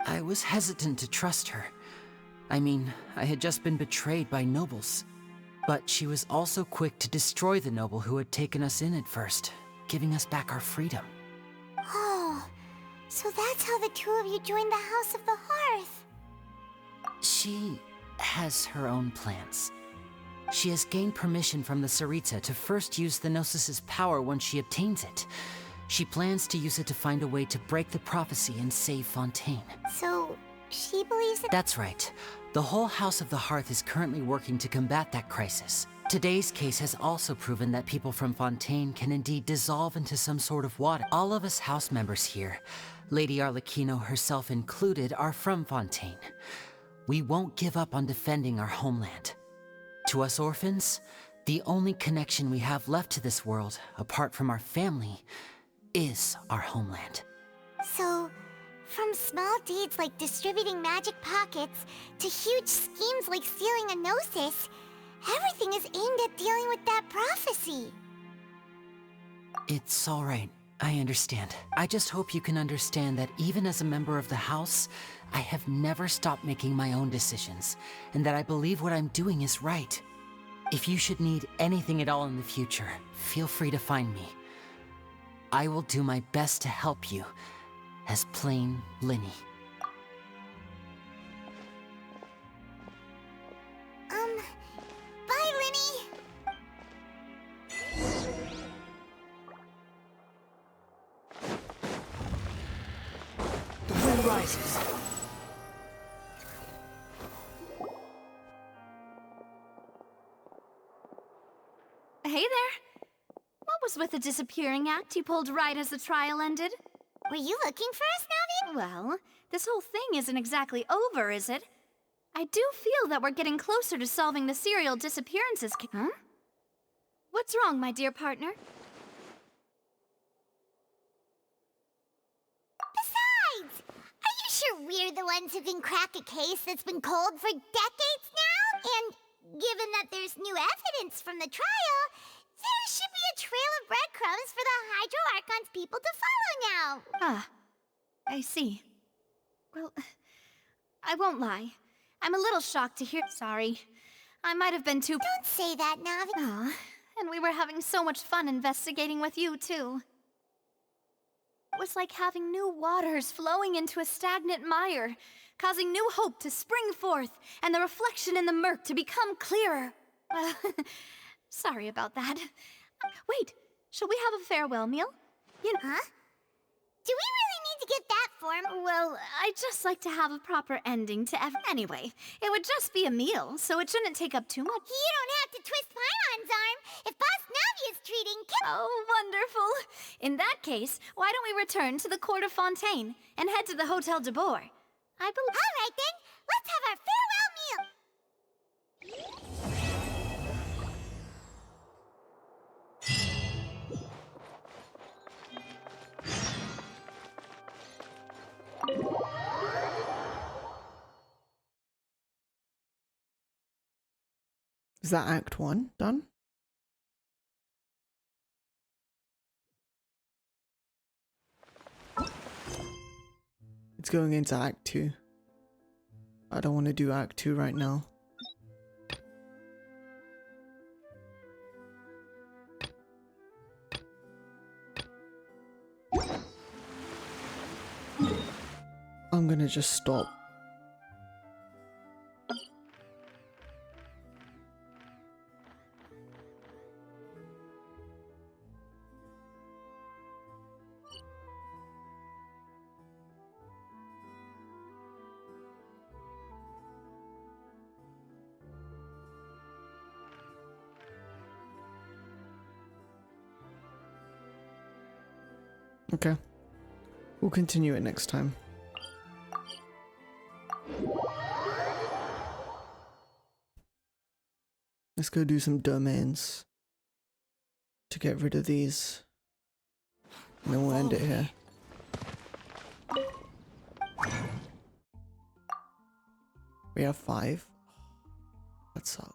I was hesitant to trust her. I mean, I had just been betrayed by nobles. But she was also quick to destroy the noble who had taken us in at first, giving us back our freedom. Oh, so that's how the two of you joined the House of the Hearth. She has her own plans. She has gained permission from the Tsaritsa to first use the Gnosis's power once she obtains it. She plans to use it to find a way to break the prophecy and save Fontaine. So, she believes that— That's right. The whole House of the Hearth is currently working to combat that crisis. Today's case has also proven that people from Fontaine can indeed dissolve into some sort of water. All of us house members here, Lady Arlecchino herself included, are from Fontaine. We won't give up on defending our homeland. To us orphans, the only connection we have left to this world, apart from our family, is our homeland. So, from small deeds like distributing magic pockets to huge schemes like stealing a Gnosis, everything is aimed at dealing with that prophecy. It's all right. I understand. I just hope you can understand that even as a member of the House, I have never stopped making my own decisions, and that I believe what I'm doing is right. If you should need anything at all in the future, feel free to find me. I will do my best to help you, as plain Linny. Bye, Linny! The wind rises. Hey there. What was with the disappearing act you pulled right as the trial ended? Were you looking for us, Navi? Well, this whole thing isn't exactly over, is it? I do feel that we're getting closer to solving the serial disappearances Huh? What's wrong, my dear partner? Besides, are you sure we're the ones who can crack a case that's been cold for decades now? And given that there's new evidence from the trial, there should be a trail of breadcrumbs for the Hydro Archon's people to follow now. Ah, I see. Well, I won't lie. I'm a little shocked to hear. Sorry. I might have been too. Don't say that, Navi. Aw, and we were having so much fun investigating with you, too. It was like having new waters flowing into a stagnant mire, causing new hope to spring forth, and the reflection in the murk to become clearer. Sorry about that. Wait, shall we have a farewell meal? You know. Huh? Do we really need to get that form? Well, I'd just like to have a proper ending to Anyway, it would just be a meal, so it shouldn't take up too much. You don't have to twist Paimon's arm if Boss Navi is treating Oh, wonderful. In that case, why don't we return to the Court of Fontaine and head to the Hotel de Boer? I believe. All right, then. Let's have our farewell meal. Is that Act 1 done? It's going into Act 2. I don't want to do Act 2 right now. I'm gonna just stop. Okay. We'll continue it next time. Let's go do some domains to get rid of these. And then we'll end it here. We have 5. That sucks.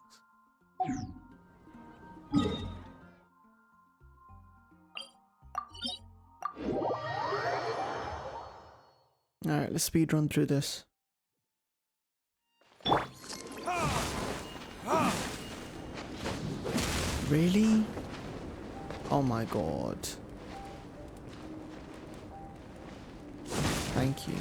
Alright, let's speed run through this. Really? Oh my god. Thank you.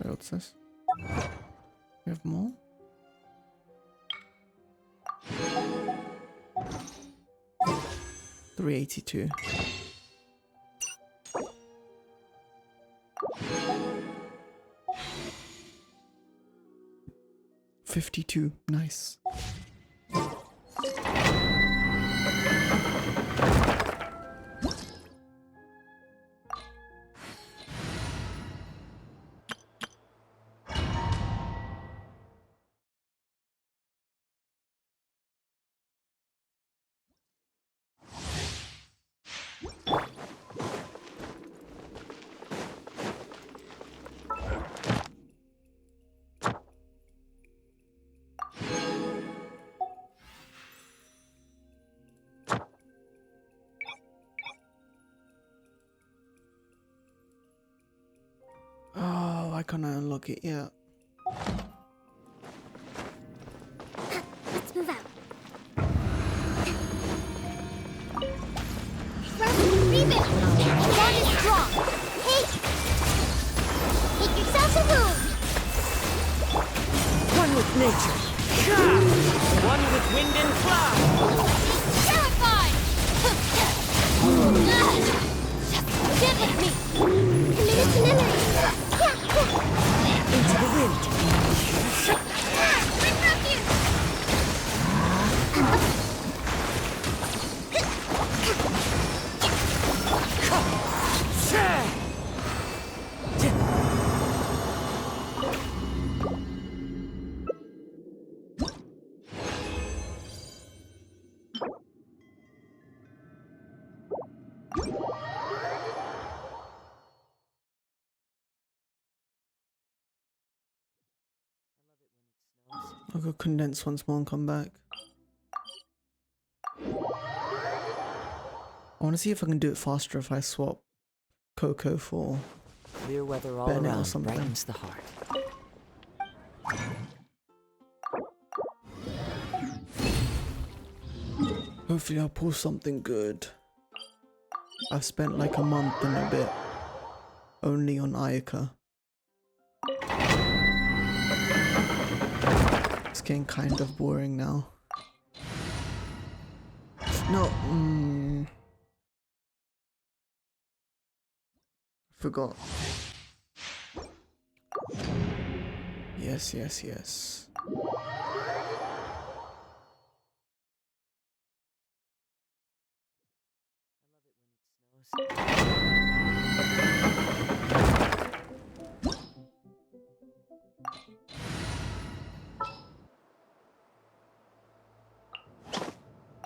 What's this? We have more? $382. $52. Nice. Oh, I can't unlock it yet. Let's move out. Rebuild! Bond is strong! Hey! Make yourselves a room! One with nature. One with wind and cloud. Terrified! Give it me! Committed to memory! Into the wind. Bring refuge! I'll go condense once more and come back. I want to see if I can do it faster if I swap Coco for Clear weather all Bennett or around something. brightens the heart. Hopefully I'll pull something good. I've spent like a month and a bit only on Ayaka. It's getting kind of boring now. No, forgot. Yes, yes, yes.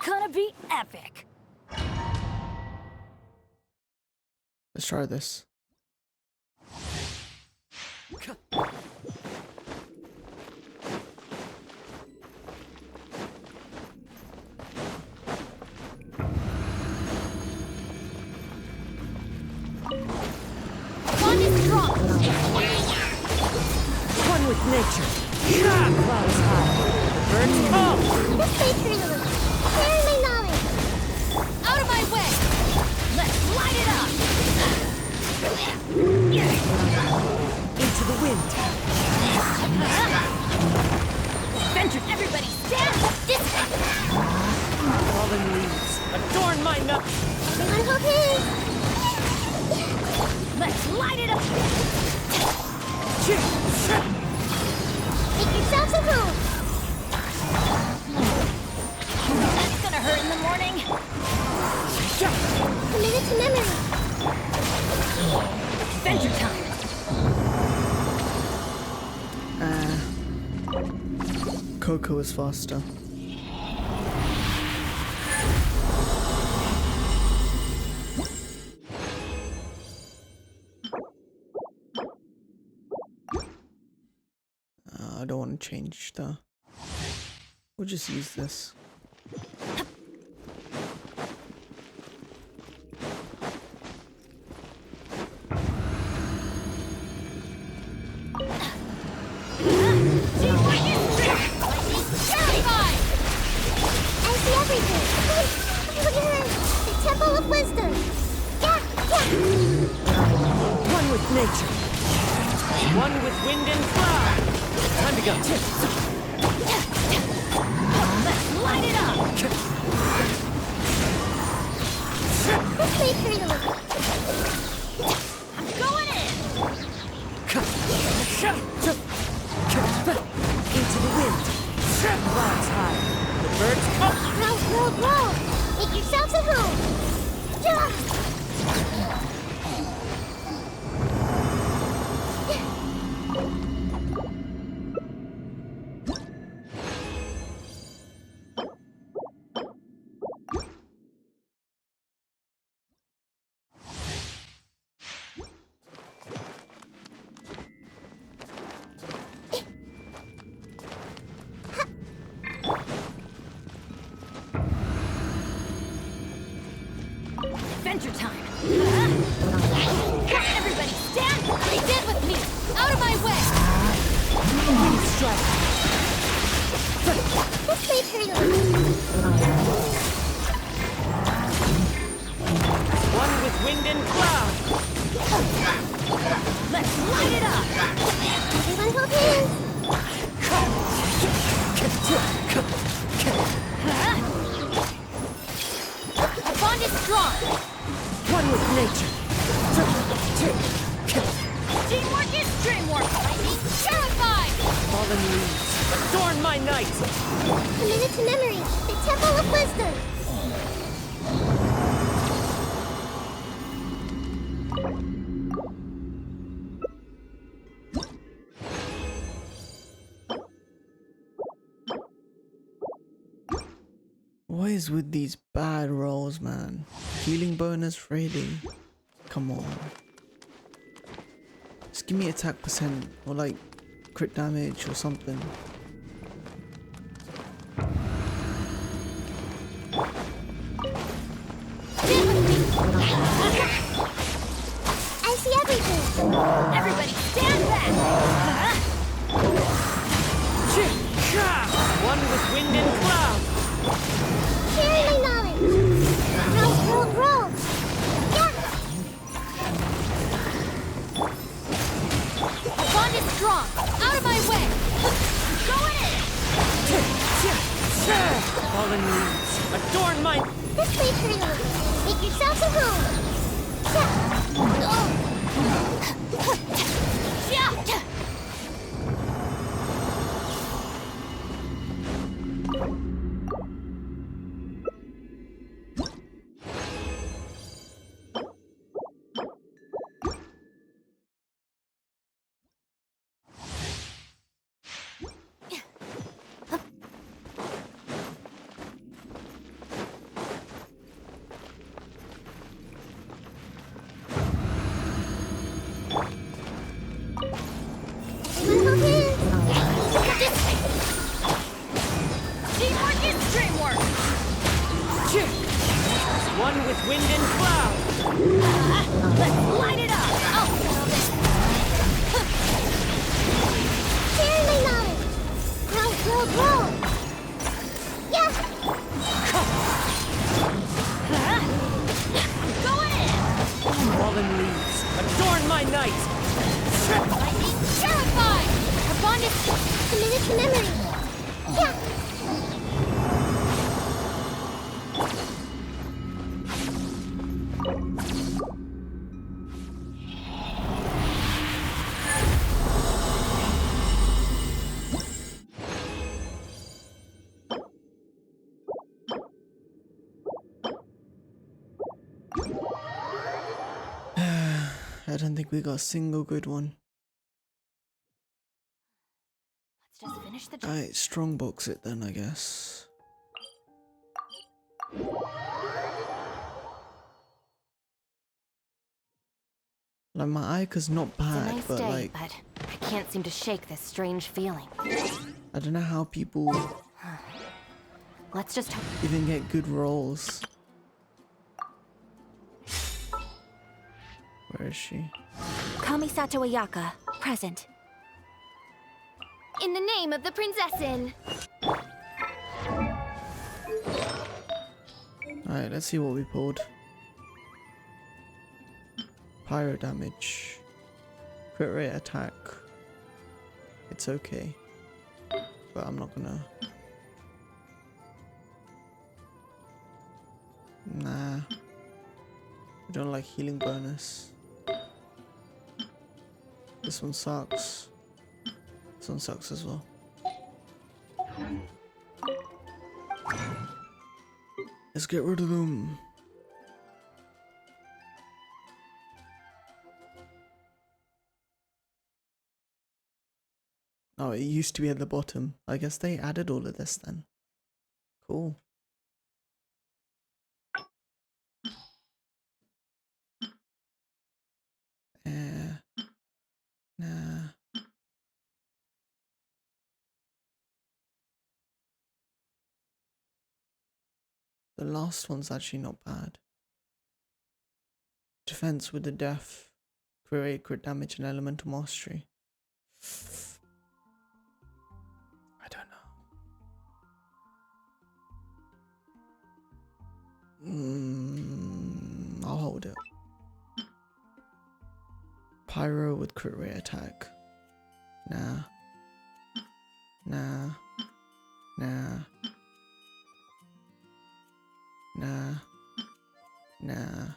Gonna be epic. Let's try this. One is strong. One with nature. Clouds high. The birds come. This way, Tree. Share my knowledge. Out of my way. Let's light it up. Into the wind. Venture, everybody stand this way. Fallen leaves. Adorn my nut. Everyone hold hands. Let's light it up. Make yourselves at home. That's gonna hurt in the morning. Committed to memory. Adventure time. Coco is faster. I don't want to change the... We'll just use this. I see everything. Look at her. The Temple of Wisdom. Yeah. One with nature. One with wind and cloud. Time to go. Let's light it up. This way, Tree. I'm going in. Into the wind. Clouds high. The birds come. Grow. Make yourselves at home. Yeah. Adventure time. Everybody stand. Stand with me. Out of my way. Wind strike. This way, Tree. One with wind and cloud. Let's light it up. Everyone hold hands. Our bond is strong. One with nature. Teamwork is dreamwork. Lightning terrified. Fallen leaves. Adorn my night. Committed to memory. The Temple of Wisdom. What is with these bad rolls, man? Healing bonus, really? Come on. Just give me attack percent or like crit damage or something. Everybody stand back! One with wind and cloud! Share my knowledge! Roll! Yeah! The bond is strong! Out of my way! Go in! Fallen leaves, adorn my... This way, Trina! Make yourself at home! Teamwork is dreamwork! One with wind and cloud! Let's light it up! I'll settle this! Share my knowledge! Roll! Yeah! Go in! Fallen leaves, adorn my night! Lightning terrified! Our bond is... Committed to memory! Yeah! I don't think we got a single good one. Let's just finish the... Alright, strongbox it then, I guess. Like, my Ika's not It's a bad, nice but day, like, but I can't seem to shake this strange feeling. I don't know how people Let's just hope... even get good rolls. Where is she? Kamisato Ayaka, present. In the name of the Prinzessin! Alright, let's see what we pulled. Pyro damage. Crit rate attack. It's okay. But I'm not gonna... Nah. I don't like healing bonus. This one sucks. This one sucks as well. Let's get rid of them. Oh, it used to be at the bottom. I guess they added all of this then. Cool. Nah. The last one's actually not bad. Defense with the death. Create crit damage and elemental mastery. I don't know. I'll hold it. Pyro with crit rate attack. Nah. Nah. Nah. Nah. Nah.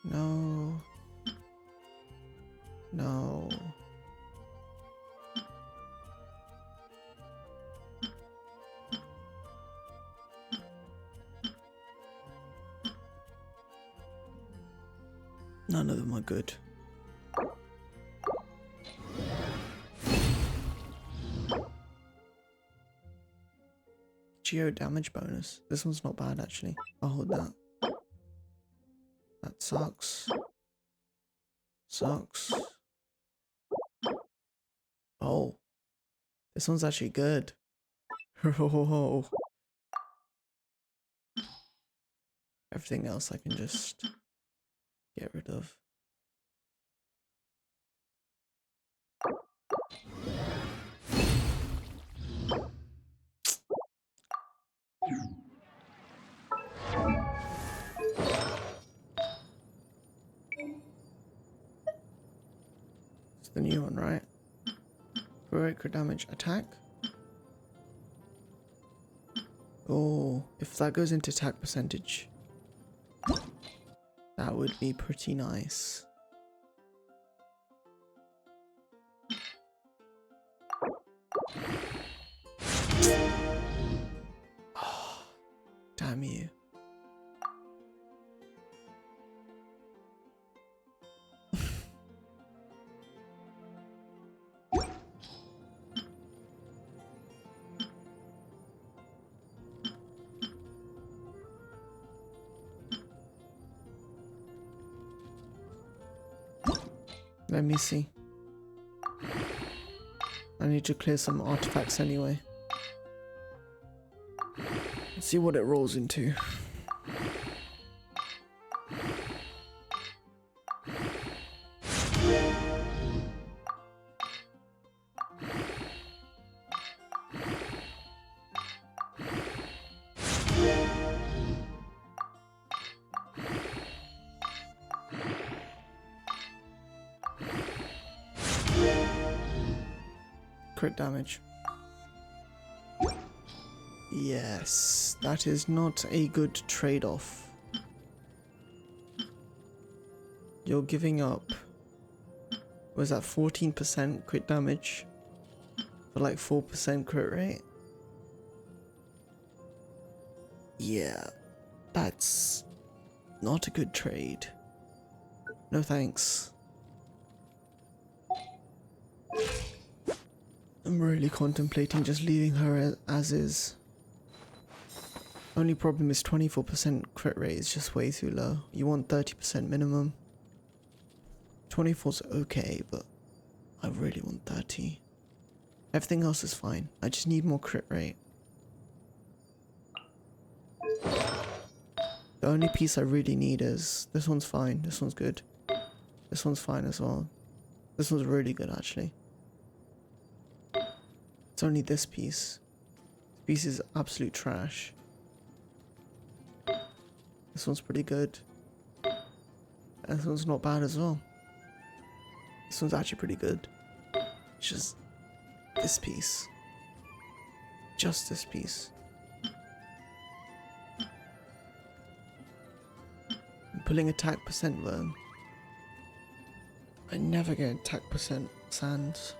No. No. None of them are good. Geo damage bonus. This one's not bad actually. I'll hold that. That sucks. Sucks. Oh. This one's actually good. Oh. Everything else I can just get rid of. the new one, right? Crit damage attack. Oh, if that goes into attack percentage, that would be pretty nice. Oh, damn you. Let me see. I need to clear some artifacts anyway. Let's see what it rolls into. Crit damage. Yes, that is not a good trade-off. You're giving up, was that 14% crit damage for like 4% crit rate? Yeah, that's not a good trade. No thanks. I'm really contemplating just leaving her as is. Only problem is 24% crit rate is just way too low. You want 30% minimum. 24's okay, but I really want 30. Everything else is fine. I just need more crit rate. The only piece I really need is... this one's fine, this one's good. This one's fine as well. This one's really good actually. It's only this piece. This piece is absolute trash. This one's pretty good. And this one's not bad as well. This one's actually pretty good. It's just this piece. Just this piece. I'm pulling attack percent worm. I never get attack percent sands.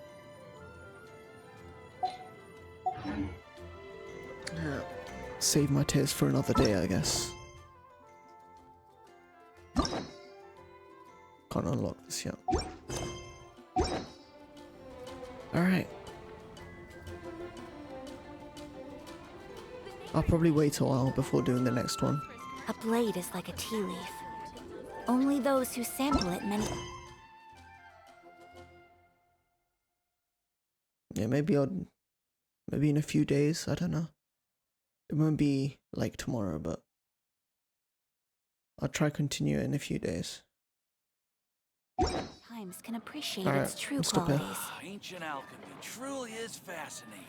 Yeah. Save my tears for another day, I guess. Can't unlock this yet. Alright. I'll probably wait a while before doing the next one. A blade is like a tea leaf. Only those who sample it many... Yeah, maybe in a few days, I don't know. It won't be like tomorrow, but I'll try continue it in a few days. Times can appreciate All its right, true let's stop here. qualities. Ancient alchemy truly is fascinating.